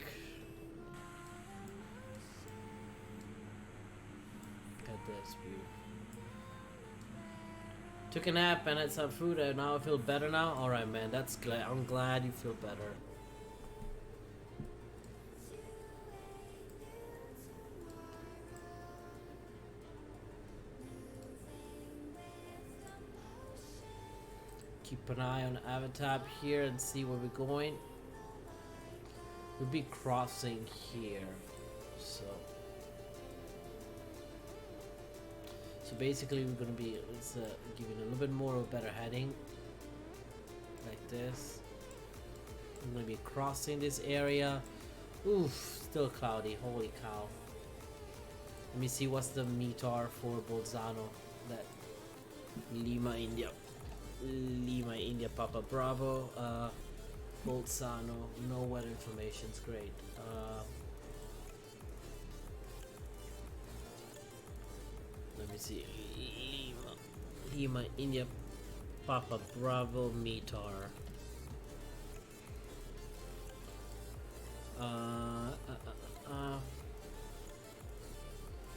Look at this view. Took a nap and had some food and now I feel better now. Alright, man. That's glad. I'm glad you feel better. Keep an eye on the avatar here and see where we're going. We'll be crossing here, so basically we're gonna be giving a little bit more of a better heading, like this. I'm gonna be crossing this area. Oof, still cloudy. Holy cow! Let me see what's the METAR for Bolzano. That Lima India Papa Bravo. Bolzano, no weather information's great. Let me see. Lima India Papa Bravo METAR.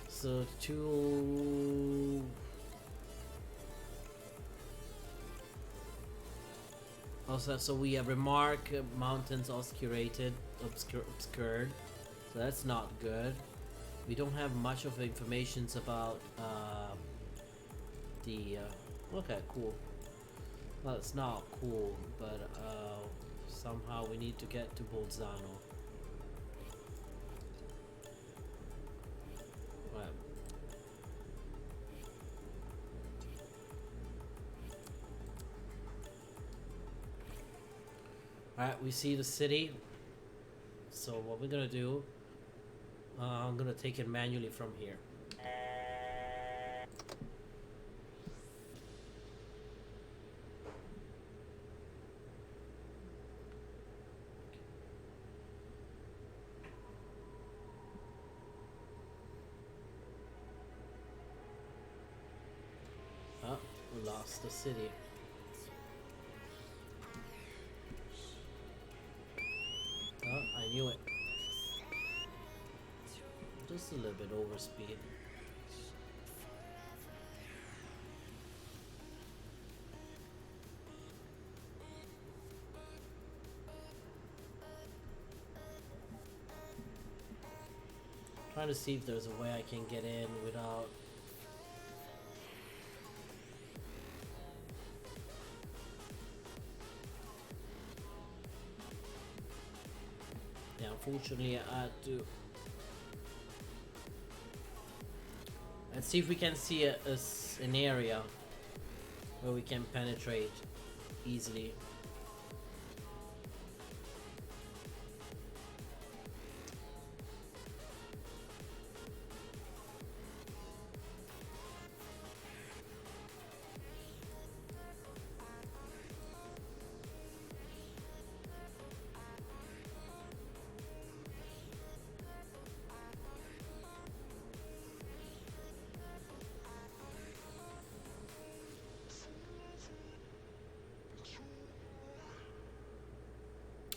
So two. Also, so we have remark mountains obscured, so that's not good. We don't have much of information about the. Okay, cool. Well, it's not cool, but somehow we need to get to Bolzano. Right. Alright, we see the city. So what we're gonna do, I'm gonna take it manually from here. Oh, we lost the city. Oh, I knew it. Just a little bit over speed. Trying to see if there's a way I can get in without. Yeah, unfortunately I had to. Let's see if we can see an area where we can penetrate easily.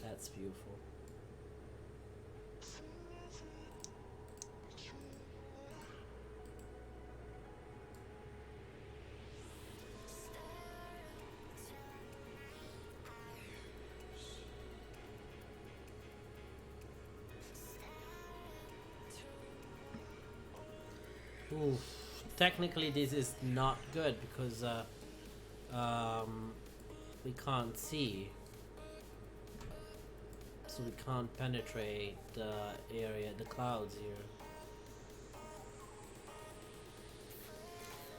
That's beautiful. Oof. Technically this is not good because we can't see. So we can't penetrate the area, the clouds here.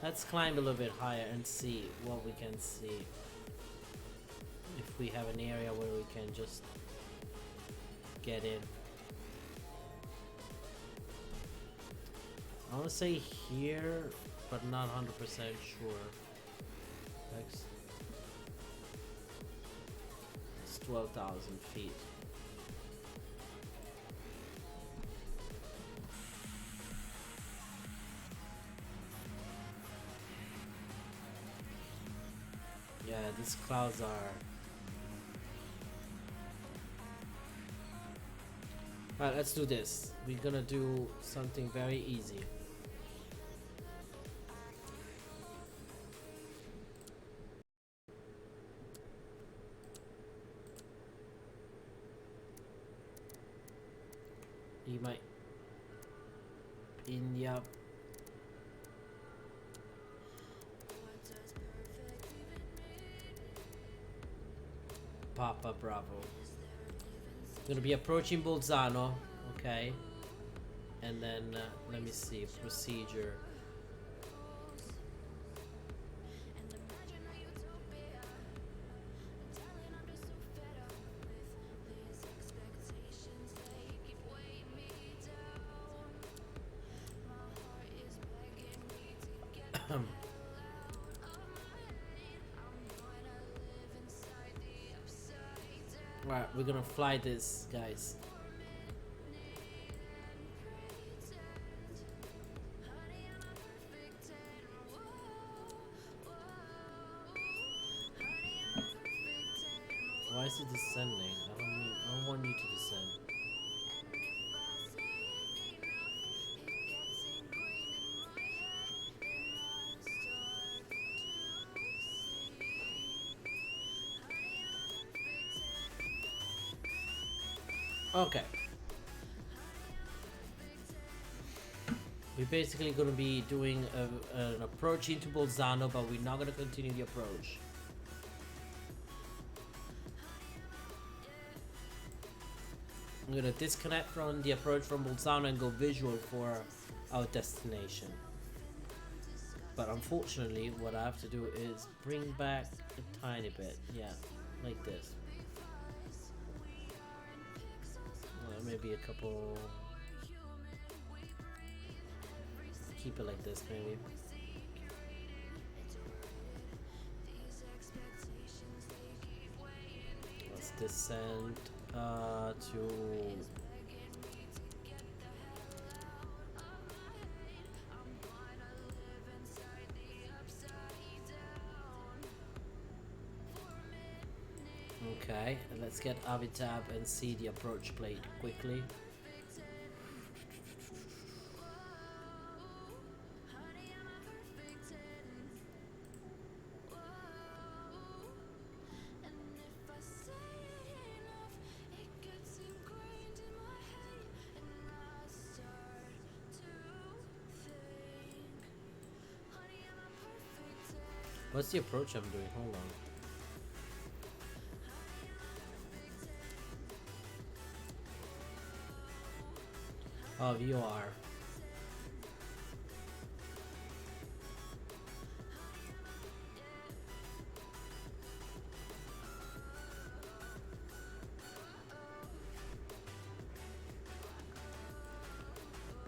Let's climb a little bit higher and see what we can see. If we have an area where we can just get in. I want to say here, but not 100% sure. Let's 12,000 feet. Yeah, these clouds are... Alright, let's do this. We're gonna do something very easy. You might... India... Papa Bravo. Gonna be approaching Bolzano, okay. And then let me see, procedure. Alright, we're gonna fly this, guys. Why is it descending? I don't want you to descend. Okay. We're basically going to be doing an approach into Bolzano, but we're not going to continue the approach. I'm going to disconnect from the approach from Bolzano and go visual for our destination. But unfortunately, what I have to do is bring back a tiny bit. Yeah, like this. Maybe a couple. Keep it like this, maybe. Let's descend to. Okay, and let's get Avitab and see the approach plate quickly. What's the approach I'm doing? Hold on. Oh, VOR.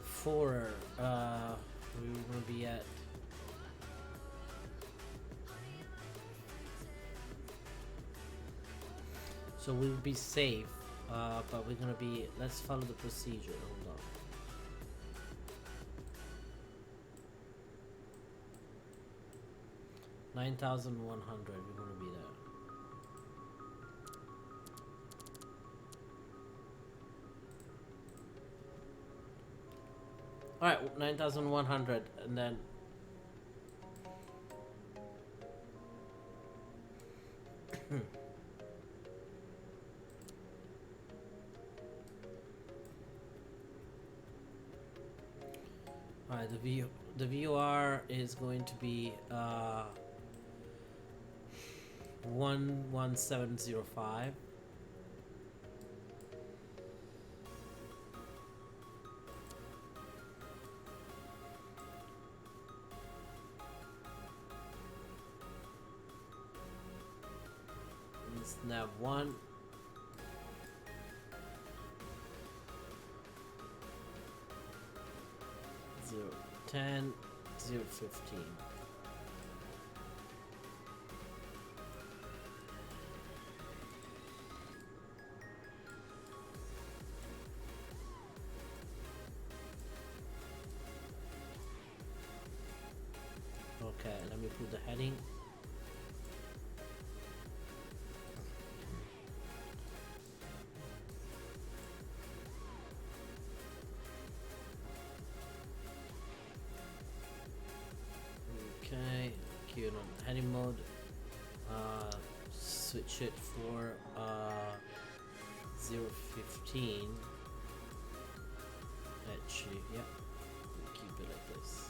For we will be at so we'll be safe, but we're gonna be, let's follow the procedure. Hold on. $9,100, we're gonna be there. Alright, 9,100, and then alright, the VOR is going to be 11705. It's nav 1. Zero 10 0 15. Okay, let me put the heading. Okay, queued on heading mode. Switch it for 015. Actually, yeah, we'll keep it like this.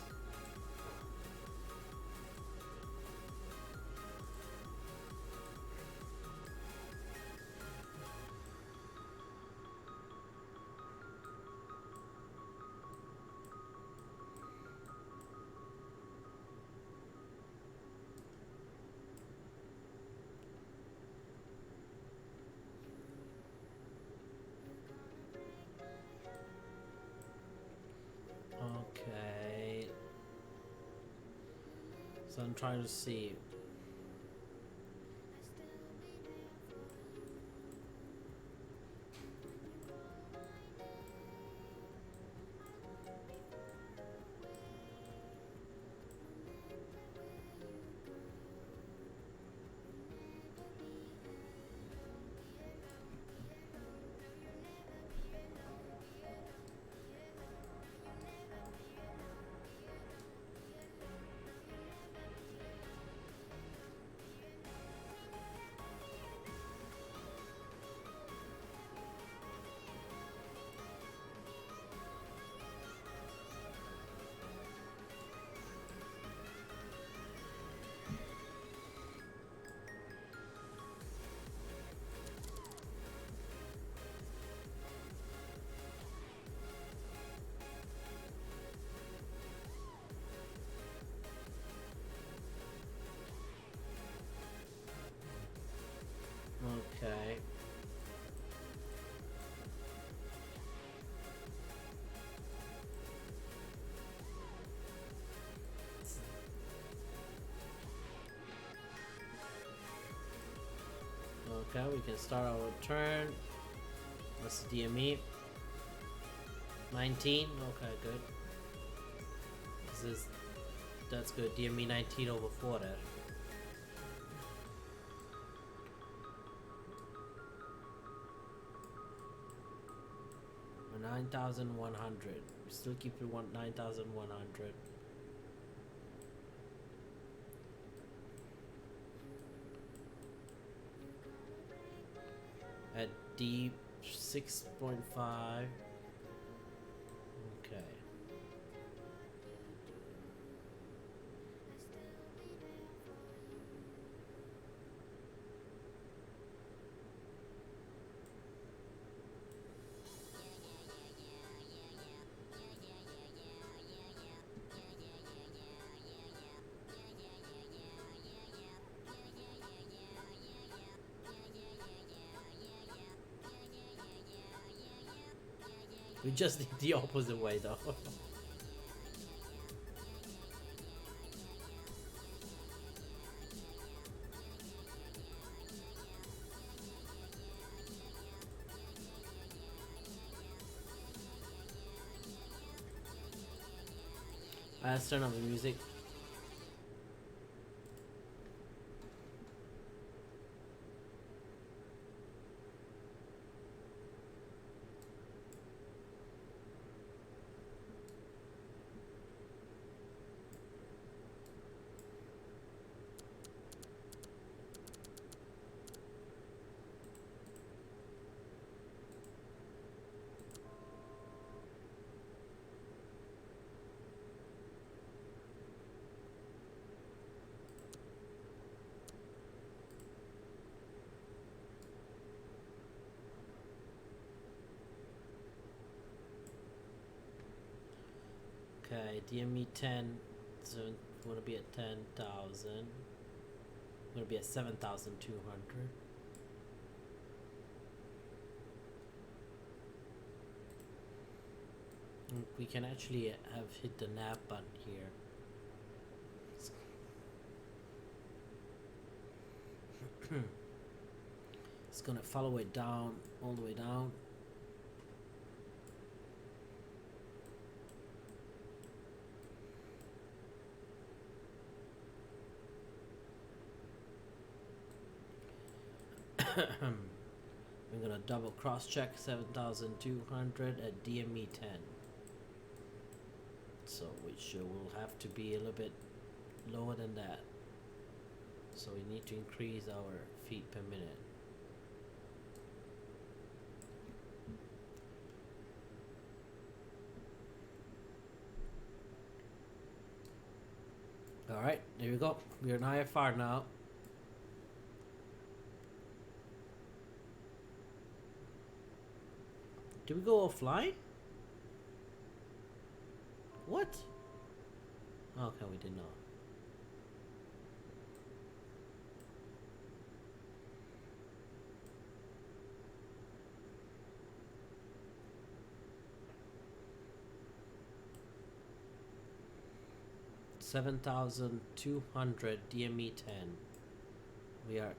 Okay. So I'm trying to see. Okay. Okay, we can start our turn. What's the DME? 19. Okay, good. That's good. DME 19 over 4 there. We're 9,100. We still keep it 9,100. At deep 6.5. Okay. We just did the opposite way though. Let's turn on the music. Okay, DME 10, so we're gonna be at 10,000. We're gonna be at 7,200. We can actually have hit the nav button here. It's gonna follow it down, all the way down. We're gonna double cross check 7,200 at DME 10. So which will have to be a little bit lower than that. So we need to increase our feet per minute. Alright, there we go. We're in IFR now. Did we go offline? What? Okay, we did not. $7,200 DME 10. We are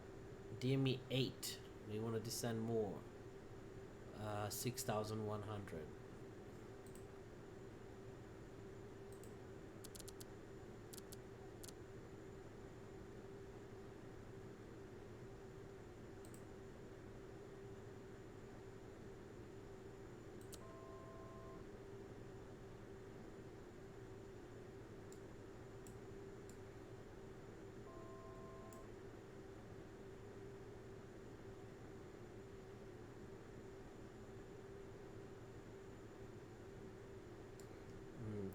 DME 8. We want to descend more. 6,100.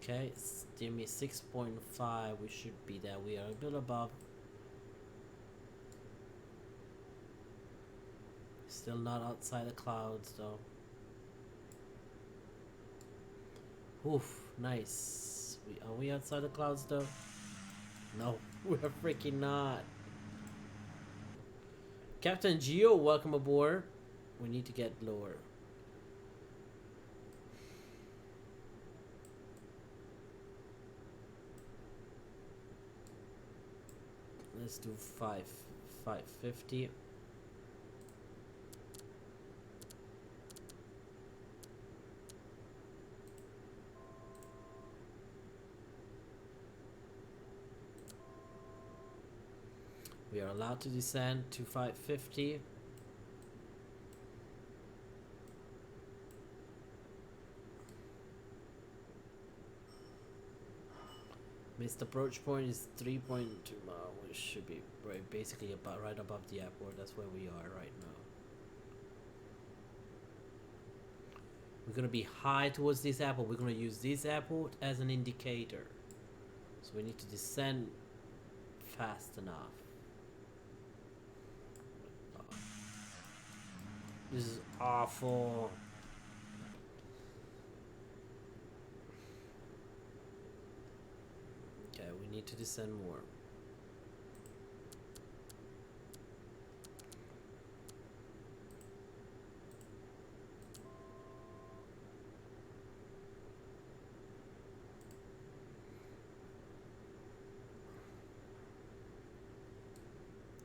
Okay, give me 6.5. We should be there. We are a bit above. Still not outside the clouds though. Oof, nice. Are we outside the clouds though? No, we're freaking not. Captain Geo, welcome aboard. We need to get lower. Let's do 550. We are allowed to descend to 550. Missed approach point is 3.2 miles, which should be basically about right above the airport. That's where we are right now. We're gonna be high towards this airport. We're gonna use this airport as an indicator. So we need to descend fast enough. This is awful. Okay, we need to descend more.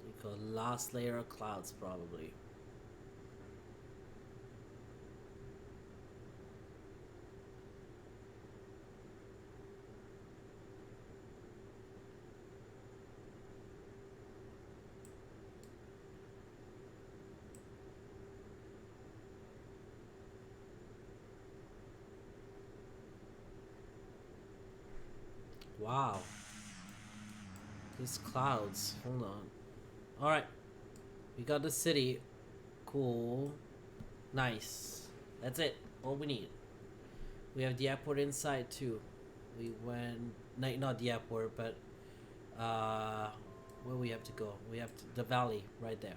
You got last layer of clouds probably. Wow. These clouds. Hold on. Alright. We got the city. Cool. Nice. That's it. All we need. We have the airport inside too. We went... not the airport, but... where we have to go? We have to, the valley. Right there.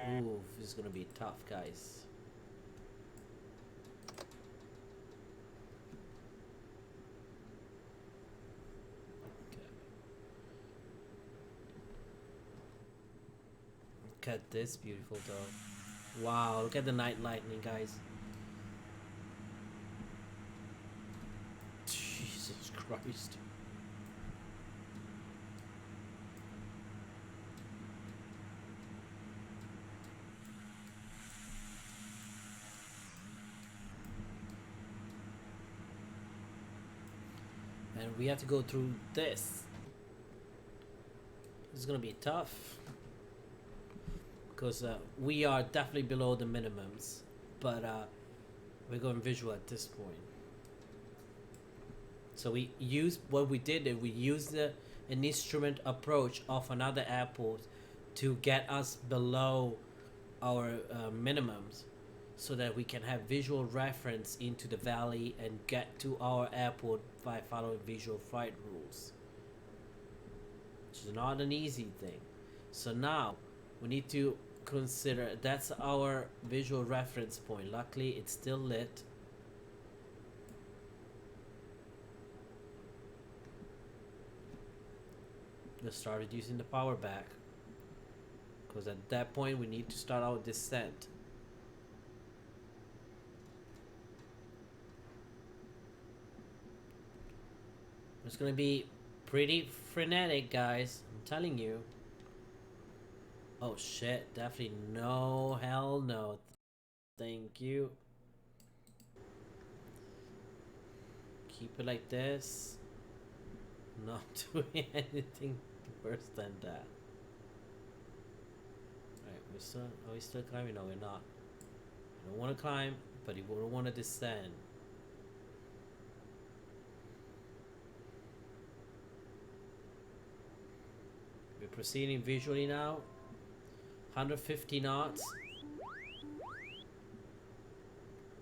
Ooh, this is gonna be tough, guys. Look at this beautiful though. Wow, look at the night lightning, guys. Jesus Christ. And we have to go through this. This is gonna be tough. because we are definitely below the minimums, but we're going visual at this point. So we used what we did. We used an instrument approach of another airport to get us below our minimums, so that we can have visual reference into the valley and get to our airport by following visual flight rules. Which is not an easy thing. So now we need to consider that's our visual reference point. Luckily it's still lit. Let's start reducing the power back, because at that point we need to start our descent. It's gonna be pretty frenetic, guys, I'm telling you. Oh shit, definitely no, hell no, thank you. Keep it like this. Not doing anything worse than that. Alright, are we still climbing? No, we're not. We don't want to climb, but we don't want to descend. We're proceeding visually now. 150 knots.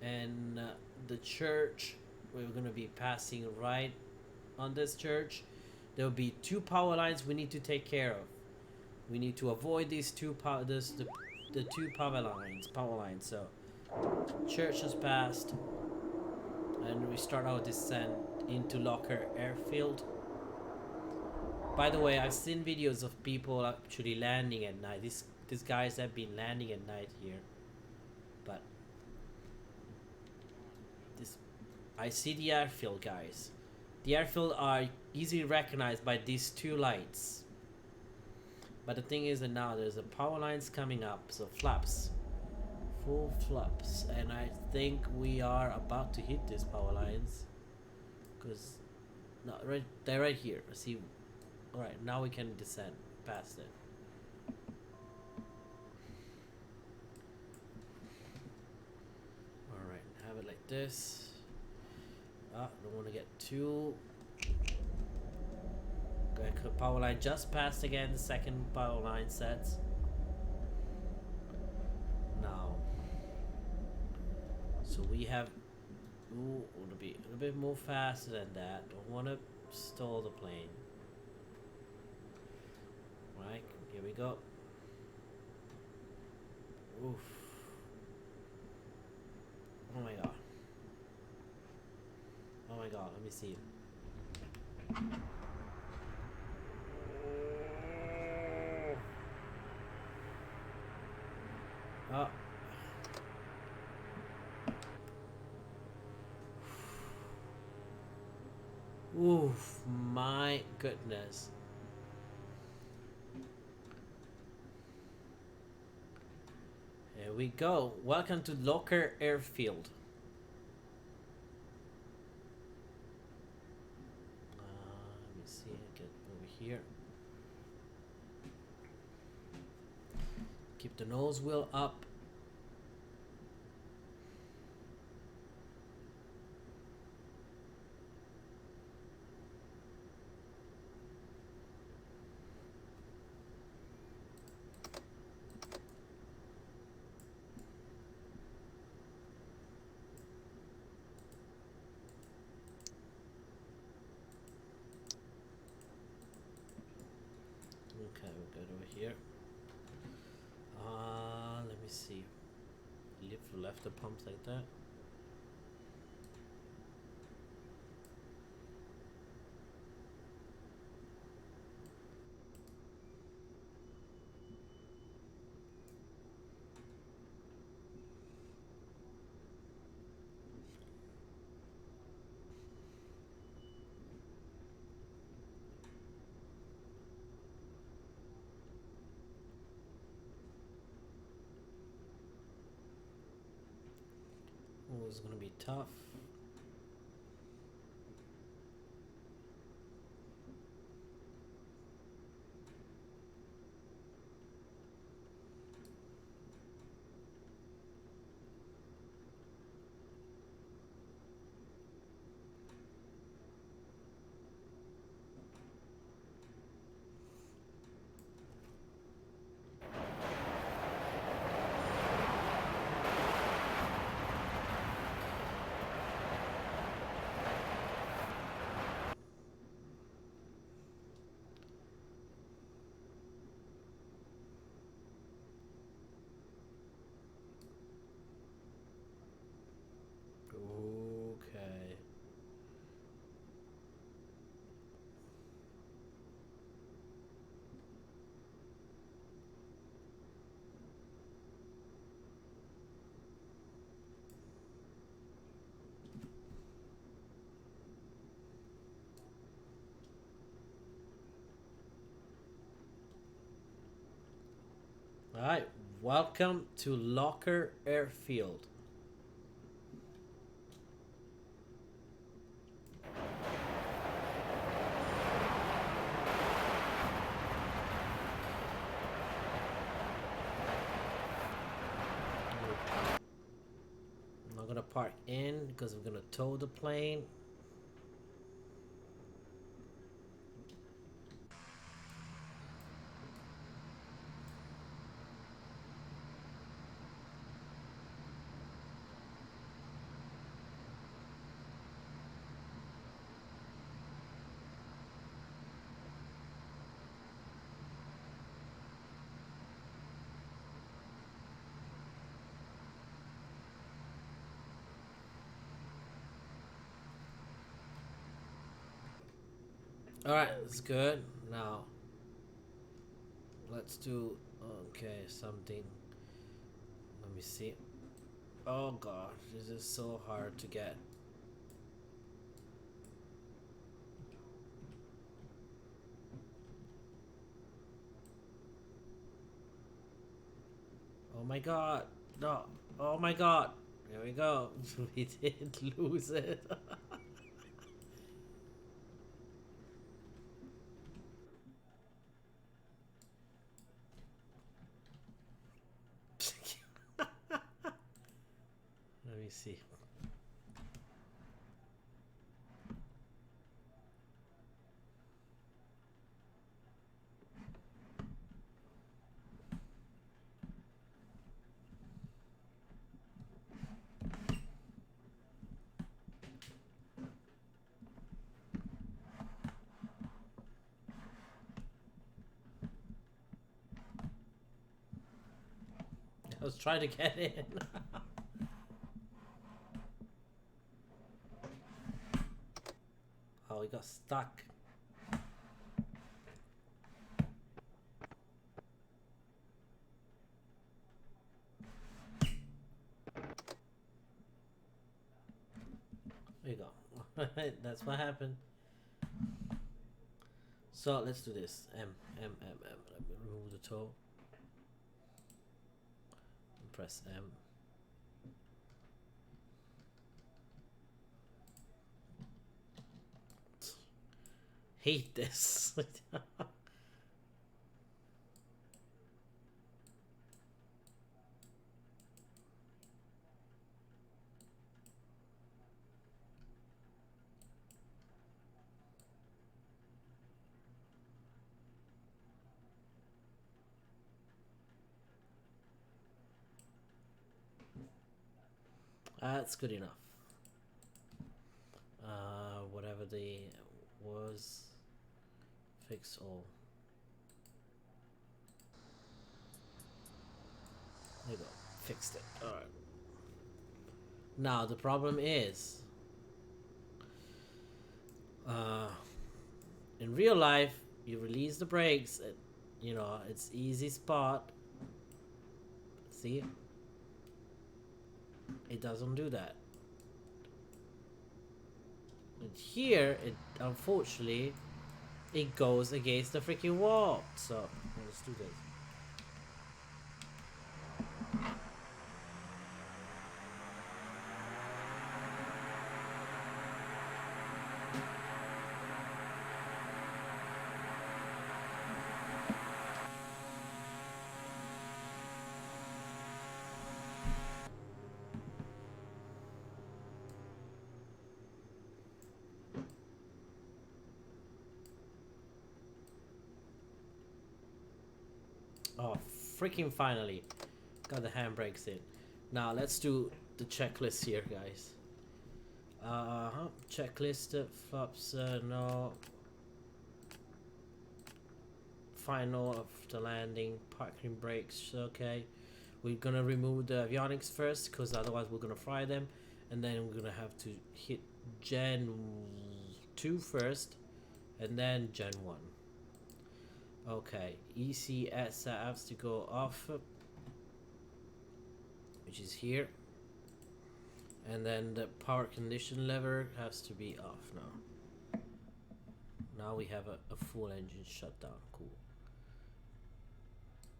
And the church, we're going to be passing right on this church. There will be 2 power lines we need to take care of. We need to avoid these the 2 power lines. So church has passed, and we start our descent into Locker Airfield. By the way, I've seen videos of people actually landing at night. These guys have been landing at night here, but I see the airfield, guys. The airfield are easily recognized by these 2 lights. But the thing is that now there's a power lines coming up, so flaps, full flaps, and I think we are about to hit these power lines, because they're right here. See, all right, now we can descend past it. All right, have it like this. Don't want to get too. Power line just passed again. The second power line sets. Now, so we have. Ooh, want to be a little bit more faster than that. Don't want to stall the plane. Right, here we go. Oof. Oh my god. Oh my god, let me see. Oh. Oof, my goodness. Here we go. Welcome to Locker Airfield. Let me see, get over here. Keep the nose wheel up. Okay, we're good over here. Let me see. Left the pumps like that. Oh, it's gonna be tough. Alright, welcome to Locker Airfield. I'm not gonna park in because I'm gonna tow the plane. Alright, that's good. Now, let's do, okay, something. Let me see. Oh god, this is so hard to get. Oh my god, no, oh my god. There we go. We did lose it. Let me see. I was trying to get in. Oh, we got stuck. There you go. That's what happened. So let's do this. M. Let me remove the toe. And press M. Hate this. That's good enough. Whatever the was, fix all. There you go, fixed it. All right. Now the problem is, in real life, you release the brakes. You know, it's easy spot. See, it doesn't do that. And here, it unfortunately, it goes against the freaking wall. So let's do this. Oh, freaking finally. Got the handbrakes in. Now, let's do the checklist here, guys. Checklist, flaps, no. Final of the landing, parking brakes, okay. We're gonna remove the avionics first, because otherwise we're gonna fry them. And then we're gonna have to hit Gen 2 first, and then Gen 1. Okay, ECS has to go off, which is here, and then the power condition lever has to be off now. Now we have a full engine shutdown. Cool.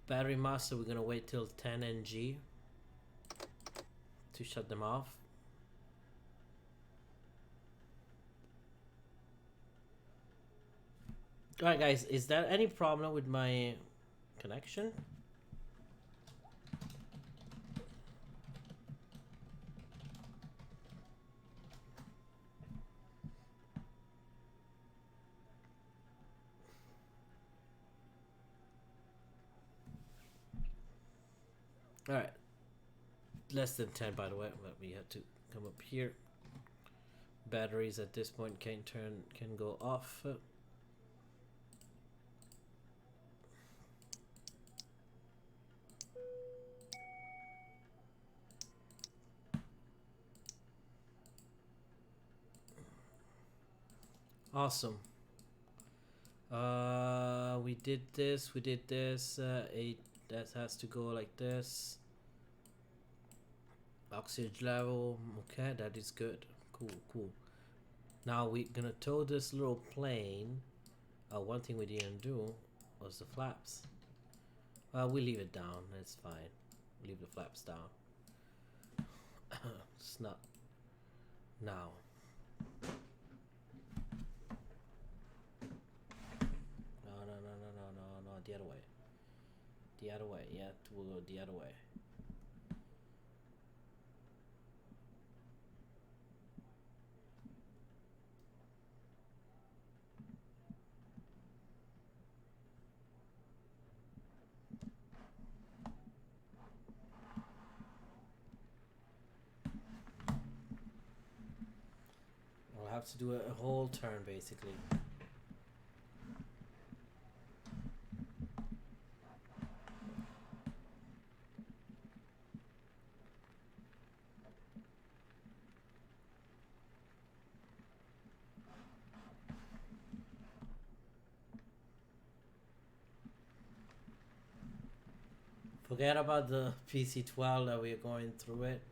Battery master, we're gonna wait till 10 ng to shut them off. Alright guys, is there any problem with my connection? Alright. Less than 10 by the way, but we had to come up here. Batteries at this point can go off. Awesome. We did this. Eight. That has to go like this. Oxygen level. Okay, that is good. Cool. Now we're gonna tow this little plane. One thing we didn't do was the flaps. We leave it down. That's fine. Leave the flaps down. It's not now. No, the other way. The other way, yeah, we'll go the other way. We'll have to do a whole turn basically. Forget about the PC12 that we're going through it.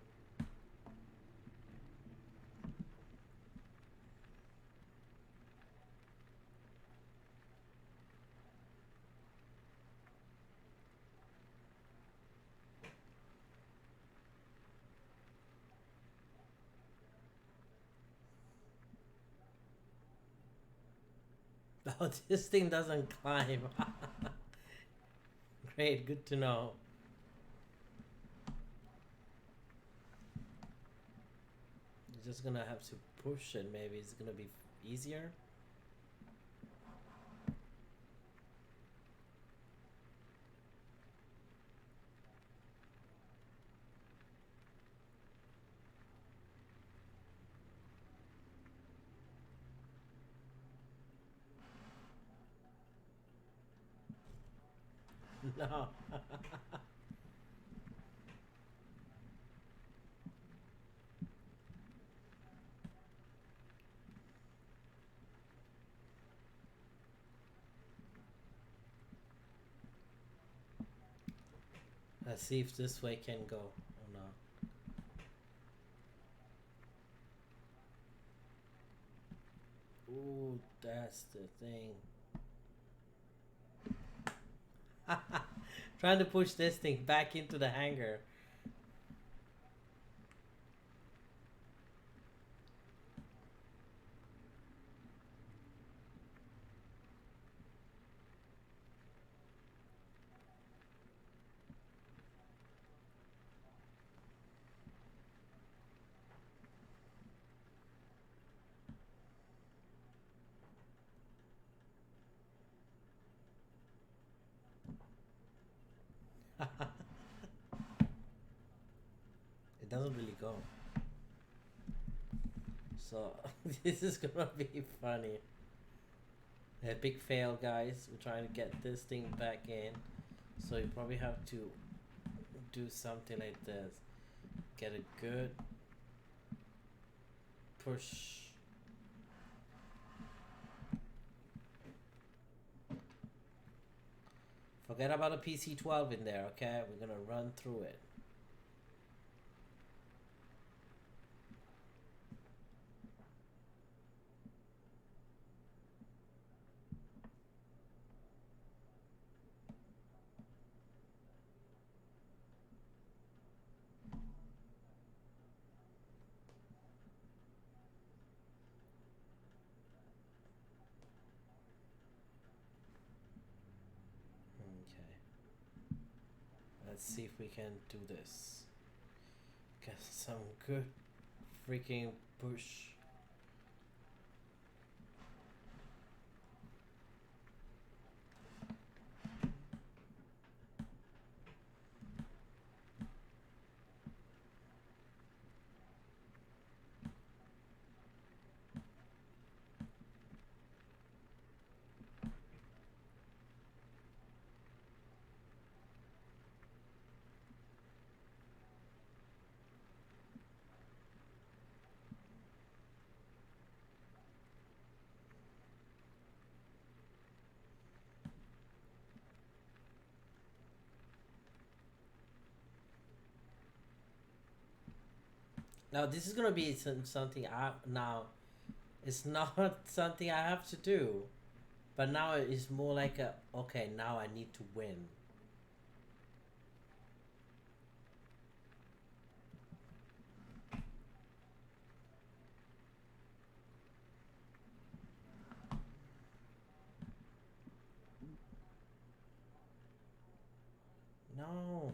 Oh, this thing doesn't climb. Great, good to know. You're just gonna have to push it, maybe it's gonna be easier. No. Let's see if this way can go or not. Ooh, that's the thing. Trying to push this thing back into the hangar. It doesn't really go. So this is gonna be funny. Epic fail, guys. We're trying to get this thing back in. So you probably have to do something like this. Get a good push. Forget about a PC12 in there, okay? We're gonna run through it. let's see if we can do this. Get some good freaking push. Now this is gonna be something I now. It's not something I have to do, but now it's more like a okay. Now I need to win. No.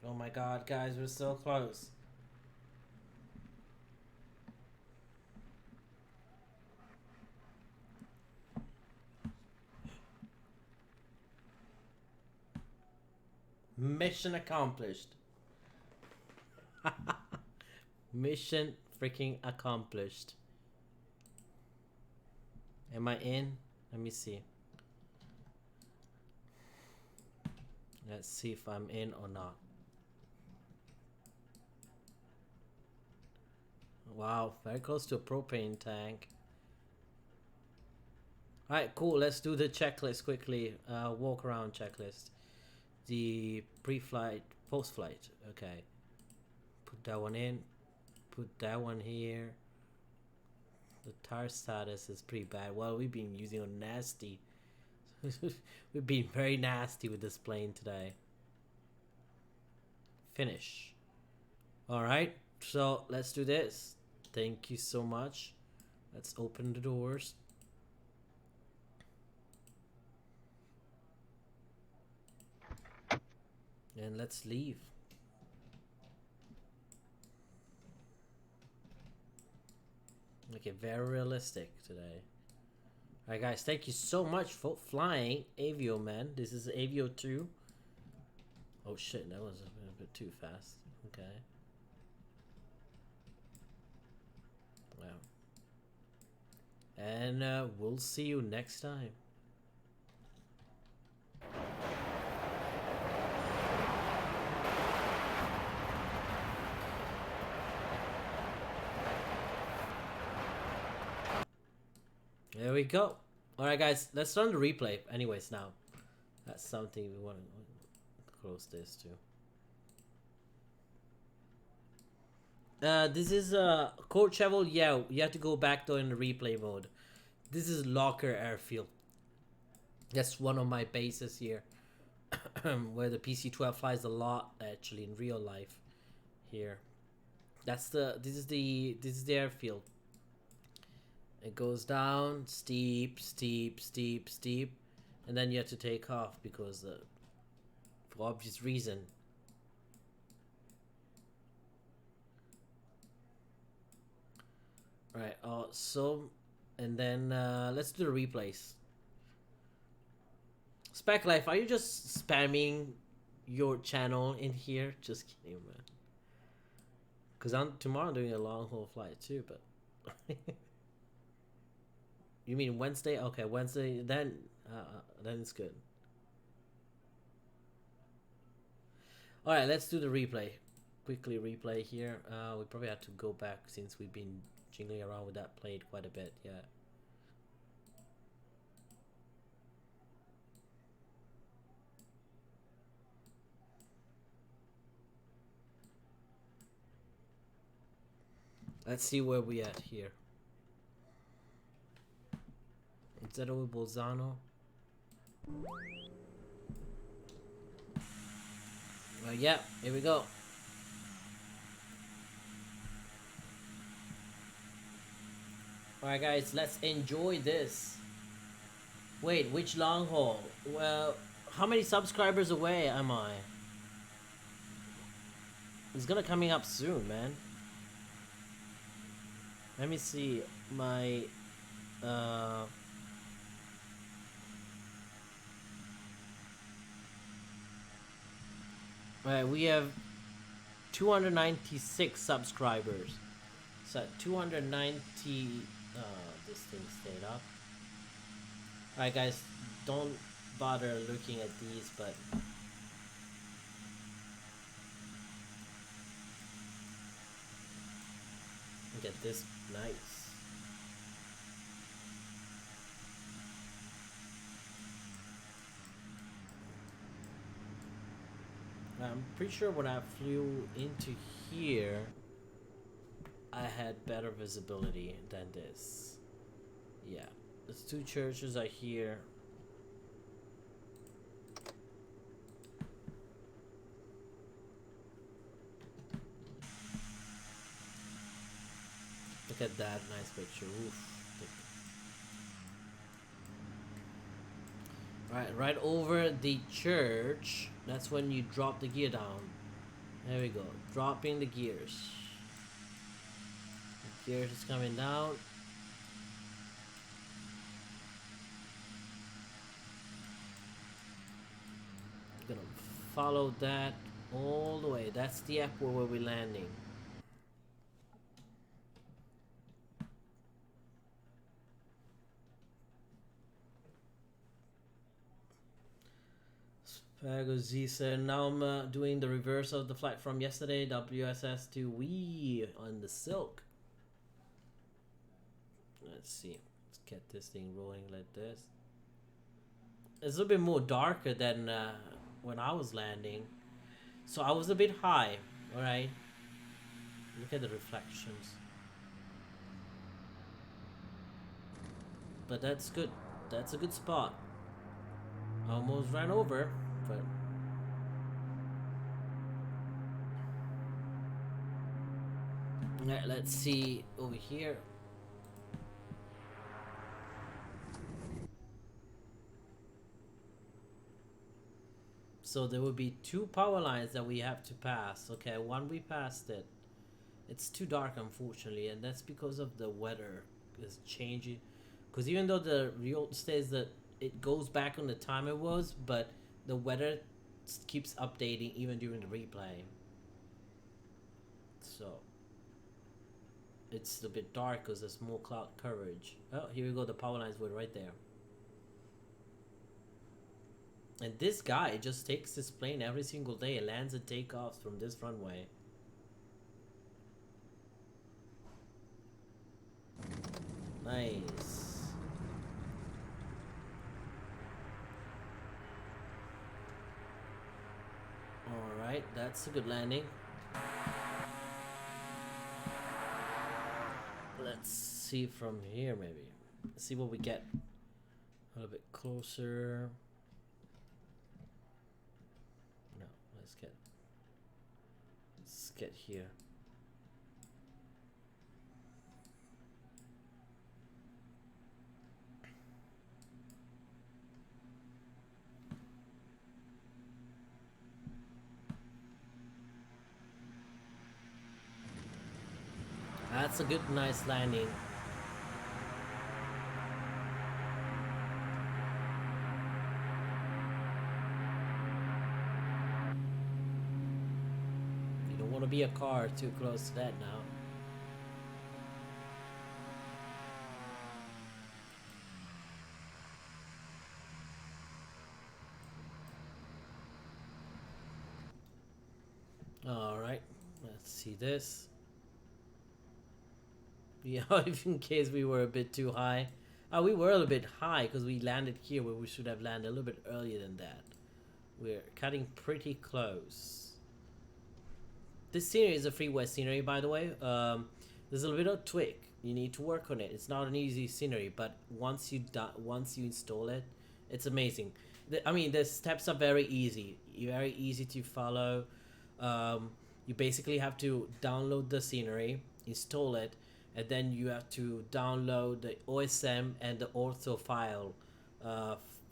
Oh my god, guys, we're so close. Mission accomplished. Mission freaking accomplished. Am I in? Let me see. Let's see if I'm in or not. Wow, very close to a propane tank. Alright, cool. Let's do the checklist quickly. Walk around checklist. The pre-flight, post-flight. Okay. Put that one in. Put that one here. The tire status is pretty bad. Well, we've been using a nasty. We've been very nasty with this plane today. Finish. Alright, so let's do this. Thank you so much. Let's open the doors. And let's leave. Okay, very realistic today. Alright guys, thank you so much for flying Avio, man. This is Avio 2. Oh shit, that was a bit too fast. Okay. Wow. And we'll see you next time. There we go. Alright guys, let's run the replay anyways now. That's something we want to close this to. This is Courchevel. Yeah, you have to go back though in the replay mode. This is Locker Airfield. That's one of my bases here. Where the PC-12 flies a lot actually in real life. Here. This is the airfield. It goes down, steep, steep, steep, steep, and then you have to take off because for obvious reason. Right, so, and then let's do the replays. Spec Life, are you just spamming your channel in here? Just kidding, man. Because tomorrow I'm doing a long haul flight too, but... You mean Wednesday? Okay, Wednesday. Then it's good. All right, let's do the replay. Quickly replay here. We probably have to go back since we've been jingling around with that plate quite a bit. Yeah. Let's see where we at here. Is that over Bolzano? Well, yeah, here we go. Alright guys, let's enjoy this. Wait, which long haul? Well, how many subscribers away am I? It's gonna coming up soon, man. Let me see my right, we have 296 subscribers. So 290 this thing stayed up. Alright guys, don't bother looking at these, but look at this, nice. I'm pretty sure when I flew into here, I had better visibility than this. Yeah, there's two churches are here. Look at that nice picture. Oof. Alright, right over the church. That's when you drop the gear down. There we go. Dropping the gears. The gears is coming down. Gonna follow that all the way. That's the airport where we're landing. Z said, now I'm doing the reverse of the flight from yesterday, WSS to Wee on the Silk. Let's see. Let's get this thing rolling like this. It's a little bit more darker than when I was landing. So I was a bit high, alright? Look at the reflections. But that's good. That's a good spot. Almost ran over. But let's see over here. So there will be two power lines that we have to pass. Okay, one we passed it. It's too dark, unfortunately, and that's because of the weather is changing. Because even though the real says that it goes back on the time it was, but the weather keeps updating even during the replay. So it's a bit dark because there's more cloud coverage. Oh, here we go. The power lines were right there. And this guy just takes this plane every single day and lands and takeoffs from this runway. Nice. Alright, that's a good landing. Let's see from here maybe. Let's see what we get. A little bit closer. No, let's get here. That's a good, nice landing. You don't want to be a car too close to that now. Alright, let's see this. Yeah, if in case we were a bit too high. We were a little bit high because we landed here where we should have landed a little bit earlier than that. We're cutting pretty close. This scenery is a freeway scenery, by the way. The there's a little tweak. You need to work on it. It's not an easy scenery, but once you install it, it's amazing. I mean, the steps are very easy, very easy to follow. You basically have to download the scenery, install it, and then you have to download the OSM and the ortho file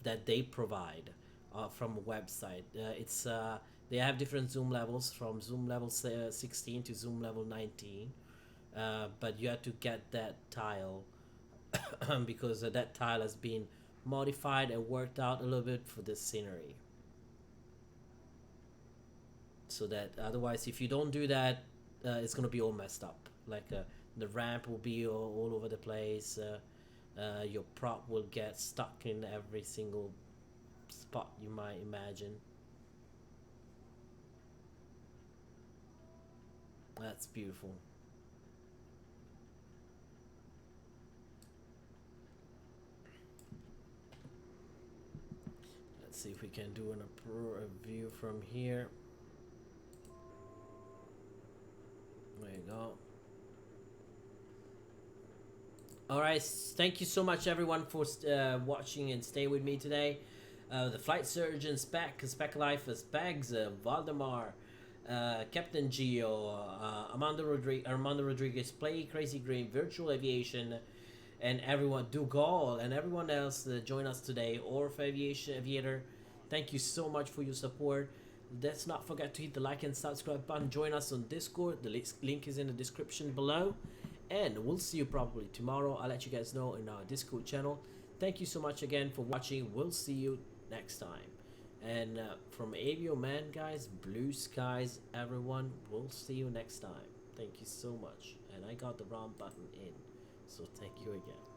that they provide from a website. They have different zoom levels from zoom level 16 to zoom level 19, but you have to get that tile because that tile has been modified and worked out a little bit for this scenery. So that otherwise, if you don't do that, it's gonna be all messed up. Like the ramp will be all over the place. Your prop will get stuck in every single spot you might imagine. That's beautiful. Let's see if we can do a view from here. There you go. Alright, thank you so much everyone for watching and staying with me today. The Flight Surgeon, Spec Life, Spags, Valdemar, Captain Geo, Armando Rodriguez, Play Crazy Green, Virtual Aviation, and everyone, Dougal, and everyone else that joined us today, Aviator. Thank you so much for your support. Let's not forget to hit the like and subscribe button. Join us on Discord. The link is in the description below. And we'll see you probably tomorrow. I'll let you guys know in our Discord channel. Thank you so much again for watching. We'll see you next time. And from Avio Man, guys, blue skies, everyone. We'll see you next time. Thank you so much. And I got the wrong button in. So thank you again.